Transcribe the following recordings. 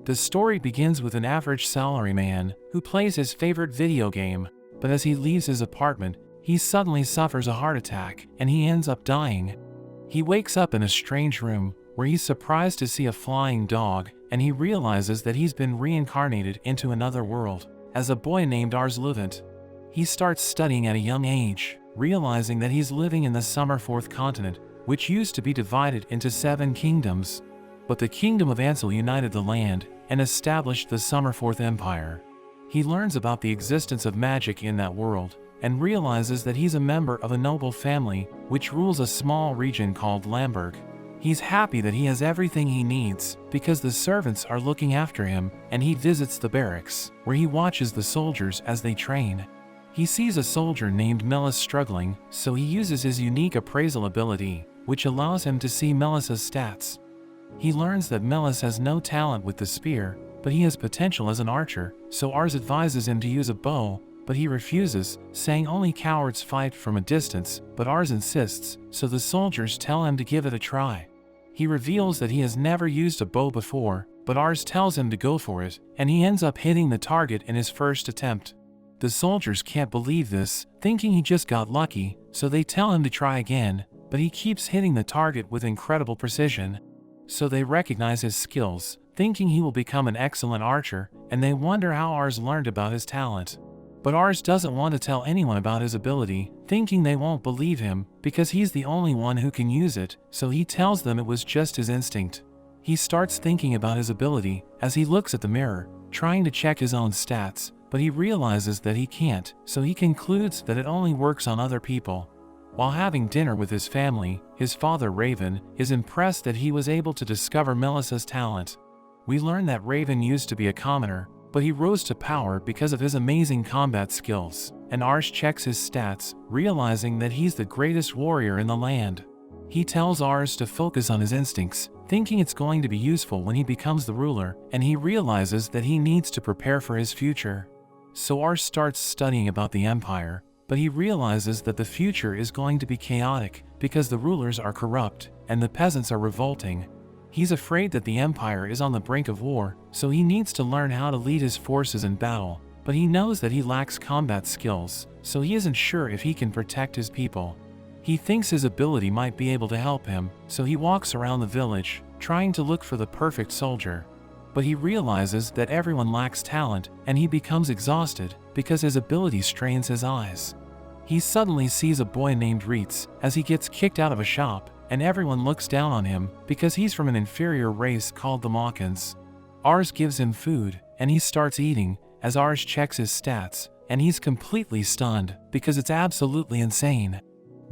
The story begins with an average salaryman who plays his favorite video game, but as he leaves his apartment, he suddenly suffers a heart attack and he ends up dying. He wakes up in a strange room where he's surprised to see a flying dog, and he realizes that he's been reincarnated into another world as a boy named Ars Levant. He starts studying at a young age, realizing that he's living in the Summer Fourth Continent, which used to be divided into 7 kingdoms. But the kingdom of Ansel united the land and established the Summerfourth Empire. He learns about the existence of magic in that world and realizes that he's a member of a noble family which rules a small region called Lamberg. He's happy that he has everything he needs because the servants are looking after him, and he visits the barracks where he watches the soldiers as they train. He sees a soldier named Melis struggling, so he uses his unique appraisal ability, which allows him to see Melis's stats. He learns that Melis has no talent with the spear, but he has potential as an archer, so Ars advises him to use a bow, but he refuses, saying only cowards fight from a distance, but Ars insists, so the soldiers tell him to give it a try. He reveals that he has never used a bow before, but Ars tells him to go for it, and he ends up hitting the target in his first attempt. The soldiers can't believe this, thinking he just got lucky, so they tell him to try again, but he keeps hitting the target with incredible precision. So they recognize his skills, thinking he will become an excellent archer, and they wonder how Ars learned about his talent. But Ars doesn't want to tell anyone about his ability, thinking they won't believe him because he's the only one who can use it, so he tells them it was just his instinct. He starts thinking about his ability as he looks at the mirror, trying to check his own stats, but he realizes that he can't, so he concludes that it only works on other people. While having dinner with his family, his father Raven is impressed that he was able to discover Melissa's talent. We learn that Raven used to be a commoner, but he rose to power because of his amazing combat skills, and Ars checks his stats, realizing that he's the greatest warrior in the land. He tells Ars to focus on his instincts, thinking it's going to be useful when he becomes the ruler, and he realizes that he needs to prepare for his future. So Ars starts studying about the Empire, but he realizes that the future is going to be chaotic because the rulers are corrupt and the peasants are revolting. He's afraid that the Empire is on the brink of war, so he needs to learn how to lead his forces in battle, but he knows that he lacks combat skills, so he isn't sure if he can protect his people. He thinks his ability might be able to help him, so he walks around the village, trying to look for the perfect soldier. But he realizes that everyone lacks talent, and he becomes exhausted because his ability strains his eyes. He suddenly sees a boy named Reitz as he gets kicked out of a shop, and everyone looks down on him because he's from an inferior race called the Mawkins. Ars gives him food, and he starts eating, as Ars checks his stats, and he's completely stunned because it's absolutely insane.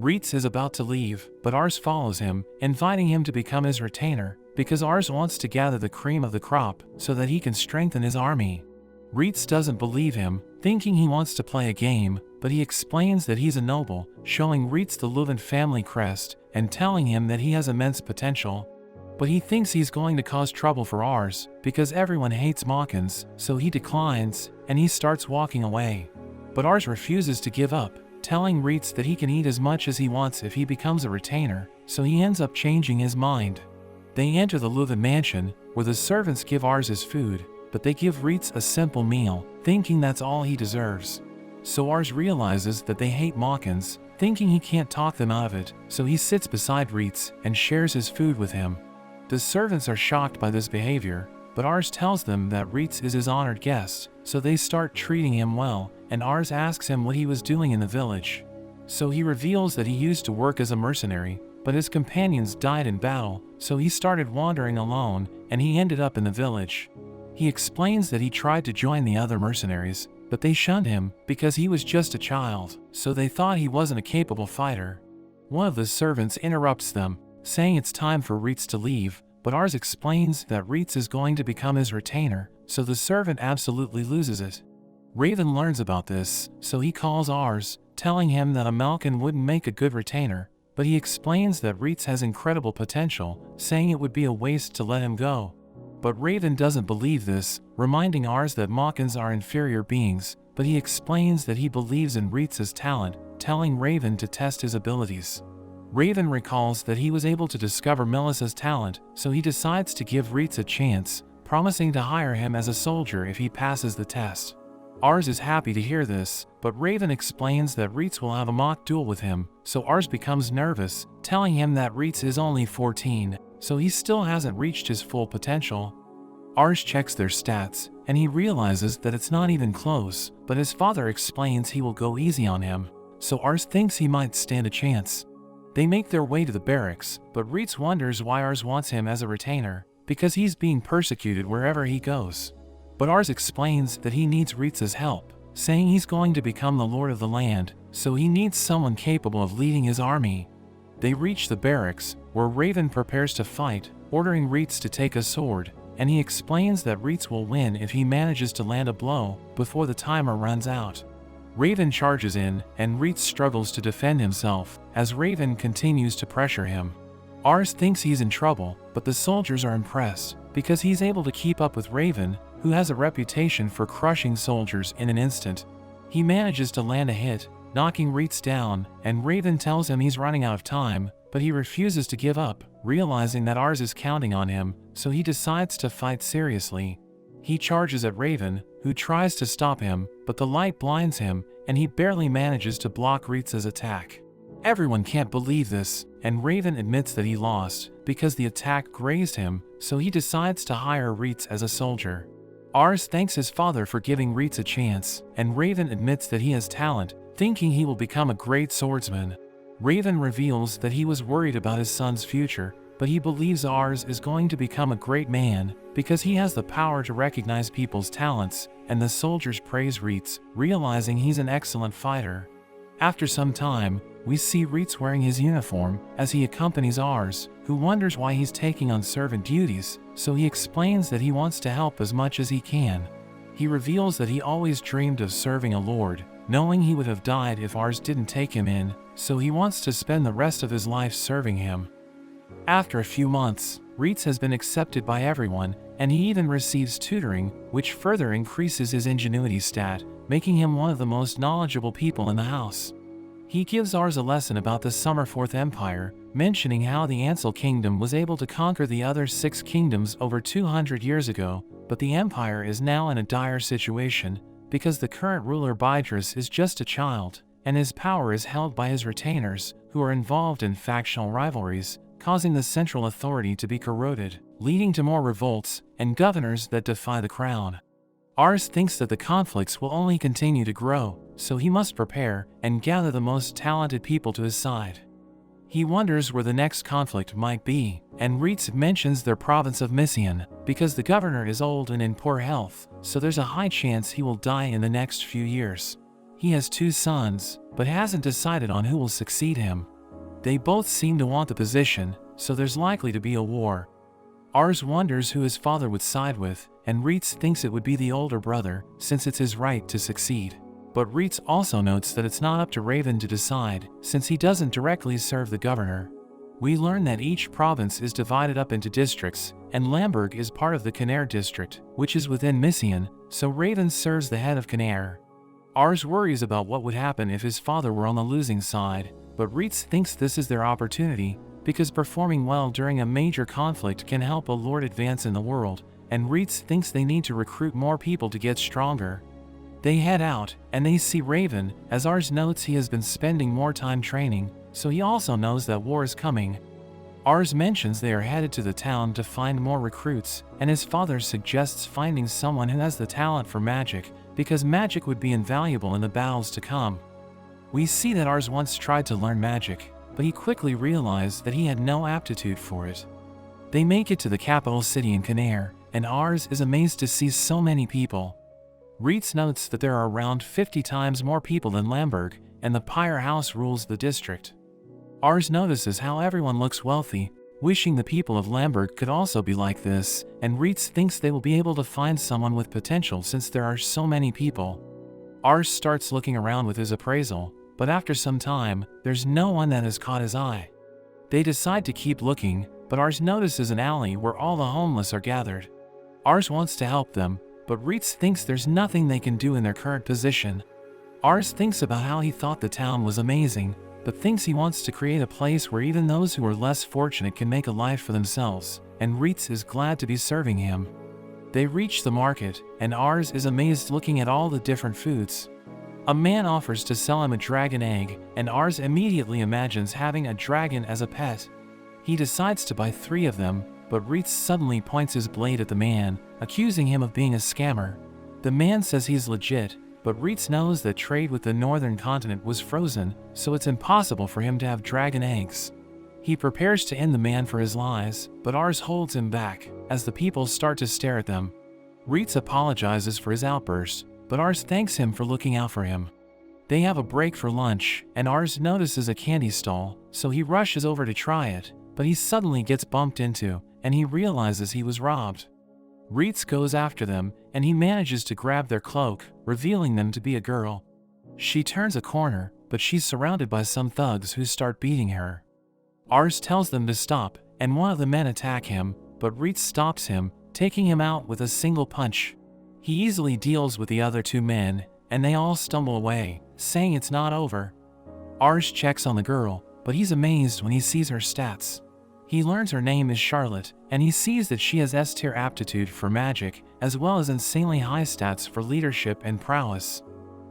Reitz is about to leave, but Ars follows him, inviting him to become his retainer, because Ars wants to gather the cream of the crop so that he can strengthen his army. Reitz doesn't believe him, thinking he wants to play a game, but he explains that he's a noble, showing Reitz the Leuven family crest, and telling him that he has immense potential. But he thinks he's going to cause trouble for Ars, because everyone hates Mawkins, so he declines, and he starts walking away. But Ars refuses to give up, telling Reitz that he can eat as much as he wants if he becomes a retainer, so he ends up changing his mind. They enter the Leuven mansion, where the servants give Ars his food, but they give Reitz a simple meal, thinking that's all he deserves. So Ars realizes that they hate Mawkins, thinking he can't talk them out of it, so he sits beside Reitz and shares his food with him. The servants are shocked by this behavior, but Ars tells them that Reitz is his honored guest, so they start treating him well, and Ars asks him what he was doing in the village. So he reveals that he used to work as a mercenary, but his companions died in battle, so he started wandering alone, and he ended up in the village. He explains that he tried to join the other mercenaries, but they shunned him because he was just a child, so they thought he wasn't a capable fighter. One of the servants interrupts them, saying it's time for Reitz to leave, but Ars explains that Reitz is going to become his retainer, so the servant absolutely loses it. Raven learns about this, so he calls Ars, telling him that a Malkin wouldn't make a good retainer, but he explains that Reitz has incredible potential, saying it would be a waste to let him go. But Raven doesn't believe this, reminding Ars that Mawkins are inferior beings, but he explains that he believes in Reitz's talent, telling Raven to test his abilities. Raven recalls that he was able to discover Melissa's talent, so he decides to give Reitz a chance, promising to hire him as a soldier if he passes the test. Ars is happy to hear this, but Raven explains that Reitz will have a mock duel with him, so Ars becomes nervous, telling him that Reitz is only 14, so he still hasn't reached his full potential. Ars checks their stats, and he realizes that it's not even close, but his father explains he will go easy on him, so Ars thinks he might stand a chance. They make their way to the barracks, but Reitz wonders why Ars wants him as a retainer, because he's being persecuted wherever he goes. But Ars explains that he needs Reitz's help, saying he's going to become the lord of the land, so he needs someone capable of leading his army. They reach the barracks, where Raven prepares to fight, ordering Reitz to take a sword, and he explains that Reitz will win if he manages to land a blow before the timer runs out. Raven charges in, and Reitz struggles to defend himself, as Raven continues to pressure him. Ars thinks he's in trouble, but the soldiers are impressed, because he's able to keep up with Raven, who has a reputation for crushing soldiers in an instant. He manages to land a hit, knocking Reitz down, and Raven tells him he's running out of time, but he refuses to give up, realizing that Ars is counting on him, so he decides to fight seriously. He charges at Raven, who tries to stop him, but the light blinds him, and he barely manages to block Reitz's attack. Everyone can't believe this, and Raven admits that he lost, because the attack grazed him, so he decides to hire Reitz as a soldier. Ars thanks his father for giving Reitz a chance, and Raven admits that he has talent, thinking he will become a great swordsman. Raven reveals that he was worried about his son's future, but he believes Ars is going to become a great man, because he has the power to recognize people's talents, and the soldiers praise Reitz, realizing he's an excellent fighter. After some time, we see Reitz wearing his uniform, as he accompanies Ars, who wonders why he's taking on servant duties, so he explains that he wants to help as much as he can. He reveals that he always dreamed of serving a lord, knowing he would have died if Ars didn't take him in, so he wants to spend the rest of his life serving him. After a few months, Reitz has been accepted by everyone, and he even receives tutoring, which further increases his ingenuity stat, making him one of the most knowledgeable people in the house. He gives Ars a lesson about the Summerforth Empire, mentioning how the Ansel Kingdom was able to conquer the other 6 kingdoms over 200 years ago, but the empire is now in a dire situation, because the current ruler Bydris is just a child, and his power is held by his retainers, who are involved in factional rivalries, causing the central authority to be corroded, leading to more revolts and governors that defy the crown. Ars thinks that the conflicts will only continue to grow, so he must prepare and gather the most talented people to his side. He wonders where the next conflict might be, and Reitz mentions their province of Missian, because the governor is old and in poor health, so there's a high chance he will die in the next few years. He has 2 sons, but hasn't decided on who will succeed him. They both seem to want the position, so there's likely to be a war. Ars wonders who his father would side with, and Reitz thinks it would be the older brother, since it's his right to succeed. But Reitz also notes that it's not up to Raven to decide, since he doesn't directly serve the governor. We learn that each province is divided up into districts, and Lamberg is part of the Canair district, which is within Missian, so Raven serves the head of Canair. Ars worries about what would happen if his father were on the losing side, but Reitz thinks this is their opportunity, because performing well during a major conflict can help a lord advance in the world, and Reitz thinks they need to recruit more people to get stronger. They head out, and they see Raven, as Ars notes he has been spending more time training, so he also knows that war is coming. Ars mentions they are headed to the town to find more recruits, and his father suggests finding someone who has the talent for magic, because magic would be invaluable in the battles to come. We see that Ars once tried to learn magic, but he quickly realized that he had no aptitude for it. They make it to the capital city in Canair, and Ars is amazed to see so many people. Reitz notes that there are around 50 times more people than Lamberg, and the Pyre House rules the district. Ars notices how everyone looks wealthy, wishing the people of Lamberg could also be like this, and Reitz thinks they will be able to find someone with potential since there are so many people. Ars starts looking around with his appraisal, but after some time, there's no one that has caught his eye. They decide to keep looking, but Ars notices an alley where all the homeless are gathered. Ars wants to help them, but Reitz thinks there's nothing they can do in their current position. Ars thinks about how he thought the town was amazing, but thinks he wants to create a place where even those who are less fortunate can make a life for themselves, and Reitz is glad to be serving him. They reach the market, and Ars is amazed looking at all the different foods. A man offers to sell him a dragon egg, and Ars immediately imagines having a dragon as a pet. He decides to buy 3 of them, but Reitz suddenly points his blade at the man, accusing him of being a scammer. The man says he's legit, but Reitz knows that trade with the northern continent was frozen, so it's impossible for him to have dragon eggs. He prepares to end the man for his lies, but Ars holds him back, as the people start to stare at them. Reitz apologizes for his outburst, but Ars thanks him for looking out for him. They have a break for lunch, and Ars notices a candy stall, so he rushes over to try it, but he suddenly gets bumped into, and he realizes he was robbed. Reitz goes after them, and he manages to grab their cloak, revealing them to be a girl. She turns a corner, but she's surrounded by some thugs who start beating her. Ars tells them to stop, and one of the men attack him, but Reitz stops him, taking him out with a single punch. He easily deals with the other 2 men, and they all stumble away, saying it's not over. Ars checks on the girl, but he's amazed when he sees her stats. He learns her name is Charlotte, and he sees that she has S-tier aptitude for magic, as well as insanely high stats for leadership and prowess.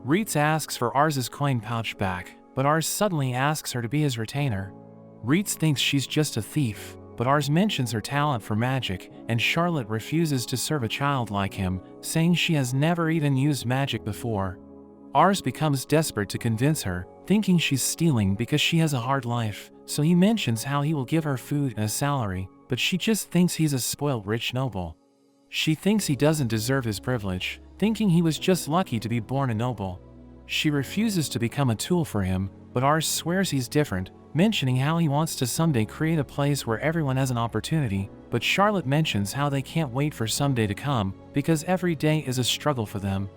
Reitz asks for Ars's coin pouch back, but Ars suddenly asks her to be his retainer. Reitz thinks she's just a thief, but Ars mentions her talent for magic, and Charlotte refuses to serve a child like him, saying she has never even used magic before. Ars becomes desperate to convince her, thinking she's stealing because she has a hard life, so he mentions how he will give her food and a salary, but she just thinks he's a spoiled rich noble. She thinks he doesn't deserve his privilege, thinking he was just lucky to be born a noble. She refuses to become a tool for him, but Ars swears he's different, mentioning how he wants to someday create a place where everyone has an opportunity, but Charlotte mentions how they can't wait for someday to come, because every day is a struggle for them.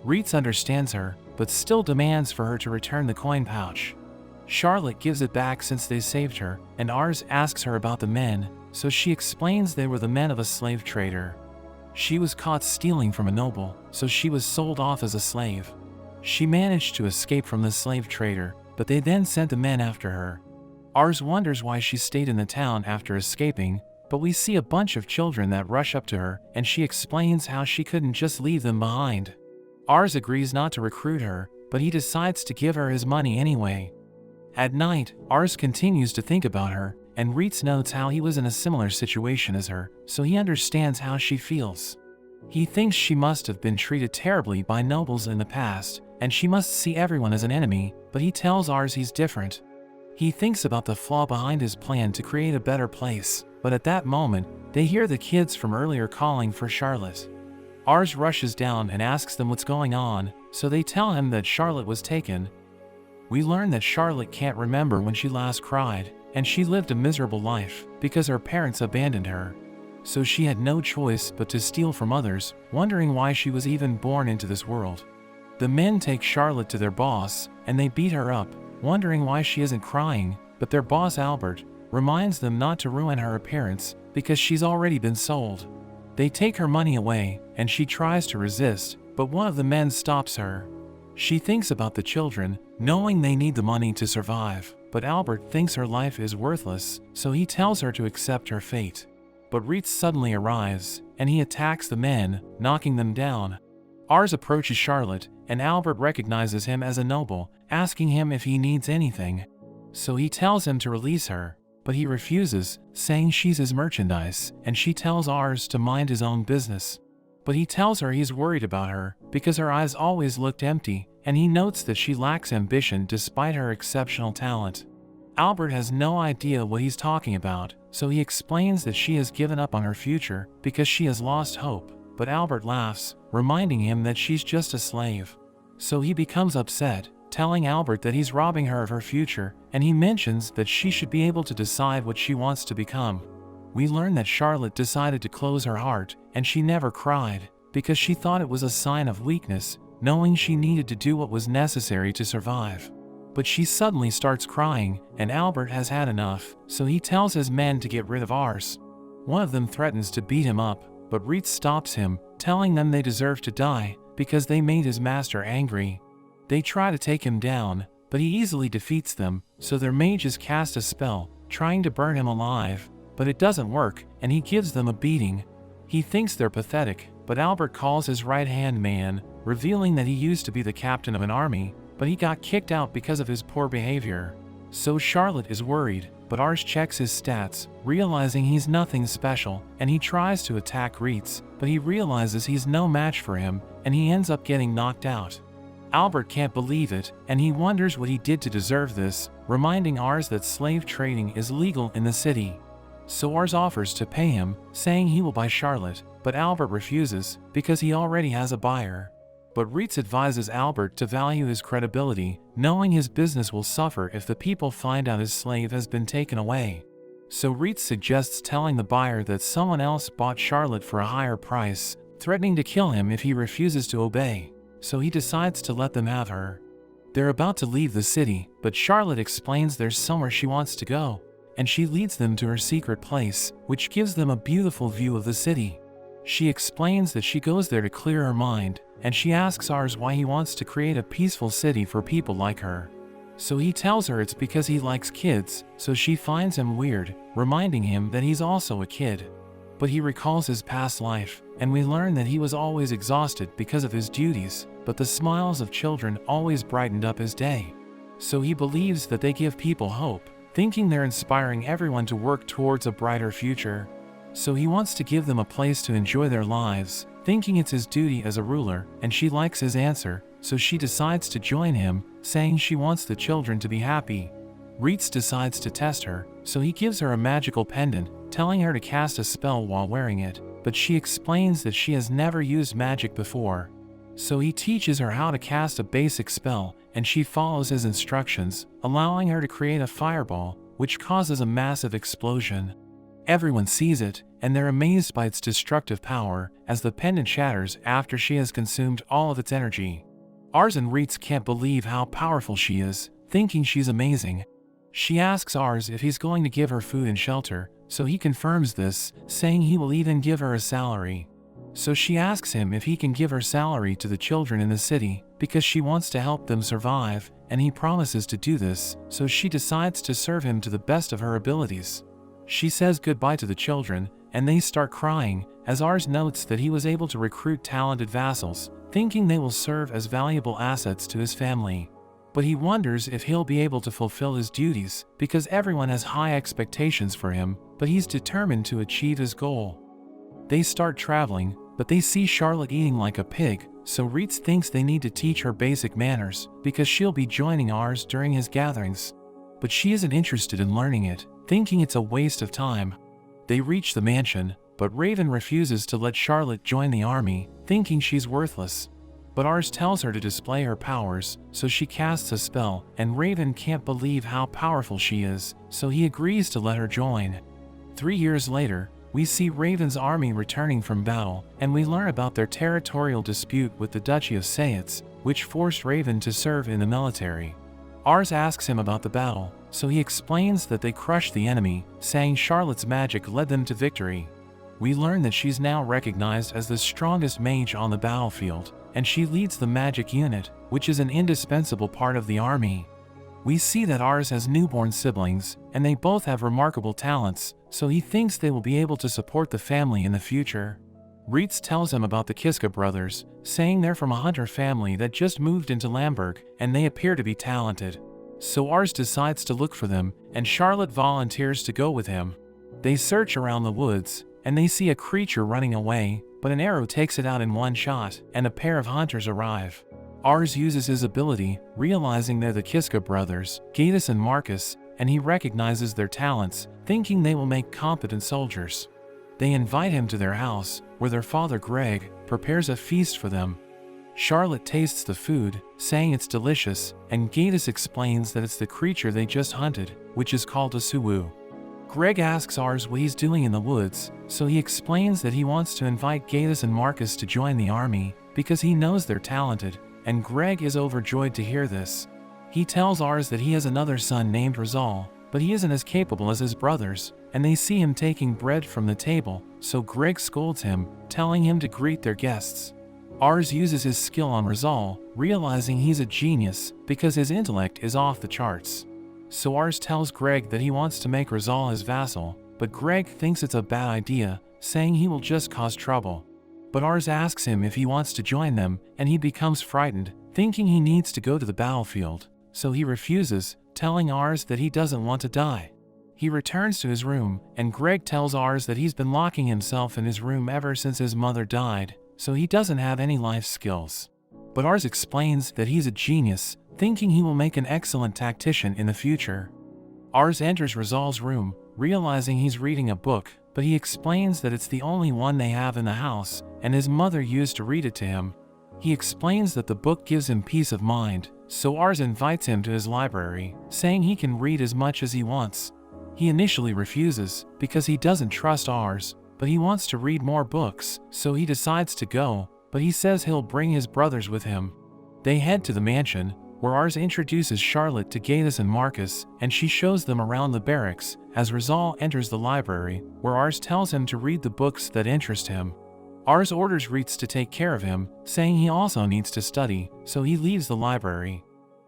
Reitz understands her, but still demands for her to return the coin pouch. Charlotte gives it back since they saved her, and Ars asks her about the men, so she explains they were the men of a slave trader. She was caught stealing from a noble, so she was sold off as a slave. She managed to escape from the slave trader, but they then sent the men after her. Ars wonders why she stayed in the town after escaping, but we see a bunch of children that rush up to her, and she explains how she couldn't just leave them behind. Ars agrees not to recruit her, but he decides to give her his money anyway. At night, Ars continues to think about her, and Reitz notes how he was in a similar situation as her, so he understands how she feels. He thinks she must have been treated terribly by nobles in the past, and she must see everyone as an enemy, but he tells Ars he's different. He thinks about the flaw behind his plan to create a better place, but at that moment, they hear the kids from earlier calling for Charlotte. Ars rushes down and asks them what's going on, so they tell him that Charlotte was taken. We learn that Charlotte can't remember when she last cried, and she lived a miserable life because her parents abandoned her. So she had no choice but to steal from others, wondering why she was even born into this world. The men take Charlotte to their boss, and they beat her up, wondering why she isn't crying, but their boss Albert reminds them not to ruin her appearance because she's already been sold. They take her money away, and she tries to resist, but one of the men stops her. She thinks about the children, knowing they need the money to survive, but Albert thinks her life is worthless, so he tells her to accept her fate. But Reitz suddenly arrives, and he attacks the men, knocking them down. Ars approaches Charlotte, and Albert recognizes him as a noble, asking him if he needs anything. So he tells him to release her, but he refuses, saying she's his merchandise, and she tells Ars to mind his own business. But he tells her he's worried about her, because her eyes always looked empty, and he notes that she lacks ambition despite her exceptional talent. Albert has no idea what he's talking about, so he explains that she has given up on her future because she has lost hope, but Albert laughs, reminding him that she's just a slave. So he becomes upset, telling Albert that he's robbing her of her future, and he mentions that she should be able to decide what she wants to become. We learn that Charlotte decided to close her heart, and she never cried, because she thought it was a sign of weakness, knowing she needed to do what was necessary to survive. But she suddenly starts crying, and Albert has had enough, so he tells his men to get rid of Ars. One of them threatens to beat him up, but Reitz stops him, telling them they deserve to die, because they made his master angry. They try to take him down, but he easily defeats them, so their mages cast a spell, trying to burn him alive, but it doesn't work, and he gives them a beating. He thinks they're pathetic, but Albert calls his right-hand man, revealing that he used to be the captain of an army, but he got kicked out because of his poor behavior. So Charlotte is worried, but Ars checks his stats, realizing he's nothing special, and he tries to attack Reitz, but he realizes he's no match for him, and he ends up getting knocked out. Albert can't believe it, and he wonders what he did to deserve this, reminding Ars that slave trading is legal in the city. So Ars offers to pay him, saying he will buy Charlotte, but Albert refuses, because he already has a buyer. But Reitz advises Albert to value his credibility, knowing his business will suffer if the people find out his slave has been taken away. So Reitz suggests telling the buyer that someone else bought Charlotte for a higher price, threatening to kill him if he refuses to obey. So he decides to let them have her. They're about to leave the city, but Charlotte explains there's somewhere she wants to go, and she leads them to her secret place, which gives them a beautiful view of the city. She explains that she goes there to clear her mind, and she asks Ars why he wants to create a peaceful city for people like her. So he tells her it's because he likes kids, so she finds him weird, reminding him that he's also a kid. But he recalls his past life, and we learn that he was always exhausted because of his duties, but the smiles of children always brightened up his day. So he believes that they give people hope, thinking they're inspiring everyone to work towards a brighter future. So he wants to give them a place to enjoy their lives, thinking it's his duty as a ruler, and she likes his answer, so she decides to join him, saying she wants the children to be happy. Reitz decides to test her, so he gives her a magical pendant, telling her to cast a spell while wearing it, but she explains that she has never used magic before. So he teaches her how to cast a basic spell, and she follows his instructions, allowing her to create a fireball, which causes a massive explosion. Everyone sees it, and they're amazed by its destructive power, as the pendant shatters after she has consumed all of its energy. Ars and Reitz can't believe how powerful she is, thinking she's amazing. She asks Ars if he's going to give her food and shelter, so he confirms this, saying he will even give her a salary. So she asks him if he can give her salary to the children in the city, because she wants to help them survive, and he promises to do this, so she decides to serve him to the best of her abilities. She says goodbye to the children, and they start crying, as Ars notes that he was able to recruit talented vassals, thinking they will serve as valuable assets to his family. But he wonders if he'll be able to fulfill his duties, because everyone has high expectations for him, but he's determined to achieve his goal. They start traveling, but they see Charlotte eating like a pig, so Reitz thinks they need to teach her basic manners, because she'll be joining Ars during his gatherings. But she isn't interested in learning it, thinking it's a waste of time. They reach the mansion, but Raven refuses to let Charlotte join the army, thinking she's worthless. But Ars tells her to display her powers, so she casts a spell, and Raven can't believe how powerful she is, so he agrees to let her join. 3 years later, we see Raven's army returning from battle, and we learn about their territorial dispute with the Duchy of Sayetz, which forced Raven to serve in the military. Ars asks him about the battle, so he explains that they crushed the enemy, saying Charlotte's magic led them to victory. We learn that she's now recognized as the strongest mage on the battlefield, and she leads the magic unit, which is an indispensable part of the army. We see that Ars has newborn siblings, and they both have remarkable talents, so he thinks they will be able to support the family in the future. Reitz tells him about the Kiska brothers, saying they're from a hunter family that just moved into Lamberg, and they appear to be talented. So Ars decides to look for them, and Charlotte volunteers to go with him. They search around the woods, and they see a creature running away, but an arrow takes it out in one shot, and a pair of hunters arrive. Ars uses his ability, realizing they're the Kiska brothers, Gatus and Marcus, and he recognizes their talents, thinking they will make competent soldiers. They invite him to their house, where their father Greg prepares a feast for them. Charlotte tastes the food, saying it's delicious, and Gatus explains that it's the creature they just hunted, which is called a suwu. Greg asks Ars what he's doing in the woods, so he explains that he wants to invite Gatus and Marcus to join the army, because he knows they're talented, and Greg is overjoyed to hear this. He tells Ars that he has another son named Rizal, but he isn't as capable as his brothers, and they see him taking bread from the table, so Greg scolds him, telling him to greet their guests. Ars uses his skill on Rizal, realizing he's a genius, because his intellect is off the charts. So Ars tells Greg that he wants to make Rizal his vassal, but Greg thinks it's a bad idea, saying he will just cause trouble. But Ars asks him if he wants to join them, and he becomes frightened, thinking he needs to go to the battlefield, so he refuses, telling Ars that he doesn't want to die. He returns to his room, and Greg tells Ars that he's been locking himself in his room ever since his mother died, so he doesn't have any life skills. But Ars explains that he's a genius, thinking he will make an excellent tactician in the future. Ars enters Rizal's room, realizing he's reading a book, but he explains that it's the only one they have in the house, and his mother used to read it to him. He explains that the book gives him peace of mind, so Ars invites him to his library, saying he can read as much as he wants. He initially refuses, because he doesn't trust Ars, but he wants to read more books, so he decides to go, but he says he'll bring his brothers with him. They head to the mansion, where Ars introduces Charlotte to Gaius and Marcus, and she shows them around the barracks, as Rizal enters the library, where Ars tells him to read the books that interest him. Ars orders Reitz to take care of him, saying he also needs to study, so he leaves the library.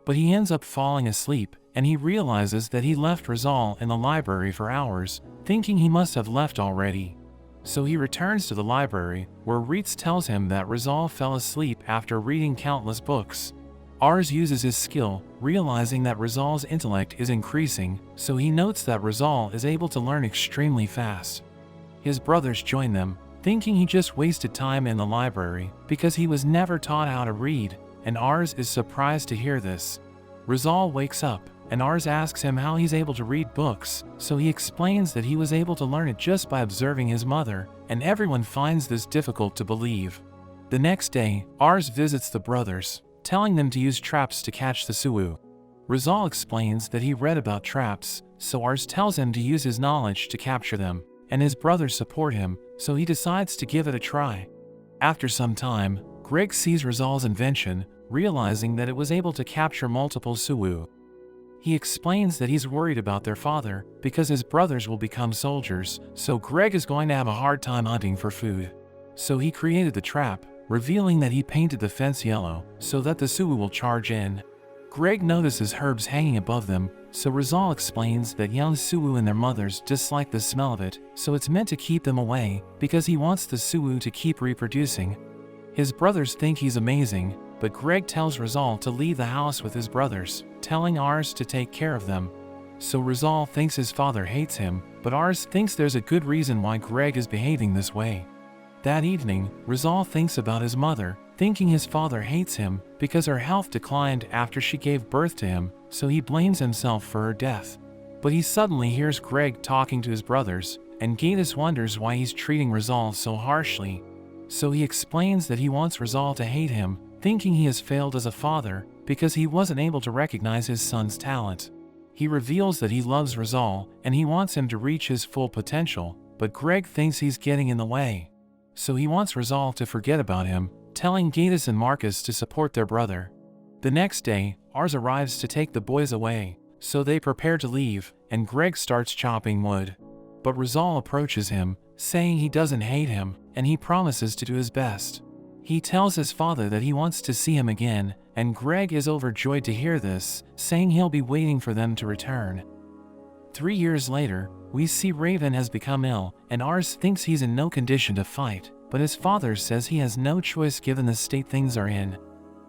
But he ends up falling asleep, and he realizes that he left Rizal in the library for hours, thinking he must have left already. So he returns to the library, where Reitz tells him that Rizal fell asleep after reading countless books. Ars uses his skill, realizing that Rizal's intellect is increasing, so he notes that Rizal is able to learn extremely fast. His brothers join them, thinking he just wasted time in the library because he was never taught how to read, and Ars is surprised to hear this. Rizal wakes up, and Ars asks him how he's able to read books, so he explains that he was able to learn it just by observing his mother, and everyone finds this difficult to believe. The next day, Ars visits the brothers, telling them to use traps to catch the Suwu. Rizal explains that he read about traps, so Ars tells him to use his knowledge to capture them, and his brothers support him, so he decides to give it a try. After some time, Greg sees Rizal's invention, realizing that it was able to capture multiple Suwu. He explains that he's worried about their father, because his brothers will become soldiers, so Greg is going to have a hard time hunting for food. So he created the trap, revealing that he painted the fence yellow, so that the Suwu will charge in. Greg notices herbs hanging above them, so Rizal explains that young Suwu and their mothers dislike the smell of it, so it's meant to keep them away, because he wants the Suwu to keep reproducing. His brothers think he's amazing, but Greg tells Rizal to leave the house with his brothers, telling Ars to take care of them. So Rizal thinks his father hates him, but Ars thinks there's a good reason why Greg is behaving this way. That evening, Rizal thinks about his mother, thinking his father hates him because her health declined after she gave birth to him, so he blames himself for her death. But he suddenly hears Greg talking to his brothers, and Gaius wonders why he's treating Rizal so harshly. So he explains that he wants Rizal to hate him, thinking he has failed as a father because he wasn't able to recognize his son's talent. He reveals that he loves Rizal and he wants him to reach his full potential, but Greg thinks he's getting in the way. So he wants Rizal to forget about him, telling Gaius and Marcus to support their brother. The next day, Ars arrives to take the boys away, so they prepare to leave, and Greg starts chopping wood. But Rizal approaches him, saying he doesn't hate him, and he promises to do his best. He tells his father that he wants to see him again, and Greg is overjoyed to hear this, saying he'll be waiting for them to return. 3 years later, we see Raven has become ill, and Ars thinks he's in no condition to fight, but his father says he has no choice given the state things are in.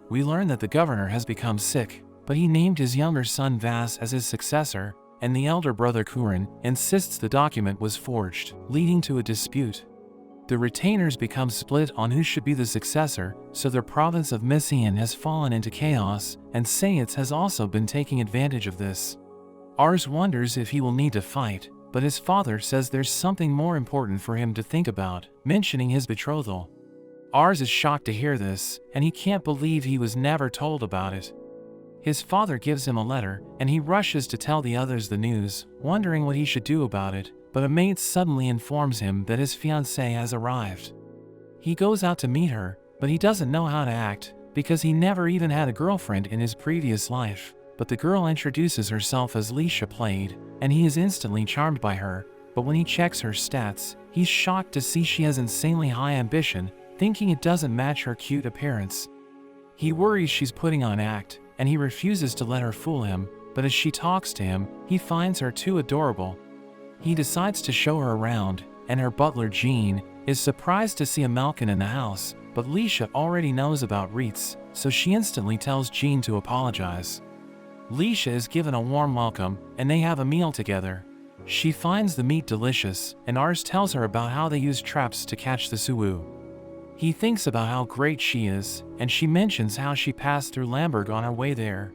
We learn that the governor has become sick, but he named his younger son Vas as his successor, and the elder brother Kurin insists the document was forged, leading to a dispute. The retainers become split on who should be the successor, so the province of Messian has fallen into chaos, and Sayitz has also been taking advantage of this. Ars wonders if he will need to fight, but his father says there's something more important for him to think about, mentioning his betrothal. Ars is shocked to hear this, and he can't believe he was never told about it. His father gives him a letter, and he rushes to tell the others the news, wondering what he should do about it, but a maid suddenly informs him that his fiancée has arrived. He goes out to meet her, but he doesn't know how to act, because he never even had a girlfriend in his previous life. But the girl introduces herself as Leisha Played, and he is instantly charmed by her, but when he checks her stats, he's shocked to see she has insanely high ambition, thinking it doesn't match her cute appearance. He worries she's putting on act, and he refuses to let her fool him, but as she talks to him, he finds her too adorable. He decides to show her around, and her butler Jean is surprised to see a Malkin in the house, but Leisha already knows about Reitz, so she instantly tells Jean to apologize. Leisha is given a warm welcome, and they have a meal together. She finds the meat delicious, and Ars tells her about how they use traps to catch the Suwu. He thinks about how great she is, and she mentions how she passed through Lamberg on her way there.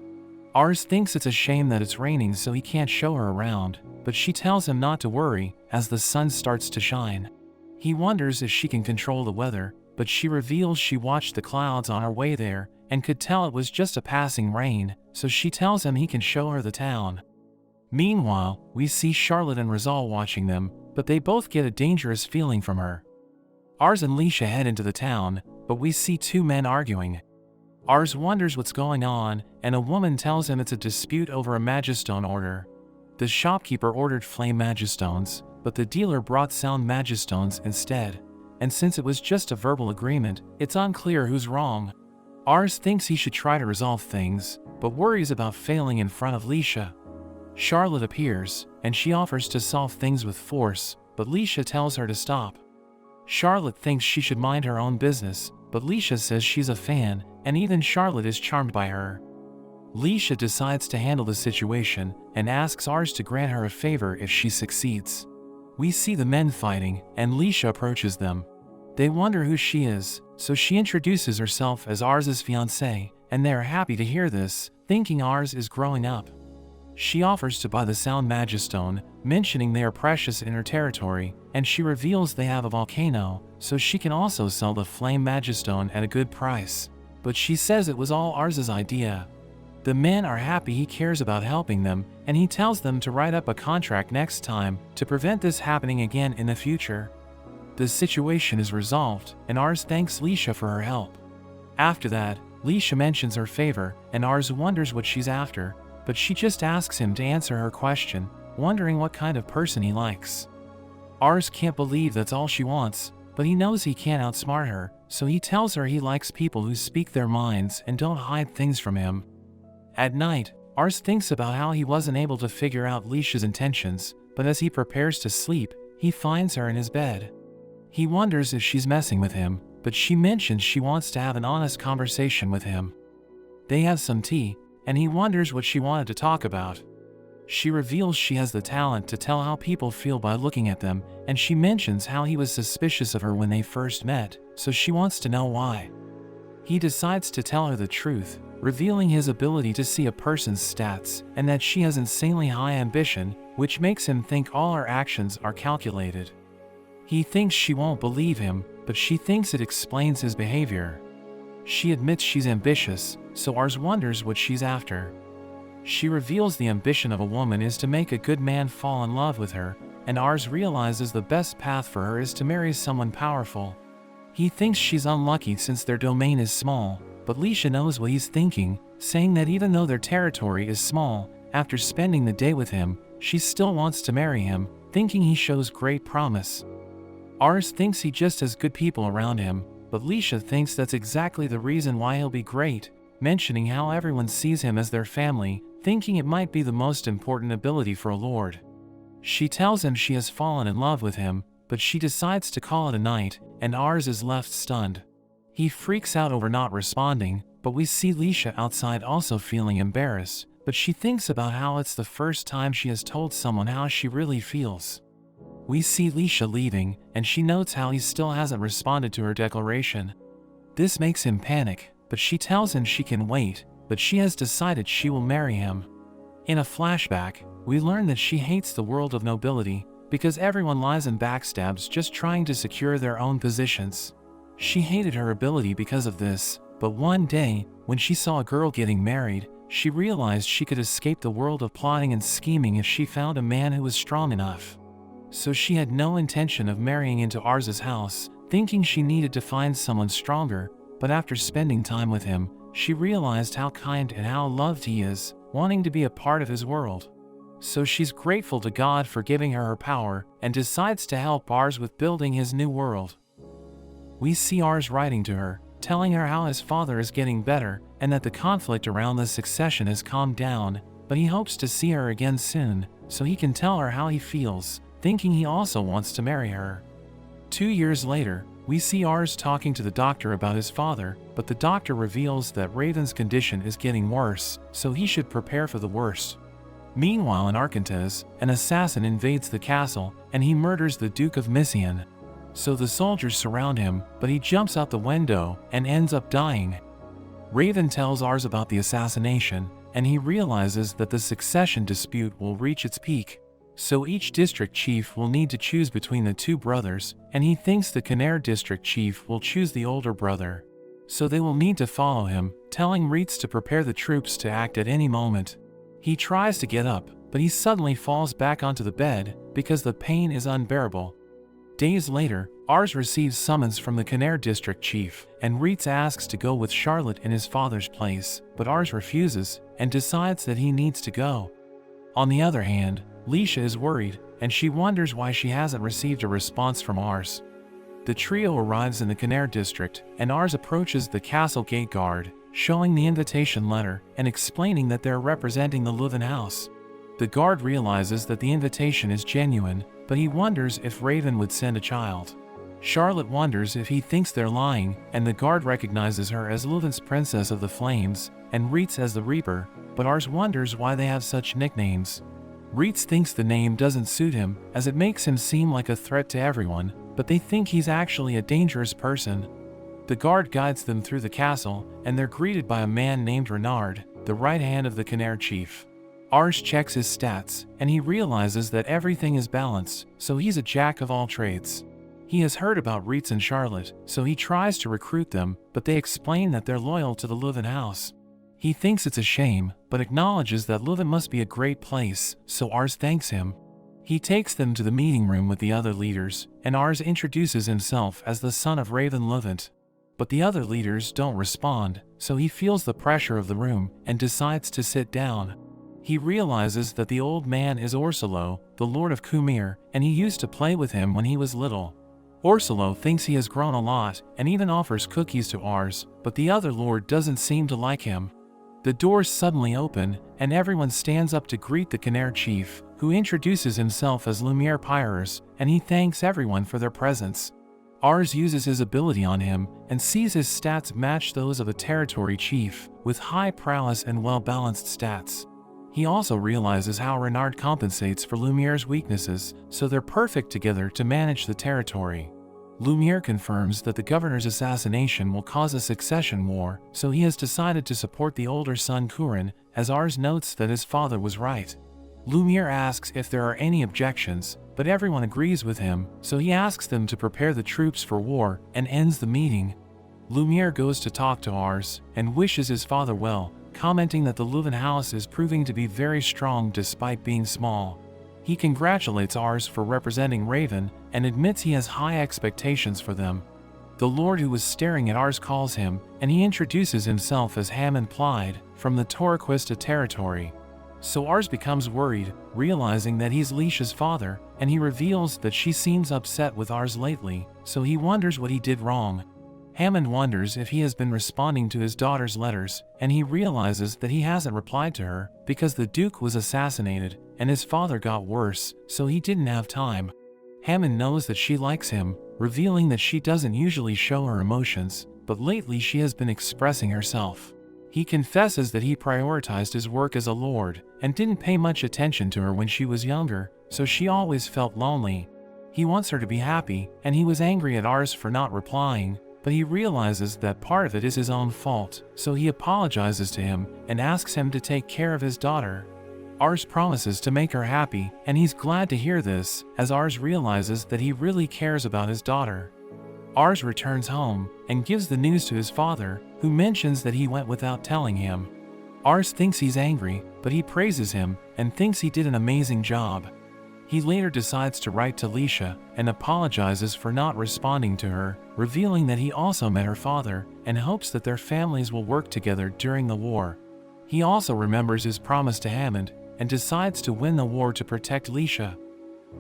Ars thinks it's a shame that it's raining so he can't show her around, but she tells him not to worry as the sun starts to shine. He wonders if she can control the weather, but she reveals she watched the clouds on her way there and could tell it was just a passing rain, so she tells him he can show her the town. Meanwhile, we see Charlotte and Rizal watching them, but they both get a dangerous feeling from her. Ars and Leisha head into the town, but we see two men arguing. Ars wonders what's going on, and a woman tells him it's a dispute over a Magistone order. The shopkeeper ordered flame Magistones, but the dealer brought sound Magistones instead, and since it was just a verbal agreement, it's unclear who's wrong. Ars thinks he should try to resolve things, but worries about failing in front of Leisha. Charlotte appears, and she offers to solve things with force, but Leisha tells her to stop. Charlotte thinks she should mind her own business, but Leisha says she's a fan, and even Charlotte is charmed by her. Leisha decides to handle the situation, and asks Ars to grant her a favor if she succeeds. We see the men fighting, and Leisha approaches them. They wonder who she is, so she introduces herself as Ars's fiancée, and they are happy to hear this, thinking Ars is growing up. She offers to buy the sound Magistone, mentioning they are precious in her territory, and she reveals they have a volcano, so she can also sell the flame Magistone at a good price. But she says it was all Ars's idea. The men are happy he cares about helping them, and he tells them to write up a contract next time to prevent this happening again in the future. The situation is resolved, and Ars thanks Leisha for her help. After that, Leisha mentions her favor, and Ars wonders what she's after, but she just asks him to answer her question, wondering what kind of person he likes. Ars can't believe that's all she wants, but he knows he can't outsmart her, so he tells her he likes people who speak their minds and don't hide things from him. At night, Ars thinks about how he wasn't able to figure out Leisha's intentions, but as he prepares to sleep, he finds her in his bed. He wonders if she's messing with him, but she mentions she wants to have an honest conversation with him. They have some tea, and he wonders what she wanted to talk about. She reveals she has the talent to tell how people feel by looking at them, and she mentions how he was suspicious of her when they first met, so she wants to know why. He decides to tell her the truth, revealing his ability to see a person's stats, and that she has insanely high ambition, which makes him think all her actions are calculated. He thinks she won't believe him, but she thinks it explains his behavior. She admits she's ambitious, so Ars wonders what she's after. She reveals the ambition of a woman is to make a good man fall in love with her, and Ars realizes the best path for her is to marry someone powerful. He thinks she's unlucky since their domain is small, but Leisha knows what he's thinking, saying that even though their territory is small, after spending the day with him, she still wants to marry him, thinking he shows great promise. Ars thinks he just has good people around him, but Leisha thinks that's exactly the reason why he'll be great, mentioning how everyone sees him as their family, thinking it might be the most important ability for a lord. She tells him she has fallen in love with him, but she decides to call it a night, and Ars is left stunned. He freaks out over not responding, but we see Leisha outside also feeling embarrassed, but she thinks about how it's the first time she has told someone how she really feels. We see Leisha leaving, and she notes how he still hasn't responded to her declaration. This makes him panic, but she tells him she can wait, but she has decided she will marry him. In a flashback, we learn that she hates the world of nobility, because everyone lies and backstabs just trying to secure their own positions. She hated her ability because of this, but one day, when she saw a girl getting married, she realized she could escape the world of plotting and scheming if she found a man who was strong enough. So she had no intention of marrying into Ars's house, thinking she needed to find someone stronger, but after spending time with him, she realized how kind and how loved he is, wanting to be a part of his world. So she's grateful to God for giving her her power, and decides to help Ars with building his new world. We see Ars writing to her, telling her how his father is getting better, and that the conflict around the succession has calmed down, but he hopes to see her again soon, so he can tell her how he feels, thinking he also wants to marry her. 2 years later, we see Ars talking to the doctor about his father, but the doctor reveals that Raven's condition is getting worse, so he should prepare for the worst. Meanwhile in Arkantes, an assassin invades the castle, and he murders the Duke of Missian. So the soldiers surround him, but he jumps out the window and ends up dying. Raven tells Ars about the assassination, and he realizes that the succession dispute will reach its peak. So each district chief will need to choose between the two brothers, and he thinks the Canare district chief will choose the older brother. So they will need to follow him, telling Reitz to prepare the troops to act at any moment. He tries to get up, but he suddenly falls back onto the bed because the pain is unbearable. Days later, Ars receives summons from the Canare district chief, and Reitz asks to go with Charlotte in his father's place, but Ars refuses and decides that he needs to go. On the other hand, Leisha is worried, and she wonders why she hasn't received a response from Ars. The trio arrives in the Canare district, and Ars approaches the castle gate guard, showing the invitation letter and explaining that they're representing the Leuven house. The guard realizes that the invitation is genuine, but he wonders if Raven would send a child. Charlotte wonders if he thinks they're lying, and the guard recognizes her as Leuven's Princess of the Flames, and Reitz as the Reaper, but Ars wonders why they have such nicknames. Reitz thinks the name doesn't suit him, as it makes him seem like a threat to everyone, but they think he's actually a dangerous person. The guard guides them through the castle, and they're greeted by a man named Renard, the right hand of the Canare chief. Ars checks his stats, and he realizes that everything is balanced, so he's a jack of all trades. He has heard about Reitz and Charlotte, so he tries to recruit them, but they explain that they're loyal to the Leuven house. He thinks it's a shame, but acknowledges that Leuven must be a great place, so Ars thanks him. He takes them to the meeting room with the other leaders, and Ars introduces himself as the son of Raven Leuven. But the other leaders don't respond, so he feels the pressure of the room and decides to sit down. He realizes that the old man is Orsulo, the Lord of Kumir, and he used to play with him when he was little. Orsulo thinks he has grown a lot and even offers cookies to Ars, but the other lord doesn't seem to like him. The doors suddenly open, and everyone stands up to greet the Canare chief, who introduces himself as Lumiere Pyres, and he thanks everyone for their presence. Ars uses his ability on him and sees his stats match those of a territory chief, with high prowess and well-balanced stats. He also realizes how Renard compensates for Lumiere's weaknesses, so they're perfect together to manage the territory. Lumiere confirms that the governor's assassination will cause a succession war, so he has decided to support the older son Kurin, as Ars notes that his father was right. Lumiere asks if there are any objections, but everyone agrees with him, so he asks them to prepare the troops for war and ends the meeting. Lumiere goes to talk to Ars and wishes his father well, commenting that the Leuven house is proving to be very strong despite being small. He congratulates Ars for representing Raven and admits he has high expectations for them. The lord who was staring at Ars calls him, and he introduces himself as aniplot from the Torquista territory. So Ars becomes worried, realizing that he's Leisha's father, and he reveals that she seems upset with Ars lately, so he wonders what he did wrong. Hammond wonders if he has been responding to his daughter's letters, and he realizes that he hasn't replied to her because the Duke was assassinated and his father got worse, so he didn't have time. Hammond knows that she likes him, revealing that she doesn't usually show her emotions, but lately she has been expressing herself. He confesses that he prioritized his work as a lord and didn't pay much attention to her when she was younger, so she always felt lonely. He wants her to be happy, and he was angry at Ars for not replying, but he realizes that part of it is his own fault, so he apologizes to him and asks him to take care of his daughter. Ars promises to make her happy, and he's glad to hear this, as Ars realizes that he really cares about his daughter. Ars returns home and gives the news to his father, who mentions that he went without telling him. Ars thinks he's angry, but he praises him and thinks he did an amazing job. He later decides to write to Leisha and apologizes for not responding to her, revealing that he also met her father and hopes that their families will work together during the war. He also remembers his promise to Hammond and decides to win the war to protect Leisha.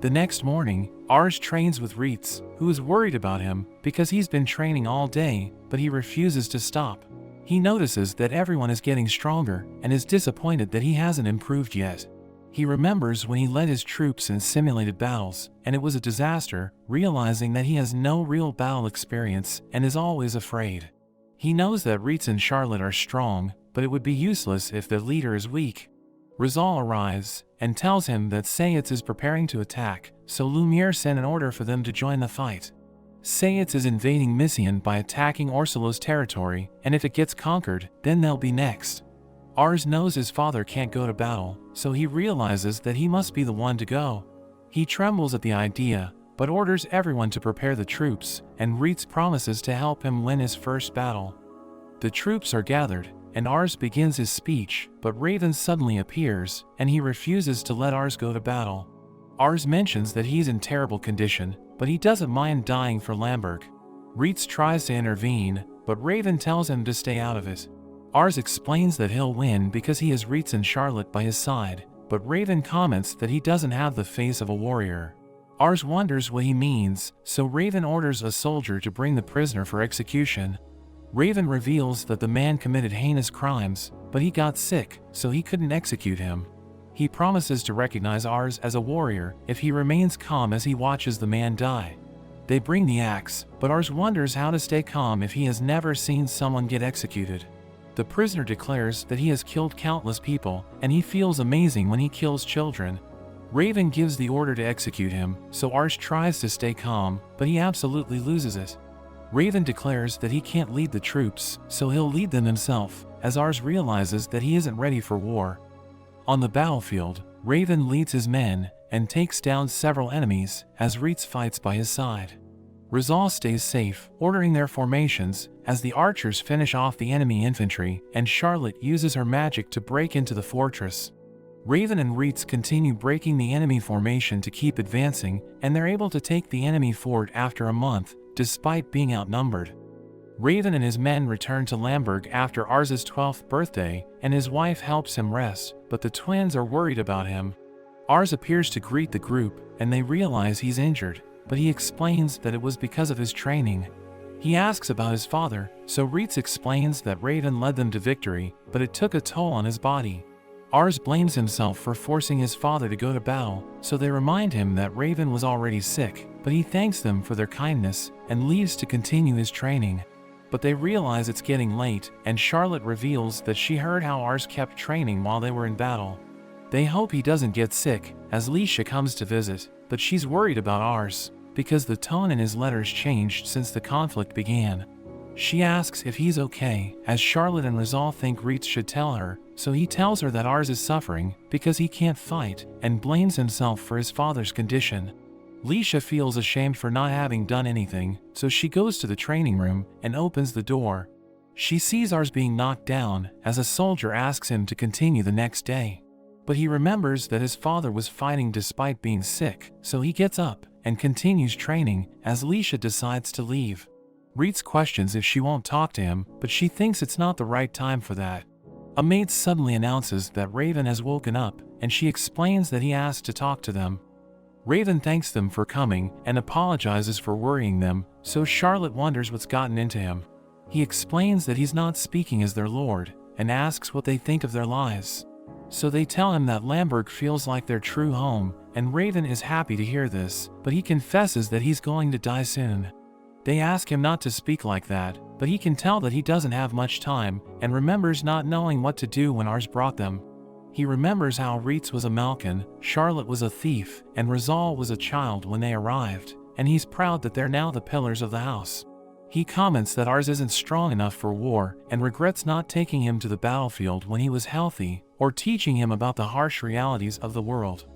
The next morning, Ars trains with Reitz, who is worried about him because he's been training all day, but he refuses to stop. He notices that everyone is getting stronger and is disappointed that he hasn't improved yet. He remembers when he led his troops in simulated battles, and it was a disaster, realizing that he has no real battle experience and is always afraid. He knows that Reitz and Charlotte are strong, but it would be useless if the leader is weak. Rizal arrives and tells him that Sayitz is preparing to attack, so Lumiere sent an order for them to join the fight. Sayitz is invading Mission by attacking Orsilo's territory, and if it gets conquered, then they'll be next. Ars knows his father can't go to battle, so he realizes that he must be the one to go. He trembles at the idea, but orders everyone to prepare the troops, and Reitz promises to help him win his first battle. The troops are gathered, and Ars begins his speech, but Raven suddenly appears, and he refuses to let Ars go to battle. Ars mentions that he's in terrible condition, but he doesn't mind dying for Lamberg. Reitz tries to intervene, but Raven tells him to stay out of it. Ars explains that he'll win because he has Reitz and Charlotte by his side, but Raven comments that he doesn't have the face of a warrior. Ars wonders what he means, so Raven orders a soldier to bring the prisoner for execution. Raven reveals that the man committed heinous crimes, but he got sick, so he couldn't execute him. He promises to recognize Ars as a warrior if he remains calm as he watches the man die. They bring the axe, but Ars wonders how to stay calm if he has never seen someone get executed. The prisoner declares that he has killed countless people, and he feels amazing when he kills children. Raven gives the order to execute him, so Ars tries to stay calm, but he absolutely loses it. Raven declares that he can't lead the troops, so he'll lead them himself, as Ars realizes that he isn't ready for war. On the battlefield, Raven leads his men, and takes down several enemies, as Reitz fights by his side. Rizal stays safe, ordering their formations, as the archers finish off the enemy infantry, and Charlotte uses her magic to break into the fortress. Raven and Reitz continue breaking the enemy formation to keep advancing, and they're able to take the enemy fort after a month, despite being outnumbered. Raven and his men return to Lamberg after Ars's 12th birthday, and his wife helps him rest, but the twins are worried about him. Ars appears to greet the group, and they realize he's injured, but he explains that it was because of his training. He asks about his father, so Reitz explains that Raven led them to victory, but it took a toll on his body. Ars blames himself for forcing his father to go to battle, so they remind him that Raven was already sick, but he thanks them for their kindness, and leaves to continue his training. But they realize it's getting late, and Charlotte reveals that she heard how Ars kept training while they were in battle. They hope he doesn't get sick, as Leisha comes to visit, but she's worried about Ars, because the tone in his letters changed since the conflict began. She asks if he's okay, as Charlotte and Rizal think Reitz should tell her, so he tells her that Ars is suffering because he can't fight, and blames himself for his father's condition. Leisha feels ashamed for not having done anything, so she goes to the training room and opens the door. She sees Ars being knocked down, as a soldier asks him to continue the next day. But he remembers that his father was fighting despite being sick, so he gets up and continues training, as Leisha decides to leave. Reitz questions if she won't talk to him, but she thinks it's not the right time for that. A maid suddenly announces that Raven has woken up, and she explains that he asked to talk to them. Raven thanks them for coming and apologizes for worrying them, so Charlotte wonders what's gotten into him. He explains that he's not speaking as their lord, and asks what they think of their lives. So they tell him that Lamberg feels like their true home, and Raven is happy to hear this, but he confesses that he's going to die soon. They ask him not to speak like that, but he can tell that he doesn't have much time, and remembers not knowing what to do when Ars brought them. He remembers how Reitz was a Malkin, Charlotte was a thief, and Rizal was a child when they arrived, and he's proud that they're now the pillars of the house. He comments that Ars isn't strong enough for war, and regrets not taking him to the battlefield when he was healthy, or teaching him about the harsh realities of the world.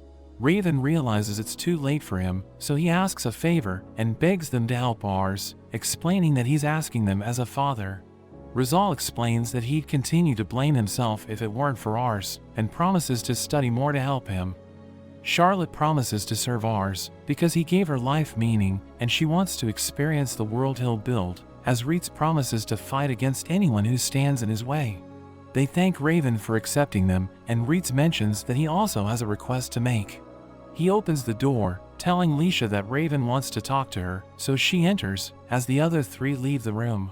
Raven realizes it's too late for him, so he asks a favor and begs them to help Ars, explaining that he's asking them as a father. Rizal explains that he'd continue to blame himself if it weren't for Ars, and promises to study more to help him. Charlotte promises to serve Ars, because he gave her life meaning, and she wants to experience the world he'll build, as Reitz promises to fight against anyone who stands in his way. They thank Raven for accepting them, and Reitz mentions that he also has a request to make. He opens the door, telling Leisha that Raven wants to talk to her, so she enters, as the other three leave the room.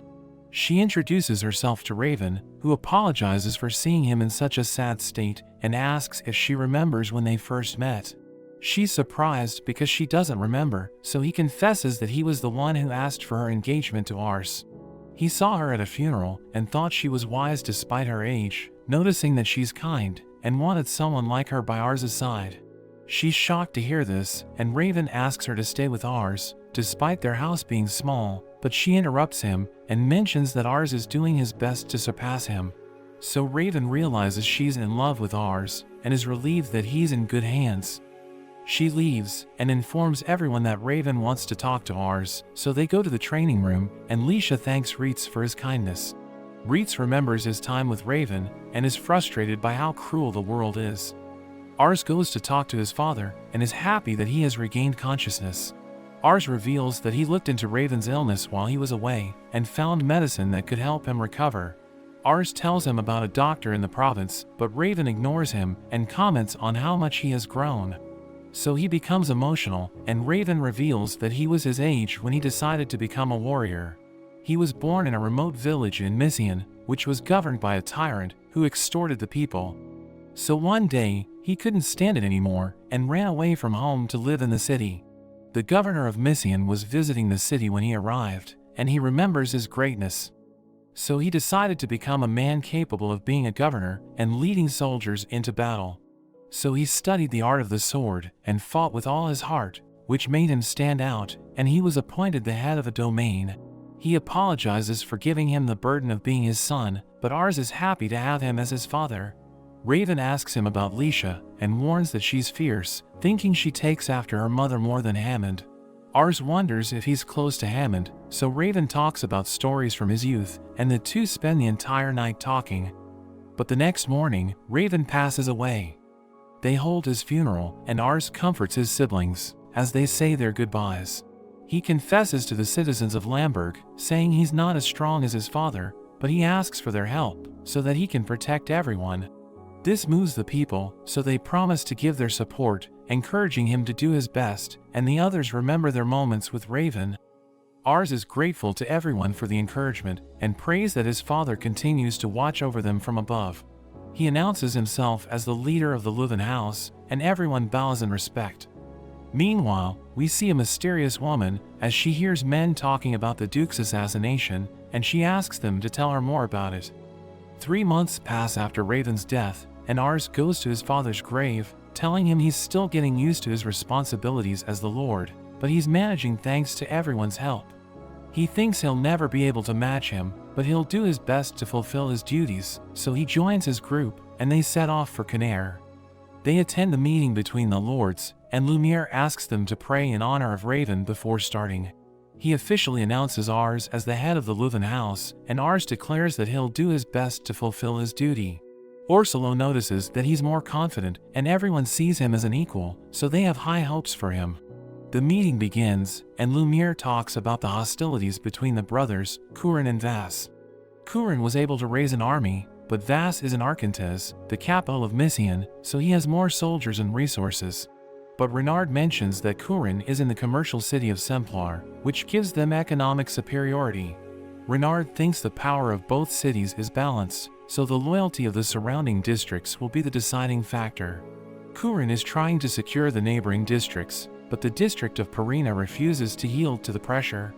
She introduces herself to Raven, who apologizes for seeing him in such a sad state and asks if she remembers when they first met. She's surprised because she doesn't remember, so he confesses that he was the one who asked for her engagement to Ars. He saw her at a funeral and thought she was wise despite her age, noticing that she's kind, and wanted someone like her by Ars's side. She's shocked to hear this, and Raven asks her to stay with Ars, despite their house being small, but she interrupts him and mentions that Ars is doing his best to surpass him. So Raven realizes she's in love with Ars and is relieved that he's in good hands. She leaves and informs everyone that Raven wants to talk to Ars, so they go to the training room, and Lisha thanks Reitz for his kindness. Reitz remembers his time with Raven and is frustrated by how cruel the world is. Ars goes to talk to his father and is happy that he has regained consciousness. Ars reveals that he looked into Raven's illness while he was away and found medicine that could help him recover. Ars tells him about a doctor in the province, but Raven ignores him and comments on how much he has grown. So he becomes emotional, and Raven reveals that he was his age when he decided to become a warrior. He was born in a remote village in Missian, which was governed by a tyrant who extorted the people. So one day, he couldn't stand it anymore and ran away from home to live in the city. The governor of Missian was visiting the city when he arrived, and he remembers his greatness. So he decided to become a man capable of being a governor and leading soldiers into battle. So he studied the art of the sword and fought with all his heart, which made him stand out, and he was appointed the head of a domain. He apologizes for giving him the burden of being his son, but Ars is happy to have him as his father. Raven asks him about Lisha and warns that she's fierce, thinking she takes after her mother more than Hammond. Ars wonders if he's close to Hammond, so Raven talks about stories from his youth, and the two spend the entire night talking. But the next morning, Raven passes away. They hold his funeral, and Ars comforts his siblings as they say their goodbyes. He confesses to the citizens of Lamberg, saying he's not as strong as his father, but he asks for their help so that he can protect everyone. This moves the people, so they promise to give their support, encouraging him to do his best, and the others remember their moments with Raven. Ars is grateful to everyone for the encouragement and prays that his father continues to watch over them from above. He announces himself as the leader of the Leuven house, and everyone bows in respect. Meanwhile, we see a mysterious woman as she hears men talking about the Duke's assassination, and she asks them to tell her more about it. 3 months pass after Raven's death, and Ars goes to his father's grave, telling him he's still getting used to his responsibilities as the Lord, but he's managing thanks to everyone's help. He thinks he'll never be able to match him, but he'll do his best to fulfill his duties, so he joins his group, and they set off for Canaire. They attend the meeting between the lords, and Lumiere asks them to pray in honor of Raven before starting. He officially announces Ars as the head of the Leuven house, and Ars declares that he'll do his best to fulfill his duty. Orsollo notices that he's more confident, and everyone sees him as an equal, so they have high hopes for him. The meeting begins, and Lumiere talks about the hostilities between the brothers, Courin and Vass. Courin was able to raise an army, but Vass is in Arcantes, the capital of Missian, so he has more soldiers and resources. But Renard mentions that Courin is in the commercial city of Semplar, which gives them economic superiority. Renard thinks the power of both cities is balanced, so the loyalty of the surrounding districts will be the deciding factor. Courin is trying to secure the neighboring districts, but the district of Perina refuses to yield to the pressure.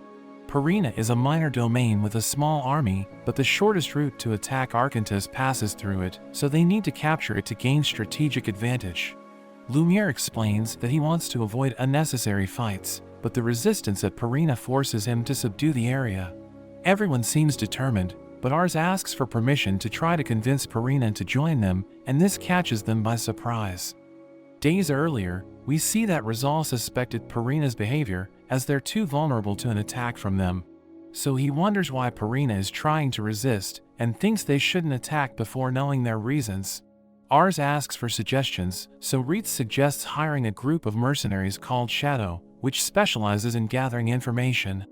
Perina is a minor domain with a small army, but the shortest route to attack Arcantes passes through it, so they need to capture it to gain strategic advantage. Lumiere explains that he wants to avoid unnecessary fights, but the resistance at Perina forces him to subdue the area. Everyone seems determined, but Ars asks for permission to try to convince Perina to join them, and this catches them by surprise. Days earlier, we see that Rizal suspected Perina's behavior, as they're too vulnerable to an attack from them. So he wonders why Perina is trying to resist, and thinks they shouldn't attack before knowing their reasons. Ars asks for suggestions, so Reitz suggests hiring a group of mercenaries called Shadow, which specializes in gathering information.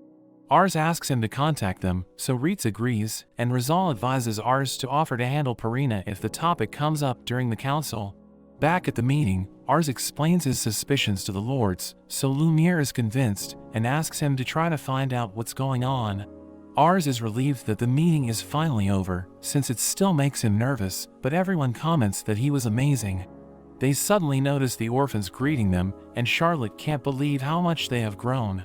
Ars asks him to contact them, so Reitz agrees, and Rizal advises Ars to offer to handle Perina if the topic comes up during the council. Back at the meeting, Ars explains his suspicions to the lords, so Lumiere is convinced and asks him to try to find out what's going on. Ars is relieved that the meeting is finally over, since it still makes him nervous, but everyone comments that he was amazing. They suddenly notice the orphans greeting them, and Charlotte can't believe how much they have grown.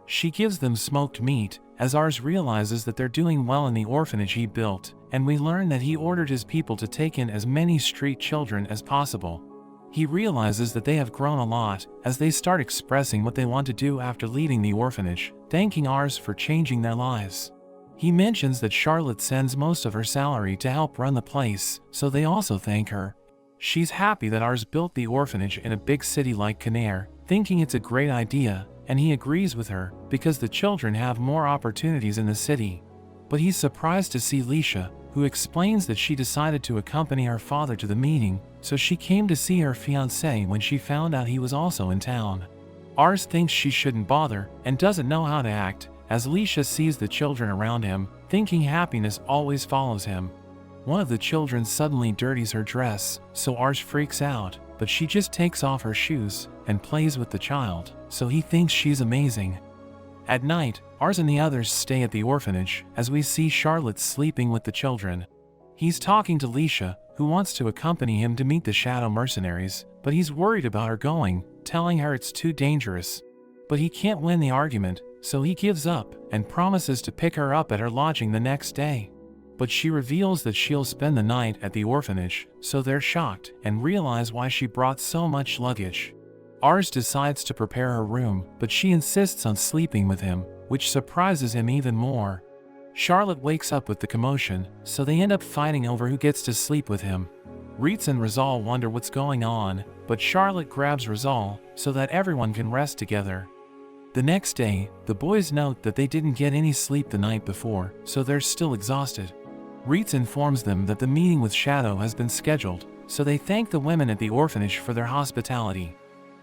She gives them smoked meat, as Ars realizes that they're doing well in the orphanage he built, and we learn that he ordered his people to take in as many street children as possible. He realizes that they have grown a lot, as they start expressing what they want to do after leaving the orphanage, thanking Ars for changing their lives. He mentions that Charlotte sends most of her salary to help run the place, so they also thank her. She's happy that Ars built the orphanage in a big city like Canaire, thinking it's a great idea, and he agrees with her, because the children have more opportunities in the city. But he's surprised to see Leisha, who explains that she decided to accompany her father to the meeting, so she came to see her fiancé when she found out he was also in town. Ars thinks she shouldn't bother, and doesn't know how to act, as Leisha sees the children around him, thinking happiness always follows him. One of the children suddenly dirties her dress, so Ars freaks out, but she just takes off her shoes and plays with the child, so he thinks she's amazing. At night, Ars and the others stay at the orphanage, as we see Charlotte sleeping with the children. He's talking to Leisha, who wants to accompany him to meet the shadow mercenaries, but he's worried about her going, telling her it's too dangerous. But he can't win the argument, so he gives up and promises to pick her up at her lodging the next day. But she reveals that she'll spend the night at the orphanage, so they're shocked and realize why she brought so much luggage. Ars decides to prepare her room, but she insists on sleeping with him, which surprises him even more. Charlotte wakes up with the commotion, so they end up fighting over who gets to sleep with him. Ritz and Rizal wonder what's going on, but Charlotte grabs Rizal so that everyone can rest together. The next day, the boys note that they didn't get any sleep the night before, so they're still exhausted. Ritz informs them that the meeting with Shadow has been scheduled, so they thank the women at the orphanage for their hospitality.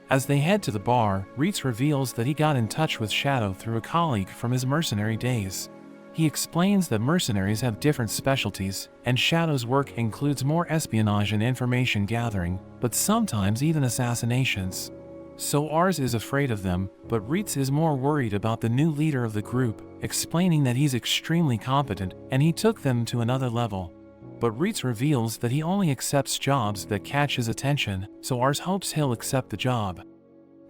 As they head to the bar, Ritz reveals that he got in touch with Shadow through a colleague from his mercenary days. He explains that mercenaries have different specialties, and Shadow's work includes more espionage and information gathering, but sometimes even assassinations. So Ars is afraid of them, but Ritz is more worried about the new leader of the group, explaining that he's extremely competent and he took them to another level. But Ritz reveals that he only accepts jobs that catch his attention, so Ars hopes he'll accept the job.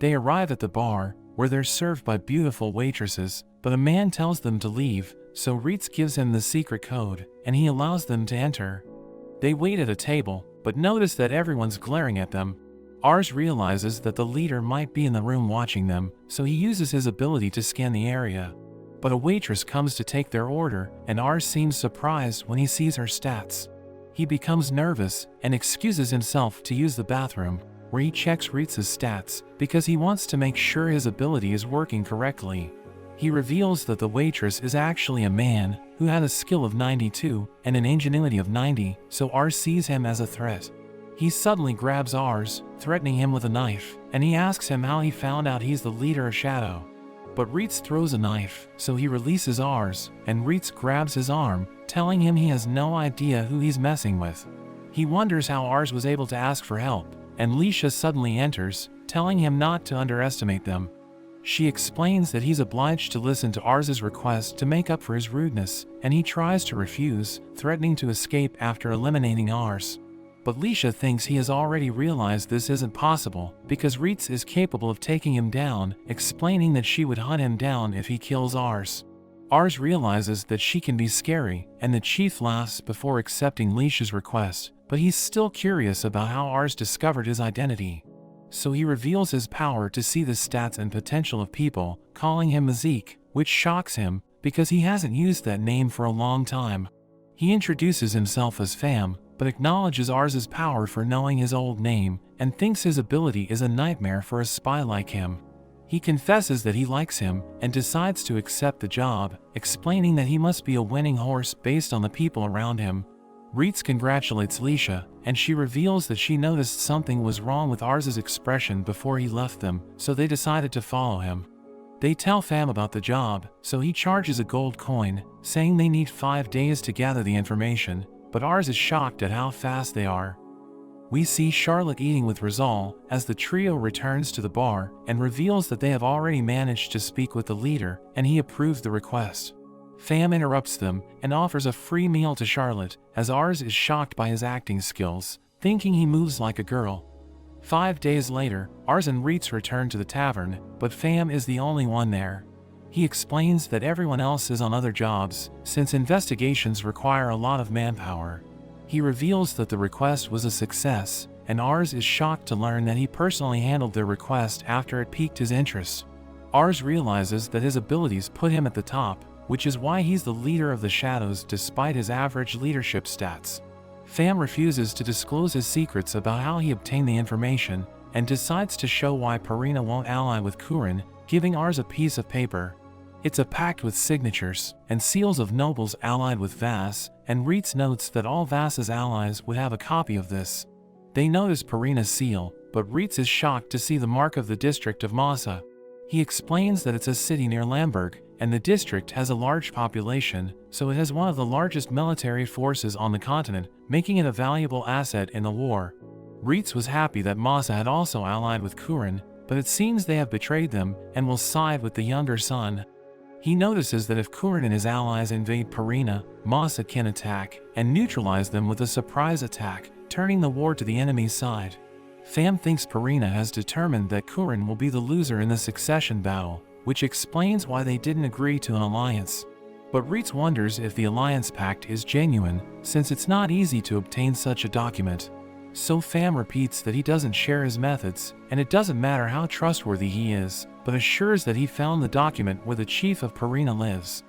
They arrive at the bar, where they're served by beautiful waitresses, but a man tells them to leave, so Ritz gives him the secret code, and he allows them to enter. They wait at a table, but notice that everyone's glaring at them. Ars realizes that the leader might be in the room watching them, so he uses his ability to scan the area. But a waitress comes to take their order, and Ars seems surprised when he sees her stats. He becomes nervous and excuses himself to use the bathroom, where he checks Ritz's stats because he wants to make sure his ability is working correctly. He reveals that the waitress is actually a man who had a skill of 92 and an ingenuity of 90, so Ars sees him as a threat. He suddenly grabs Ars, threatening him with a knife, and he asks him how he found out he's the leader of Shadow. But Ritz throws a knife, so he releases Ars, and Ritz grabs his arm, telling him he has no idea who he's messing with. He wonders how Ars was able to ask for help, and Leisha suddenly enters, telling him not to underestimate them. She explains that he's obliged to listen to Ars's request to make up for his rudeness, and he tries to refuse, threatening to escape after eliminating Ars. But Leisha thinks he has already realized this isn't possible, because Ritz is capable of taking him down, explaining that she would hunt him down if he kills Ars. Ars realizes that she can be scary, and the chief laughs before accepting Leisha's request, but he's still curious about how Ars discovered his identity. So he reveals his power to see the stats and potential of people, calling him Mazik, which shocks him, because he hasn't used that name for a long time. He introduces himself as Fam, but acknowledges Ars's power for knowing his old name, and thinks his ability is a nightmare for a spy like him. He confesses that he likes him, and decides to accept the job, explaining that he must be a winning horse based on the people around him. Ritz congratulates Leisha, and she reveals that she noticed something was wrong with Ars's expression before he left them, so they decided to follow him. They tell Fam about the job, so he charges a gold coin, saying they need 5 days to gather the information, but Ars is shocked at how fast they are. We see Charlotte eating with Rizal as the trio returns to the bar and reveals that they have already managed to speak with the leader and he approves the request. Fam interrupts them and offers a free meal to Charlotte, as Ars is shocked by his acting skills, thinking he moves like a girl. 5 days later, Ars and Reitz return to the tavern, but Fam is the only one there. He explains that everyone else is on other jobs, since investigations require a lot of manpower. He reveals that the request was a success, and Ars is shocked to learn that he personally handled their request after it piqued his interest. Ars realizes that his abilities put him at the top, which is why he's the leader of the Shadows despite his average leadership stats. Fam refuses to disclose his secrets about how he obtained the information, and decides to show why Purina won't ally with Kurin, giving Ars a piece of paper. It's a pact with signatures and seals of nobles allied with Vass, and Reitz notes that all Vass's allies would have a copy of this. They notice Purina's seal, but Reitz is shocked to see the mark of the district of Massa. He explains that it's a city near Lamberg, and the district has a large population, so it has one of the largest military forces on the continent, making it a valuable asset in the war. Reitz was happy that Massa had also allied with Kurin, but it seems they have betrayed them and will side with the younger son. He notices that if Kurin and his allies invade Purina, Massa can attack and neutralize them with a surprise attack, turning the war to the enemy's side. Fam thinks Purina has determined that Kurin will be the loser in the succession battle, which explains why they didn't agree to an alliance. But Reitz wonders if the alliance pact is genuine, since it's not easy to obtain such a document. So Fam repeats that he doesn't share his methods, and it doesn't matter how trustworthy he is, but assures that he found the document where the chief of Purina lives.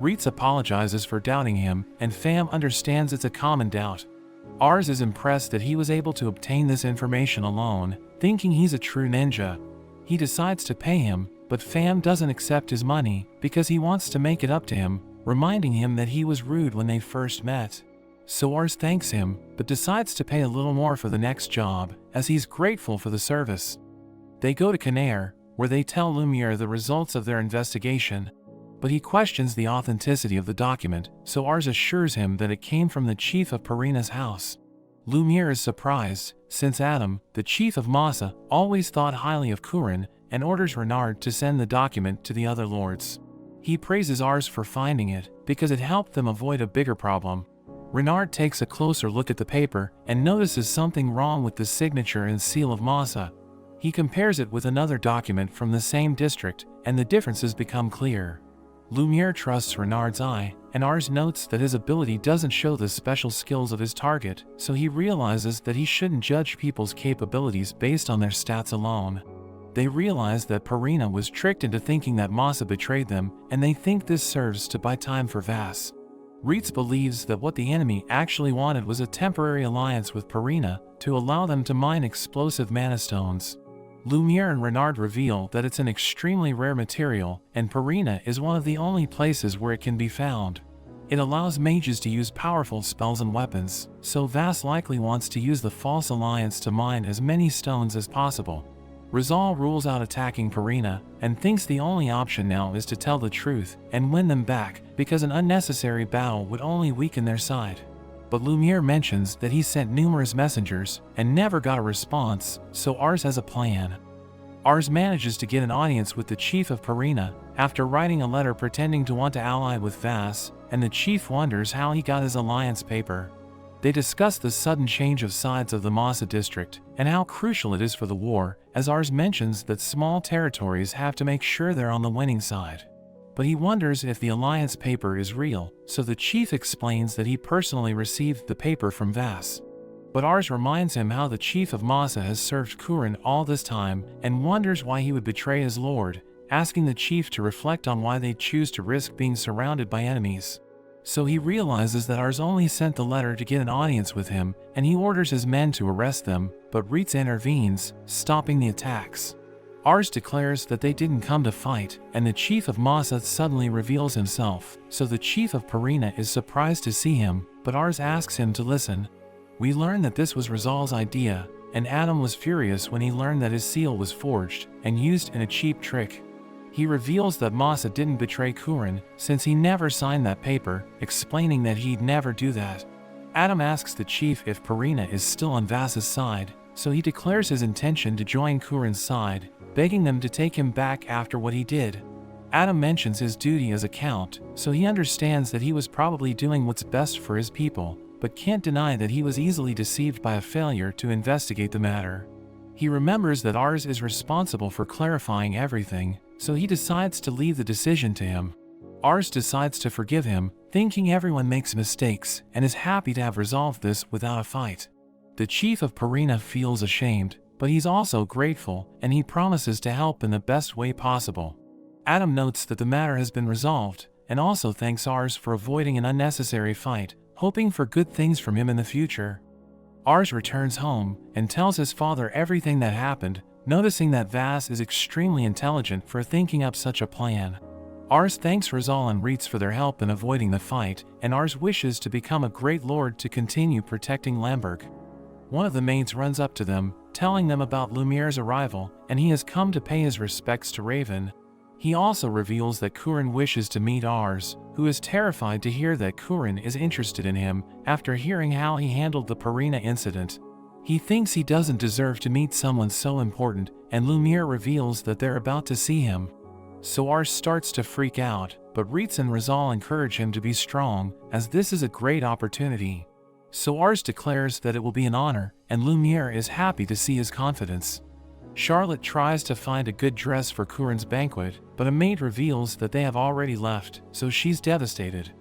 Reitz apologizes for doubting him, and Fam understands it's a common doubt. Ars is impressed that he was able to obtain this information alone, thinking he's a true ninja. He decides to pay him, but Fam doesn't accept his money because he wants to make it up to him, reminding him that he was rude when they first met. So Ars thanks him, but decides to pay a little more for the next job, as he's grateful for the service. They go to Canaire, where they tell Lumiere the results of their investigation. But he questions the authenticity of the document, so Ars assures him that it came from the chief of Purina's house. Lumiere is surprised, since Adam, the chief of Massa, always thought highly of Kurin, and orders Renard to send the document to the other lords. He praises Ars for finding it, because it helped them avoid a bigger problem. Renard takes a closer look at the paper, and notices something wrong with the signature and seal of Massa. He compares it with another document from the same district, and the differences become clear. Lumiere trusts Renard's eye, and Ars notes that his ability doesn't show the special skills of his target, so he realizes that he shouldn't judge people's capabilities based on their stats alone. They realize that Purina was tricked into thinking that Massa betrayed them, and they think this serves to buy time for Vass. Reitz believes that what the enemy actually wanted was a temporary alliance with Purina to allow them to mine explosive mana stones. Lumiere and Renard reveal that it's an extremely rare material, and Purina is one of the only places where it can be found. It allows mages to use powerful spells and weapons, so Vass likely wants to use the false alliance to mine as many stones as possible. Rizal rules out attacking Purina, and thinks the only option now is to tell the truth and win them back, because an unnecessary battle would only weaken their side. But Lumiere mentions that he sent numerous messengers and never got a response, so Ars has a plan. Ars manages to get an audience with the chief of Purina after writing a letter pretending to want to ally with Vass, and the chief wonders how he got his alliance paper. They discuss the sudden change of sides of the Massa district and how crucial it is for the war, as Ars mentions that small territories have to make sure they're on the winning side. But he wonders if the alliance paper is real, so the chief explains that he personally received the paper from Vass. But Ars reminds him how the chief of Massa has served Kurin all this time and wonders why he would betray his lord, asking the chief to reflect on why they'd choose to risk being surrounded by enemies. So he realizes that Ars only sent the letter to get an audience with him, and he orders his men to arrest them, but Reitz intervenes, stopping the attacks. Ars declares that they didn't come to fight, and the chief of Massa suddenly reveals himself, so the chief of Purina is surprised to see him, but Ars asks him to listen. We learn that this was Rizal's idea, and Adam was furious when he learned that his seal was forged and used in a cheap trick. He reveals that Massa didn't betray Kurin, since he never signed that paper, explaining that he'd never do that. Adam asks the chief if Purina is still on Vass's side, so he declares his intention to join Kurin's side, begging them to take him back after what he did. Adam mentions his duty as a count, so he understands that he was probably doing what's best for his people, but can't deny that he was easily deceived by a failure to investigate the matter. He remembers that Ars is responsible for clarifying everything, so he decides to leave the decision to him. Ars decides to forgive him, thinking everyone makes mistakes, and is happy to have resolved this without a fight. The chief of Purina feels ashamed, but he's also grateful, and he promises to help in the best way possible. Adam notes that the matter has been resolved, and also thanks Ars for avoiding an unnecessary fight, hoping for good things from him in the future. Ars returns home, and tells his father everything that happened, noticing that Vas is extremely intelligent for thinking up such a plan. Ars thanks Rizal and Reitz for their help in avoiding the fight, and Ars wishes to become a great lord to continue protecting Lamberg. One of the maids runs up to them, telling them about Lumiere's arrival, and he has come to pay his respects to Raven. He also reveals that Kurin wishes to meet Ars, who is terrified to hear that Kurin is interested in him after hearing how he handled the Purina incident. He thinks he doesn't deserve to meet someone so important, and Lumiere reveals that they're about to see him. So Ars starts to freak out, but Reitz and Rizal encourage him to be strong, as this is a great opportunity. So Ars declares that it will be an honor, and Lumiere is happy to see his confidence. Charlotte tries to find a good dress for Kurin's banquet, but a maid reveals that they have already left, so she's devastated.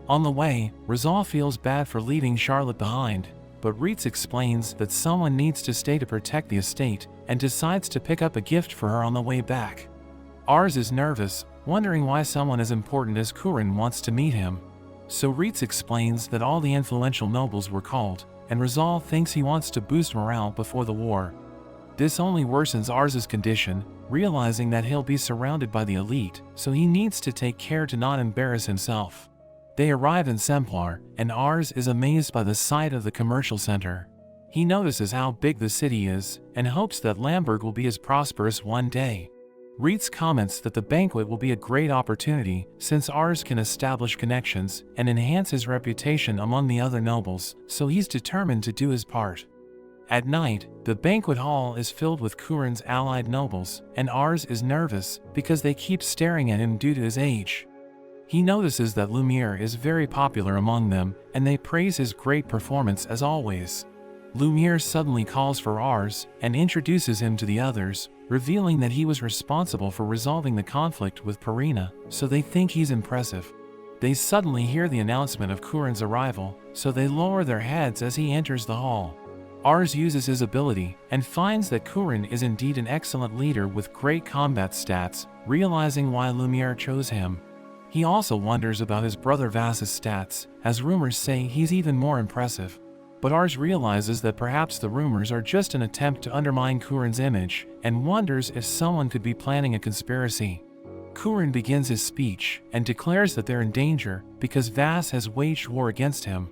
On the way, Rizal feels bad for leaving Charlotte behind, but Reitz explains that someone needs to stay to protect the estate, and decides to pick up a gift for her on the way back. Ars is nervous, wondering why someone as important as Kurin wants to meet him. So Reitz explains that all the influential nobles were called, and Rizal thinks he wants to boost morale before the war. This only worsens Ars's condition, realizing that he'll be surrounded by the elite, so he needs to take care to not embarrass himself. They arrive in Semplar, and Ars is amazed by the sight of the commercial center. He notices how big the city is, and hopes that Lamberg will be as prosperous one day. Reitz comments that the banquet will be a great opportunity, since Ars can establish connections and enhance his reputation among the other nobles, so he's determined to do his part. At night, the banquet hall is filled with Kurin's allied nobles, and Ars is nervous because they keep staring at him due to his age. He notices that Lumiere is very popular among them, and they praise his great performance as always. Lumiere suddenly calls for Ars and introduces him to the others, revealing that he was responsible for resolving the conflict with Purina, so they think he's impressive. They suddenly hear the announcement of Kurin's arrival, so they lower their heads as he enters the hall. Ars uses his ability and finds that Kurin is indeed an excellent leader with great combat stats, realizing why Lumiere chose him. He also wonders about his brother Vas's stats, as rumors say he's even more impressive. But Ars realizes that perhaps the rumors are just an attempt to undermine Kurin's image, and wonders if someone could be planning a conspiracy. Kurin begins his speech, and declares that they're in danger, because Vas has waged war against him.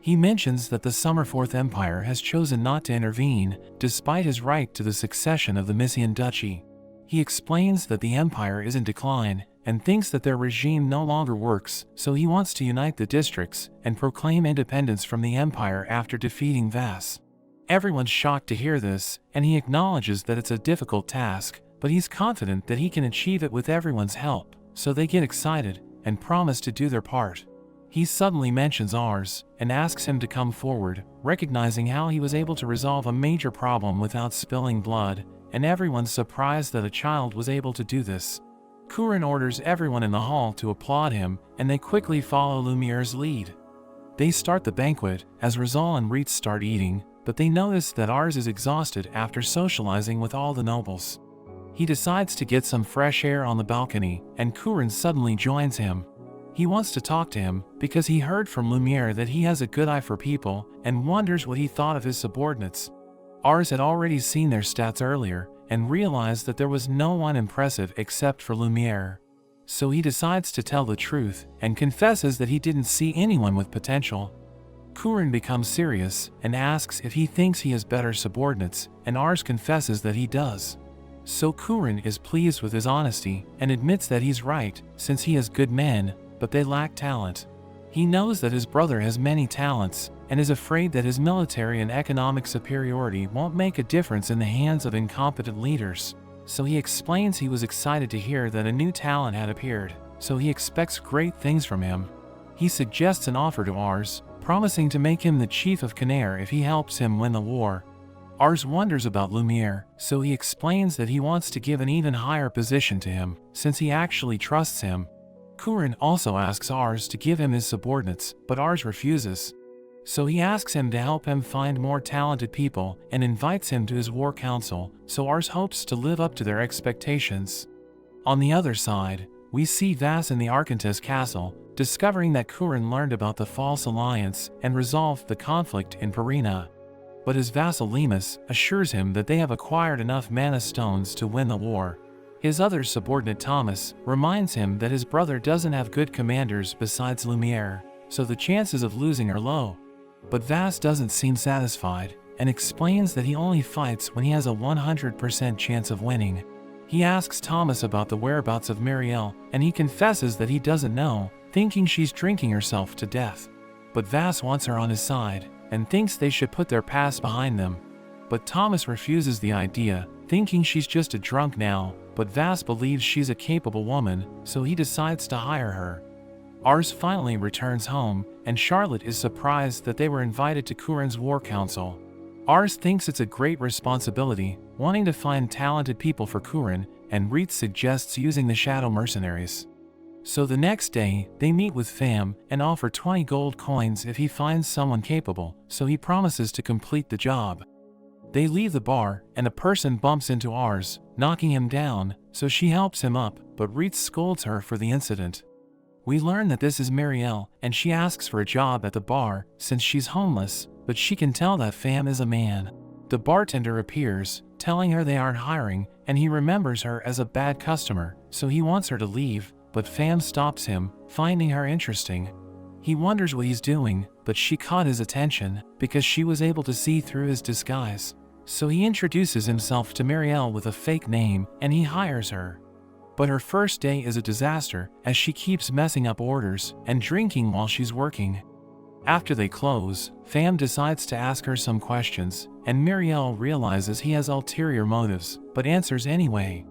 He mentions that the Summerforth Empire has chosen not to intervene, despite his right to the succession of the Mysian Duchy. He explains that the empire is in decline, and thinks that their regime no longer works, so he wants to unite the districts and proclaim independence from the empire after defeating Vas. Everyone's shocked to hear this, and he acknowledges that it's a difficult task, but he's confident that he can achieve it with everyone's help, so they get excited and promise to do their part. He suddenly mentions Ars and asks him to come forward, recognizing how he was able to resolve a major problem without spilling blood, and everyone's surprised that a child was able to do this. Kurin orders everyone in the hall to applaud him, and they quickly follow Lumiere's lead. They start the banquet, as Rizal and Reitz start eating, but they notice that Ars is exhausted after socializing with all the nobles. He decides to get some fresh air on the balcony, and Kurin suddenly joins him. He wants to talk to him, because he heard from Lumiere that he has a good eye for people, and wonders what he thought of his subordinates. Ars had already seen their stats earlier, and realized that there was no one impressive except for Lumiere. So he decides to tell the truth, and confesses that he didn't see anyone with potential. Kurin becomes serious, and asks if he thinks he has better subordinates, and Ars confesses that he does. So Kurin is pleased with his honesty, and admits that he's right, since he has good men, but they lack talent. He knows that his brother has many talents, and is afraid that his military and economic superiority won't make a difference in the hands of incompetent leaders. so he explains he was excited to hear that a new talent had appeared, so he expects great things from him. He suggests an offer to Ars, promising to make him the chief of Canaire if he helps him win the war. Ars wonders about Lumiere, so he explains that he wants to give an even higher position to him, since he actually trusts him. Kurin also asks Ars to give him his subordinates, but Ars refuses. So he asks him to help him find more talented people and invites him to his war council, so Ars hopes to live up to their expectations. On the other side, we see Vas in the Arkantas castle, discovering that Kurin learned about the false alliance and resolved the conflict in Perina. But his vassal Lemus assures him that they have acquired enough mana stones to win the war. His other subordinate Thomas reminds him that his brother doesn't have good commanders besides Lumiere, so the chances of losing are low. But Vas doesn't seem satisfied, and explains that he only fights when he has a 100% chance of winning. He asks Thomas about the whereabouts of Marielle, and he confesses that he doesn't know, thinking she's drinking herself to death. But Vas wants her on his side, and thinks they should put their past behind them. But Thomas refuses the idea, thinking she's just a drunk now, but Vas believes she's a capable woman, so he decides to hire her. Ars finally returns home, and Charlotte is surprised that they were invited to Kurin's war council. Ars thinks it's a great responsibility, wanting to find talented people for Kurin, and Reitz suggests using the shadow mercenaries. So the next day, they meet with Pham and offer 20 gold coins if he finds someone capable, so he promises to complete the job. They leave the bar, and a person bumps into Ars, knocking him down, so she helps him up, but Reitz scolds her for the incident. We learn that this is Marielle, and she asks for a job at the bar since she's homeless, but she can tell that Pham is a man. The bartender appears, telling her they aren't hiring, and he remembers her as a bad customer, so he wants her to leave, but Pham stops him, finding her interesting. He wonders what he's doing, but she caught his attention because she was able to see through his disguise. So he introduces himself to Marielle with a fake name, and he hires her. But her first day is a disaster, as she keeps messing up orders and drinking while she's working. After they close, Pham decides to ask her some questions, and Marielle realizes he has ulterior motives, but answers anyway.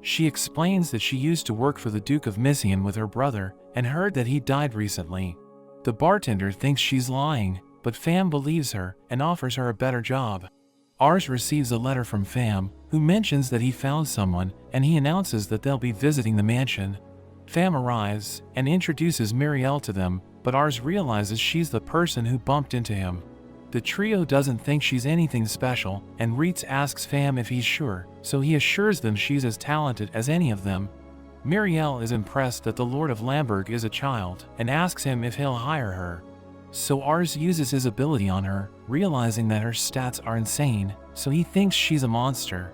She explains that she used to work for the Duke of Missian with her brother, and heard that he died recently. The bartender thinks she's lying, but Pham believes her and offers her a better job. Ars receives a letter from Pham, who mentions that he found someone, and he announces that they'll be visiting the mansion. Pham arrives and introduces Marielle to them, but Ars realizes she's the person who bumped into him. The trio doesn't think she's anything special, and Reitz asks Pham if he's sure, so he assures them she's as talented as any of them. Marielle is impressed that the Lord of Lamberg is a child, and asks him if he'll hire her. So Ars uses his ability on her, realizing that her stats are insane, so he thinks she's a monster.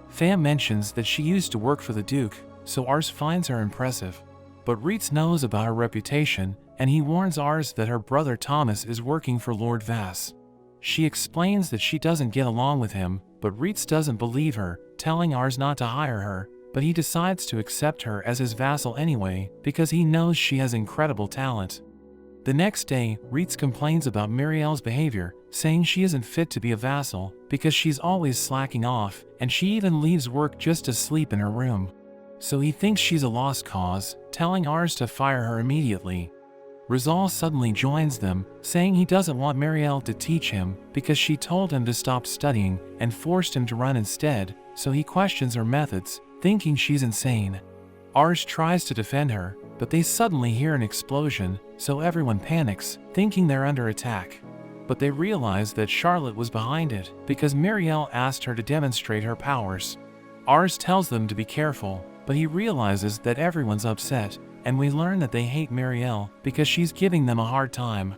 Pham mentions that she used to work for the Duke, so Ars finds her impressive. But Reitz knows about her reputation, and he warns Ars that her brother Thomas is working for Lord Vas. She explains that she doesn't get along with him, but Reitz doesn't believe her, telling Ars not to hire her, but he decides to accept her as his vassal anyway, because he knows she has incredible talent. The next day, Reitz complains about Marielle's behavior, saying she isn't fit to be a vassal, because she's always slacking off, and she even leaves work just to sleep in her room. So he thinks she's a lost cause, telling Ars to fire her immediately. Rizal suddenly joins them, saying he doesn't want Marielle to teach him, because she told him to stop studying, and forced him to run instead, so he questions her methods, thinking she's insane. Ars tries to defend her, but they suddenly hear an explosion, so everyone panics, thinking they're under attack. But they realize that Charlotte was behind it, because Marielle asked her to demonstrate her powers. Ars tells them to be careful, but he realizes that everyone's upset, and we learn that they hate Marielle because she's giving them a hard time.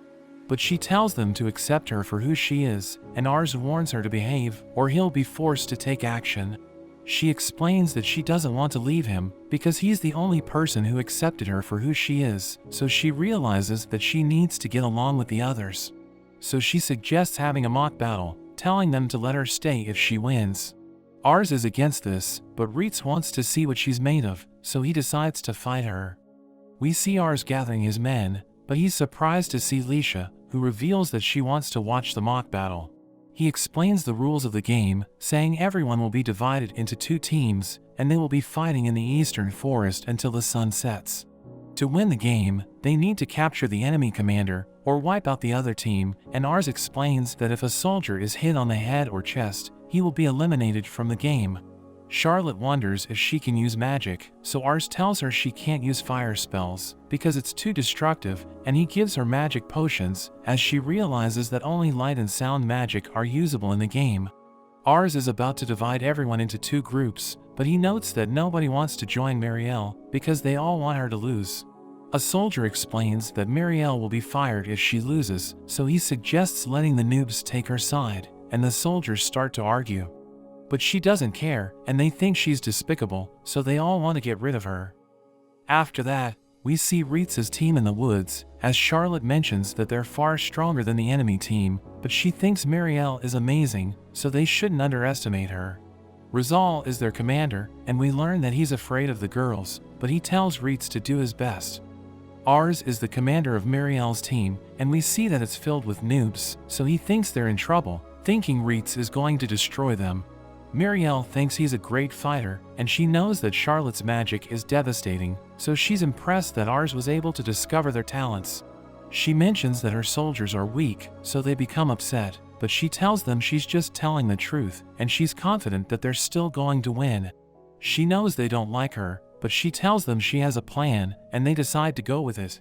But she tells them to accept her for who she is, and Ars warns her to behave, or he'll be forced to take action. She explains that she doesn't want to leave him, because he's the only person who accepted her for who she is, so she realizes that she needs to get along with the others. So she suggests having a mock battle, telling them to let her stay if she wins. Ars is against this, but Reitz wants to see what she's made of, so he decides to fight her. We see Ars gathering his men, but he's surprised to see Lisha, who reveals that she wants to watch the mock battle. He explains the rules of the game, saying everyone will be divided into 2 teams, and they will be fighting in the eastern forest until the sun sets. To win the game, they need to capture the enemy commander, or wipe out the other team, and Ars explains that if a soldier is hit on the head or chest, he will be eliminated from the game. Charlotte wonders if she can use magic, so Ars tells her she can't use fire spells, because it's too destructive, and he gives her magic potions, as she realizes that only light and sound magic are usable in the game. Ars is about to divide everyone into 2 groups, but he notes that nobody wants to join Marielle, because they all want her to lose. A soldier explains that Marielle will be fired if she loses, so he suggests letting the noobs take her side, and the soldiers start to argue. But she doesn't care, and they think she's despicable, so they all want to get rid of her. After that, we see Ritz's team in the woods, as Charlotte mentions that they're far stronger than the enemy team, but she thinks Marielle is amazing, so they shouldn't underestimate her. Rizal is their commander, and we learn that he's afraid of the girls, but he tells Ritz to do his best. Ars is the commander of Marielle's team, and we see that it's filled with noobs, so he thinks they're in trouble, thinking Ritz is going to destroy them. Marielle thinks he's a great fighter, and she knows that Charlotte's magic is devastating, so she's impressed that Ars was able to discover their talents. She mentions that her soldiers are weak, so they become upset, but she tells them she's just telling the truth, and she's confident that they're still going to win. She knows they don't like her, but she tells them she has a plan, and they decide to go with it.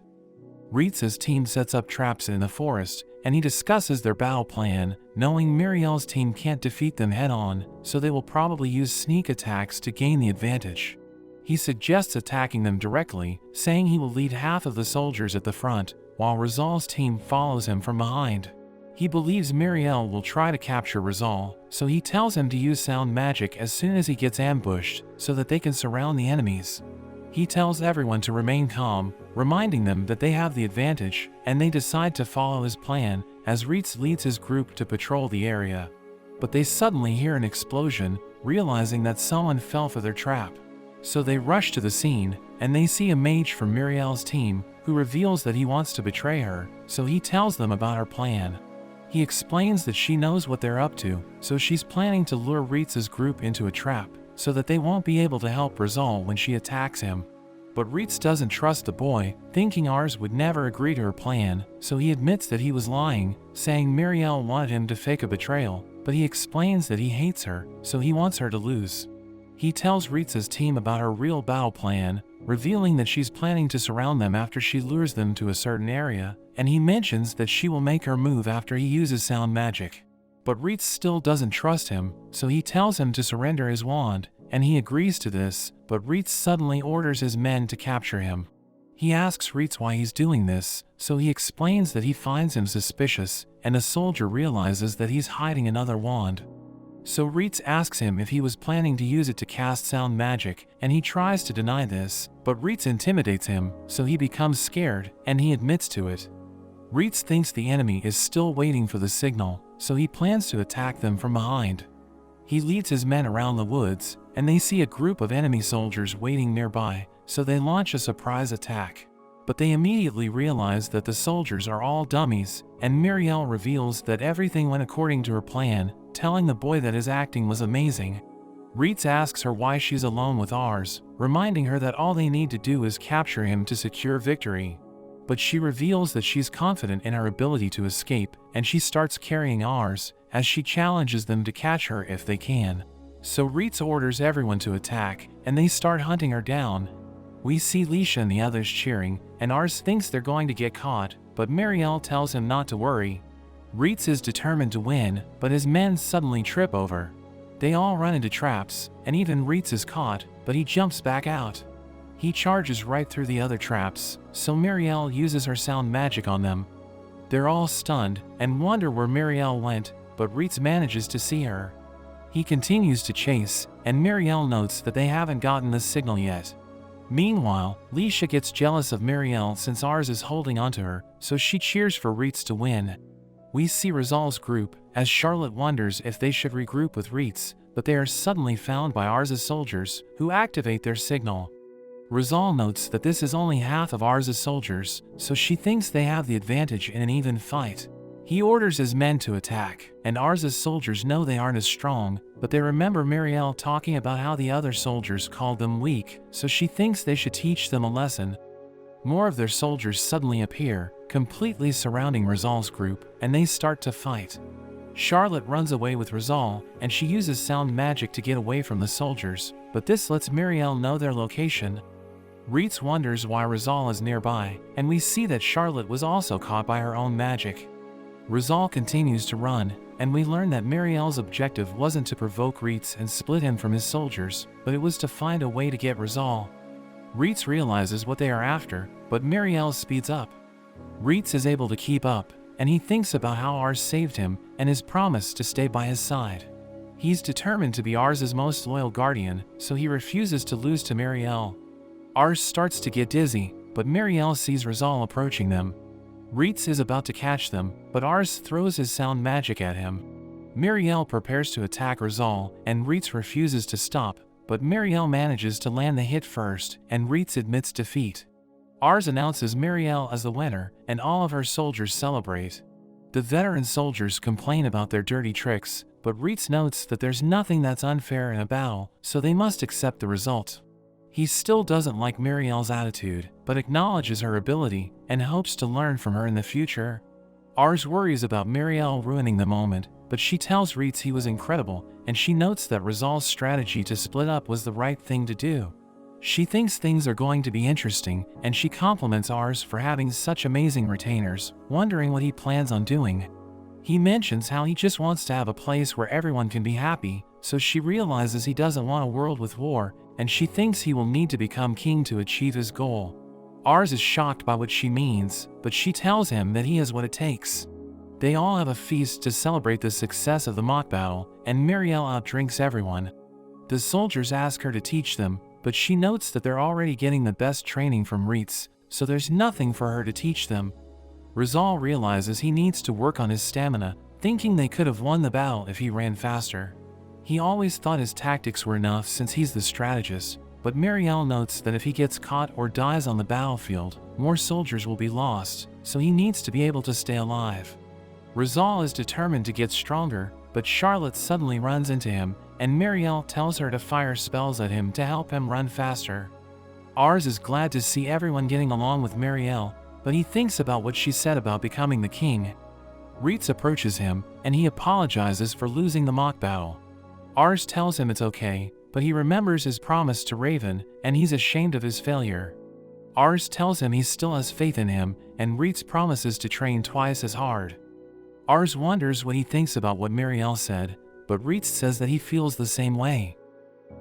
Ritz's team sets up traps in the forest, and he discusses their battle plan, knowing Marielle's team can't defeat them head-on, so they will probably use sneak attacks to gain the advantage. He suggests attacking them directly, saying he will lead half of the soldiers at the front, while Rizal's team follows him from behind. He believes Marielle will try to capture Rizal, so he tells him to use sound magic as soon as he gets ambushed, so that they can surround the enemies. He tells everyone to remain calm, reminding them that they have the advantage, and they decide to follow his plan, as Ritz leads his group to patrol the area. But they suddenly hear an explosion, realizing that someone fell for their trap. So they rush to the scene, and they see a mage from Marielle's team, who reveals that he wants to betray her, so he tells them about her plan. He explains that she knows what they're up to, so she's planning to lure Ritz's group into a trap, so that they won't be able to help Rizal when she attacks him. But Ritz doesn't trust the boy, thinking Ars would never agree to her plan, so he admits that he was lying, saying Marielle wanted him to fake a betrayal, but he explains that he hates her, so he wants her to lose. He tells Ritz's team about her real battle plan, revealing that she's planning to surround them after she lures them to a certain area, and he mentions that she will make her move after he uses sound magic. But Ritz still doesn't trust him, so he tells him to surrender his wand, and he agrees to this, but Ritz suddenly orders his men to capture him. He asks Ritz why he's doing this, so he explains that he finds him suspicious, and a soldier realizes that he's hiding another wand. So Ritz asks him if he was planning to use it to cast sound magic, and he tries to deny this, but Ritz intimidates him, so he becomes scared, and he admits to it. Ritz thinks the enemy is still waiting for the signal, so he plans to attack them from behind. He leads his men around the woods, and they see a group of enemy soldiers waiting nearby, so they launch a surprise attack. But they immediately realize that the soldiers are all dummies, and Marielle reveals that everything went according to her plan, telling the boy that his acting was amazing. Ritz asks her why she's alone with Ars, reminding her that all they need to do is capture him to secure victory. But she reveals that she's confident in her ability to escape, and she starts carrying Ars, as she challenges them to catch her if they can. So Ritz orders everyone to attack, and they start hunting her down. We see Leisha and the others cheering, and Ars thinks they're going to get caught, but Marielle tells him not to worry. Ritz is determined to win, but his men suddenly trip over. They all run into traps, and even Ritz is caught, but he jumps back out. He charges right through the other traps, so Marielle uses her sound magic on them. They're all stunned, and wonder where Marielle went, but Ritz manages to see her. He continues to chase, and Marielle notes that they haven't gotten the signal yet. Meanwhile, Leisha gets jealous of Marielle since Ars is holding onto her, so she cheers for Ritz to win. We see Rizal's group, as Charlotte wonders if they should regroup with Ritz, but they are suddenly found by Ars's soldiers, who activate their signal. Rizal notes that this is only half of Ars's soldiers, so she thinks they have the advantage in an even fight. He orders his men to attack, and Ars's soldiers know they aren't as strong, but they remember Marielle talking about how the other soldiers called them weak, so she thinks they should teach them a lesson. More of their soldiers suddenly appear, completely surrounding Rizal's group, and they start to fight. Charlotte runs away with Rizal, and she uses sound magic to get away from the soldiers, but this lets Marielle know their location. Reitz wonders why Rizal is nearby, and we see that Charlotte was also caught by her own magic. Rizal continues to run, and we learn that Marielle's objective wasn't to provoke Reitz and split him from his soldiers, but it was to find a way to get Rizal. Reitz realizes what they are after, but Marielle speeds up. Reitz is able to keep up, and he thinks about how Ars saved him and his promise to stay by his side. He's determined to be Ars's most loyal guardian, so he refuses to lose to Marielle. Ars starts to get dizzy, but Marielle sees Rizal approaching them. Reitz is about to catch them, but Ars throws his sound magic at him. Marielle prepares to attack Rizal, and Reitz refuses to stop, but Marielle manages to land the hit first, and Reitz admits defeat. Ars announces Marielle as the winner, and all of her soldiers celebrate. The veteran soldiers complain about their dirty tricks, but Reitz notes that there's nothing that's unfair in a battle, so they must accept the result. He still doesn't like Marielle's attitude, but acknowledges her ability and hopes to learn from her in the future. Ars worries about Marielle ruining the moment, but she tells Reitz he was incredible, and she notes that Rizal's strategy to split up was the right thing to do. She thinks things are going to be interesting, and she compliments Ars for having such amazing retainers, wondering what he plans on doing. He mentions how he just wants to have a place where everyone can be happy, so she realizes he doesn't want a world with war, and she thinks he will need to become king to achieve his goal. Ars is shocked by what she means, but she tells him that he has what it takes. They all have a feast to celebrate the success of the mock battle, and Marielle outdrinks everyone. The soldiers ask her to teach them, but she notes that they're already getting the best training from Reitz, so there's nothing for her to teach them. Rizal realizes he needs to work on his stamina, thinking they could have won the battle if he ran faster. He always thought his tactics were enough since he's the strategist, but Marielle notes that if he gets caught or dies on the battlefield, more soldiers will be lost, so he needs to be able to stay alive. Rizal is determined to get stronger, but Charlotte suddenly runs into him, and Marielle tells her to fire spells at him to help him run faster. Ars is glad to see everyone getting along with Marielle, but he thinks about what she said about becoming the king. Reitz approaches him, and he apologizes for losing the mock battle. Ars tells him it's okay, but he remembers his promise to Raven, and he's ashamed of his failure. Ars tells him he still has faith in him, and Reitz promises to train twice as hard. Ars wonders what he thinks about what Marielle said, but Reitz says that he feels the same way.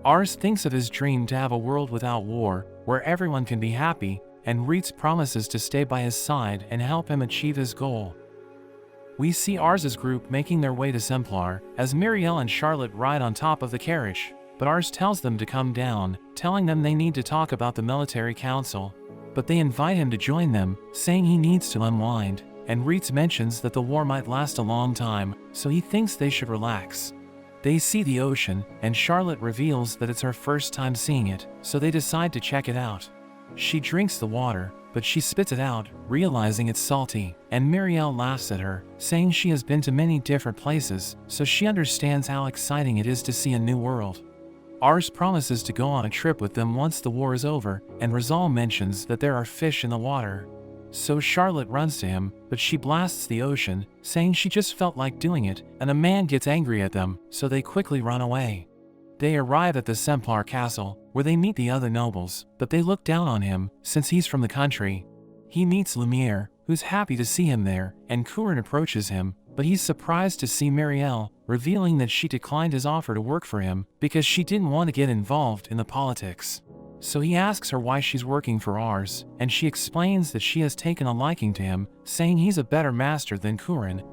Ars thinks of his dream to have a world without war, where everyone can be happy, and Reitz promises to stay by his side and help him achieve his goal. We see Ars's group making their way to Semplar, as Marielle and Charlotte ride on top of the carriage, but Ars tells them to come down, telling them they need to talk about the military council. But they invite him to join them, saying he needs to unwind, and Reitz mentions that the war might last a long time, so he thinks they should relax. They see the ocean, and Charlotte reveals that it's her first time seeing it, so they decide to check it out. She drinks the water, but she spits it out, realizing it's salty, and Marielle laughs at her, saying she has been to many different places, so she understands how exciting it is to see a new world. Ars promises to go on a trip with them once the war is over, and Rizal mentions that there are fish in the water. So Charlotte runs to him, but she blasts the ocean, saying she just felt like doing it, and a man gets angry at them, so they quickly run away. They arrive at the Semplar castle, where they meet the other nobles, but they look down on him, since he's from the country. He meets Lumiere, who's happy to see him there, and Kurin approaches him, but he's surprised to see Marielle, revealing that she declined his offer to work for him, because she didn't want to get involved in the politics. So he asks her why she's working for Ars, and she explains that she has taken a liking to him, saying he's a better master than Kurin.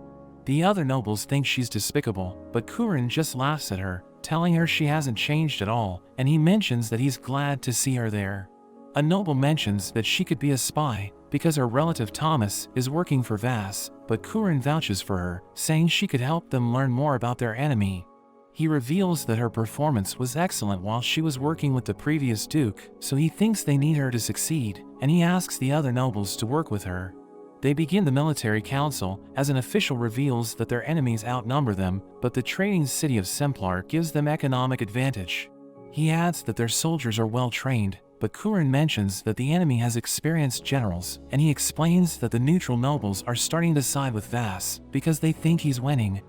The other nobles think she's despicable, but Kurin just laughs at her, telling her she hasn't changed at all, and he mentions that he's glad to see her there. A noble mentions that she could be a spy, because her relative Thomas is working for Vass, but Kurin vouches for her, saying she could help them learn more about their enemy. He reveals that her performance was excellent while she was working with the previous duke, so he thinks they need her to succeed, and he asks the other nobles to work with her. They begin the military council, as an official reveals that their enemies outnumber them, but the trading city of Simplar gives them economic advantage. He adds that their soldiers are well trained, but Kurin mentions that the enemy has experienced generals, and he explains that the neutral nobles are starting to side with Vas, because they think he's winning.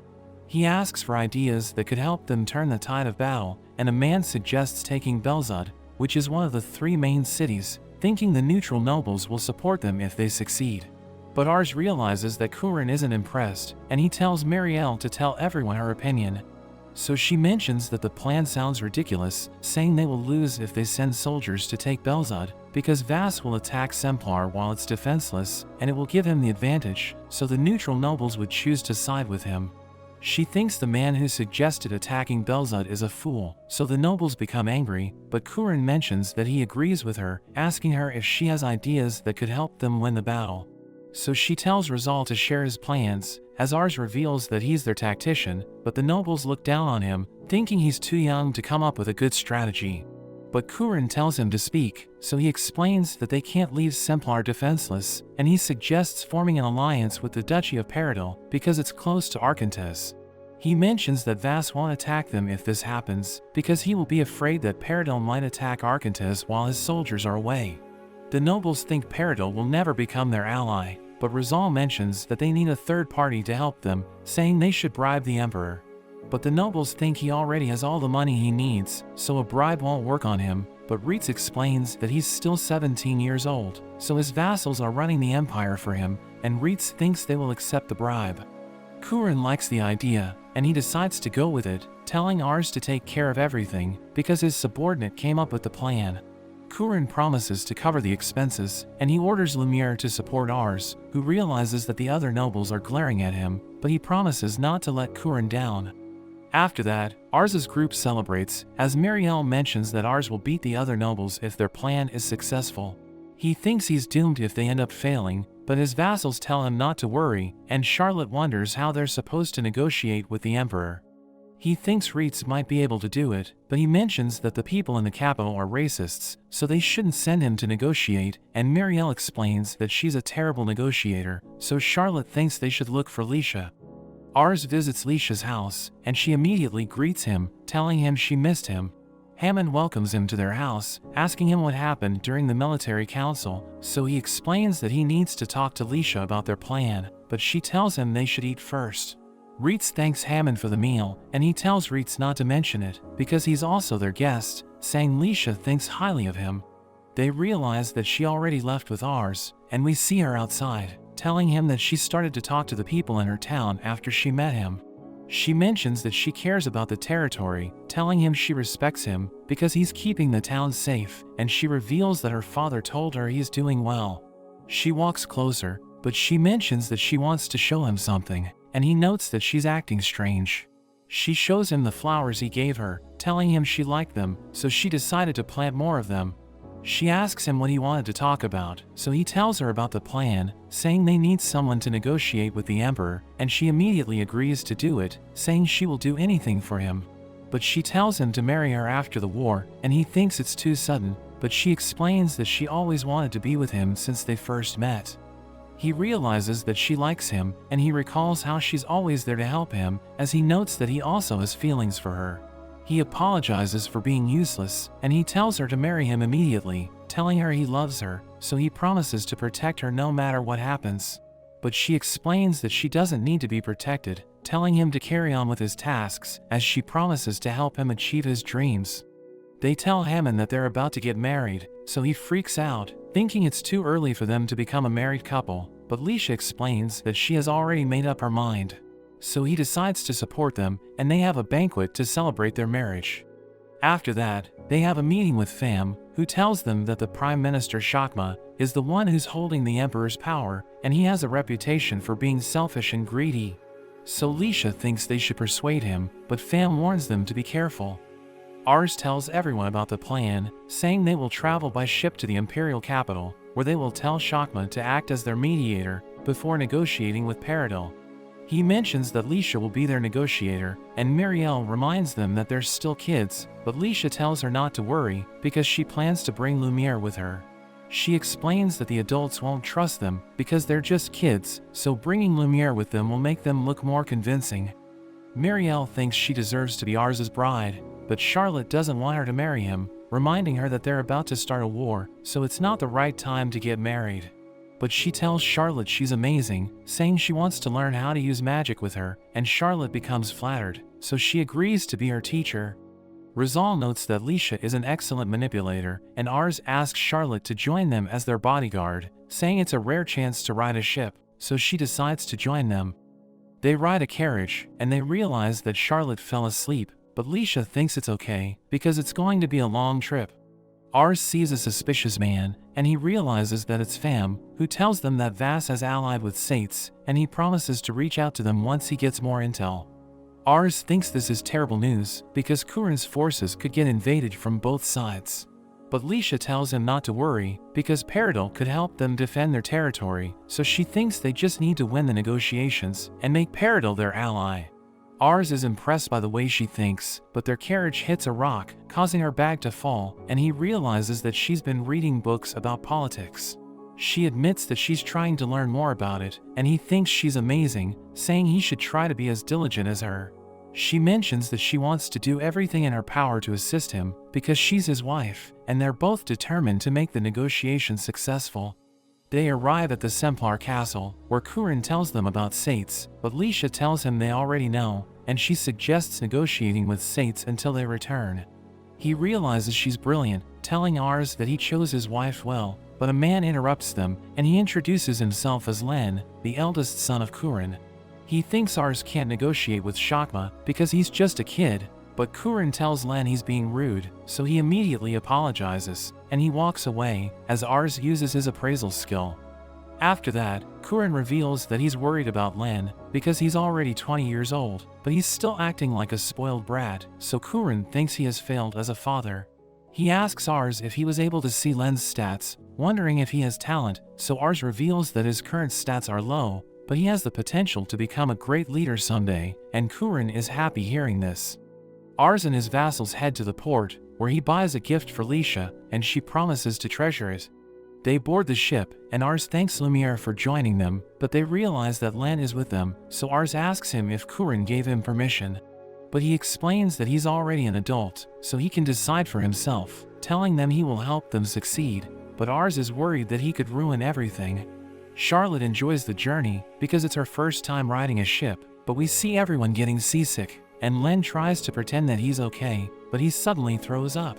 He asks for ideas that could help them turn the tide of battle, and a man suggests taking Belzud, which is one of the 3 main cities, thinking the neutral nobles will support them if they succeed. But Ars realizes that Kurin isn't impressed, and he tells Marielle to tell everyone her opinion. So she mentions that the plan sounds ridiculous, saying they will lose if they send soldiers to take Belzud, because Vas will attack Simplar while it's defenseless, and it will give him the advantage, so the neutral nobles would choose to side with him. She thinks the man who suggested attacking Belzud is a fool, so the nobles become angry, but Kurin mentions that he agrees with her, asking her if she has ideas that could help them win the battle. So she tells Rizal to share his plans, as Ars reveals that he's their tactician, but the nobles look down on him, thinking he's too young to come up with a good strategy. But Kurin tells him to speak, so he explains that they can't leave Simplar defenseless, and he suggests forming an alliance with the Duchy of Paradil because it's close to Arkantes. He mentions that Vas won't attack them if this happens, because he will be afraid that Paradil might attack Arkantes while his soldiers are away. The nobles think Paradil will never become their ally, but Rizal mentions that they need a third party to help them, saying they should bribe the emperor. But the nobles think he already has all the money he needs, so a bribe won't work on him, but Reitz explains that he's still 17 years old, so his vassals are running the empire for him, and Reitz thinks they will accept the bribe. Kurin likes the idea, and he decides to go with it, telling Ars to take care of everything, because his subordinate came up with the plan. Kurin promises to cover the expenses, and he orders Lumiere to support Ars, who realizes that the other nobles are glaring at him, but he promises not to let Kurin down. After that, Ars's group celebrates, as Marielle mentions that Ars will beat the other nobles if their plan is successful. He thinks he's doomed if they end up failing, but his vassals tell him not to worry, and Charlotte wonders how they're supposed to negotiate with the emperor. He thinks Reitz might be able to do it, but he mentions that the people in the capital are racists, so they shouldn't send him to negotiate, and Marielle explains that she's a terrible negotiator, so Charlotte thinks they should look for Lisha. Ars visits Lisha's house, and she immediately greets him, telling him she missed him. Hammond welcomes him to their house, asking him what happened during the military council, so he explains that he needs to talk to Lisha about their plan, but she tells him they should eat first. Reitz thanks Hammond for the meal, and he tells Reitz not to mention it, because he's also their guest, saying Lisha thinks highly of him. They realize that she already left with Ars, and we see her outside, telling him that she started to talk to the people in her town after she met him. She mentions that she cares about the territory, telling him she respects him because he's keeping the town safe, and she reveals that her father told her he's doing well. She walks closer, but she mentions that she wants to show him something, and he notes that she's acting strange. She shows him the flowers he gave her, telling him she liked them, so she decided to plant more of them. She asks him what he wanted to talk about, so he tells her about the plan, saying they need someone to negotiate with the emperor, and she immediately agrees to do it, saying she will do anything for him. But she tells him to marry her after the war, and he thinks it's too sudden, but she explains that she always wanted to be with him since they first met. He realizes that she likes him, and he recalls how she's always there to help him, as he notes that he also has feelings for her. He apologizes for being useless, and he tells her to marry him immediately, telling her he loves her, so he promises to protect her no matter what happens. But she explains that she doesn't need to be protected, telling him to carry on with his tasks, as she promises to help him achieve his dreams. They tell Hammond that they're about to get married, so he freaks out, thinking it's too early for them to become a married couple, but Lisha explains that she has already made up her mind. So he decides to support them, and they have a banquet to celebrate their marriage. After that, they have a meeting with Pham, who tells them that the Prime Minister Shakma is the one who's holding the Emperor's power, and he has a reputation for being selfish and greedy. So Lisha thinks they should persuade him, but Pham warns them to be careful. Ars tells everyone about the plan, saying they will travel by ship to the imperial capital, where they will tell Shakma to act as their mediator before negotiating with Paradil. He mentions that Lisha will be their negotiator, and Marielle reminds them that they're still kids, but Lisha tells her not to worry because she plans to bring Lumiere with her. She explains that the adults won't trust them because they're just kids, so bringing Lumiere with them will make them look more convincing. Muriel thinks she deserves to be Ars's bride, but Charlotte doesn't want her to marry him, reminding her that they're about to start a war, so it's not the right time to get married. But she tells Charlotte she's amazing, saying she wants to learn how to use magic with her, and Charlotte becomes flattered, so she agrees to be her teacher. Rizal notes that Lisha is an excellent manipulator, and Ars asks Charlotte to join them as their bodyguard, saying it's a rare chance to ride a ship, so she decides to join them. They ride a carriage, and they realize that Charlotte fell asleep, but Lisha thinks it's okay, because it's going to be a long trip. Ars sees a suspicious man, and he realizes that it's Pham, who tells them that Vas has allied with Sates, and he promises to reach out to them once he gets more intel. Ars thinks this is terrible news, because Kurin's forces could get invaded from both sides. But Lisha tells him not to worry, because Peridot could help them defend their territory, so she thinks they just need to win the negotiations, and make Peridot their ally. Ars is impressed by the way she thinks, but their carriage hits a rock, causing her bag to fall, and he realizes that she's been reading books about politics. She admits that she's trying to learn more about it, and he thinks she's amazing, saying he should try to be as diligent as her. She mentions that she wants to do everything in her power to assist him, because she's his wife, and they're both determined to make the negotiations successful. They arrive at the Semplar castle, where Kurin tells them about Sates, but Lisha tells him they already know, and she suggests negotiating with Sates until they return. He realizes she's brilliant, telling Ars that he chose his wife well, but a man interrupts them, and he introduces himself as Len, the eldest son of Kurin. He thinks Ars can't negotiate with Shakma because he's just a kid, but Kurin tells Len he's being rude, so he immediately apologizes, and he walks away, as Ars uses his appraisal skill. After that, Kurin reveals that he's worried about Len, because he's already 20 years old, but he's still acting like a spoiled brat, so Kurin thinks he has failed as a father. He asks Ars if he was able to see Len's stats, wondering if he has talent, so Ars reveals that his current stats are low, but he has the potential to become a great leader someday, and Kurin is happy hearing this. Ars and his vassals head to the port, where he buys a gift for Lisha, and she promises to treasure it. They board the ship, and Ars thanks Lumiere for joining them, but they realize that Len is with them, so Ars asks him if Kurin gave him permission. But he explains that he's already an adult, so he can decide for himself, telling them he will help them succeed, but Ars is worried that he could ruin everything. Charlotte enjoys the journey, because it's her first time riding a ship, but we see everyone getting seasick, and Len tries to pretend that he's okay, but he suddenly throws up.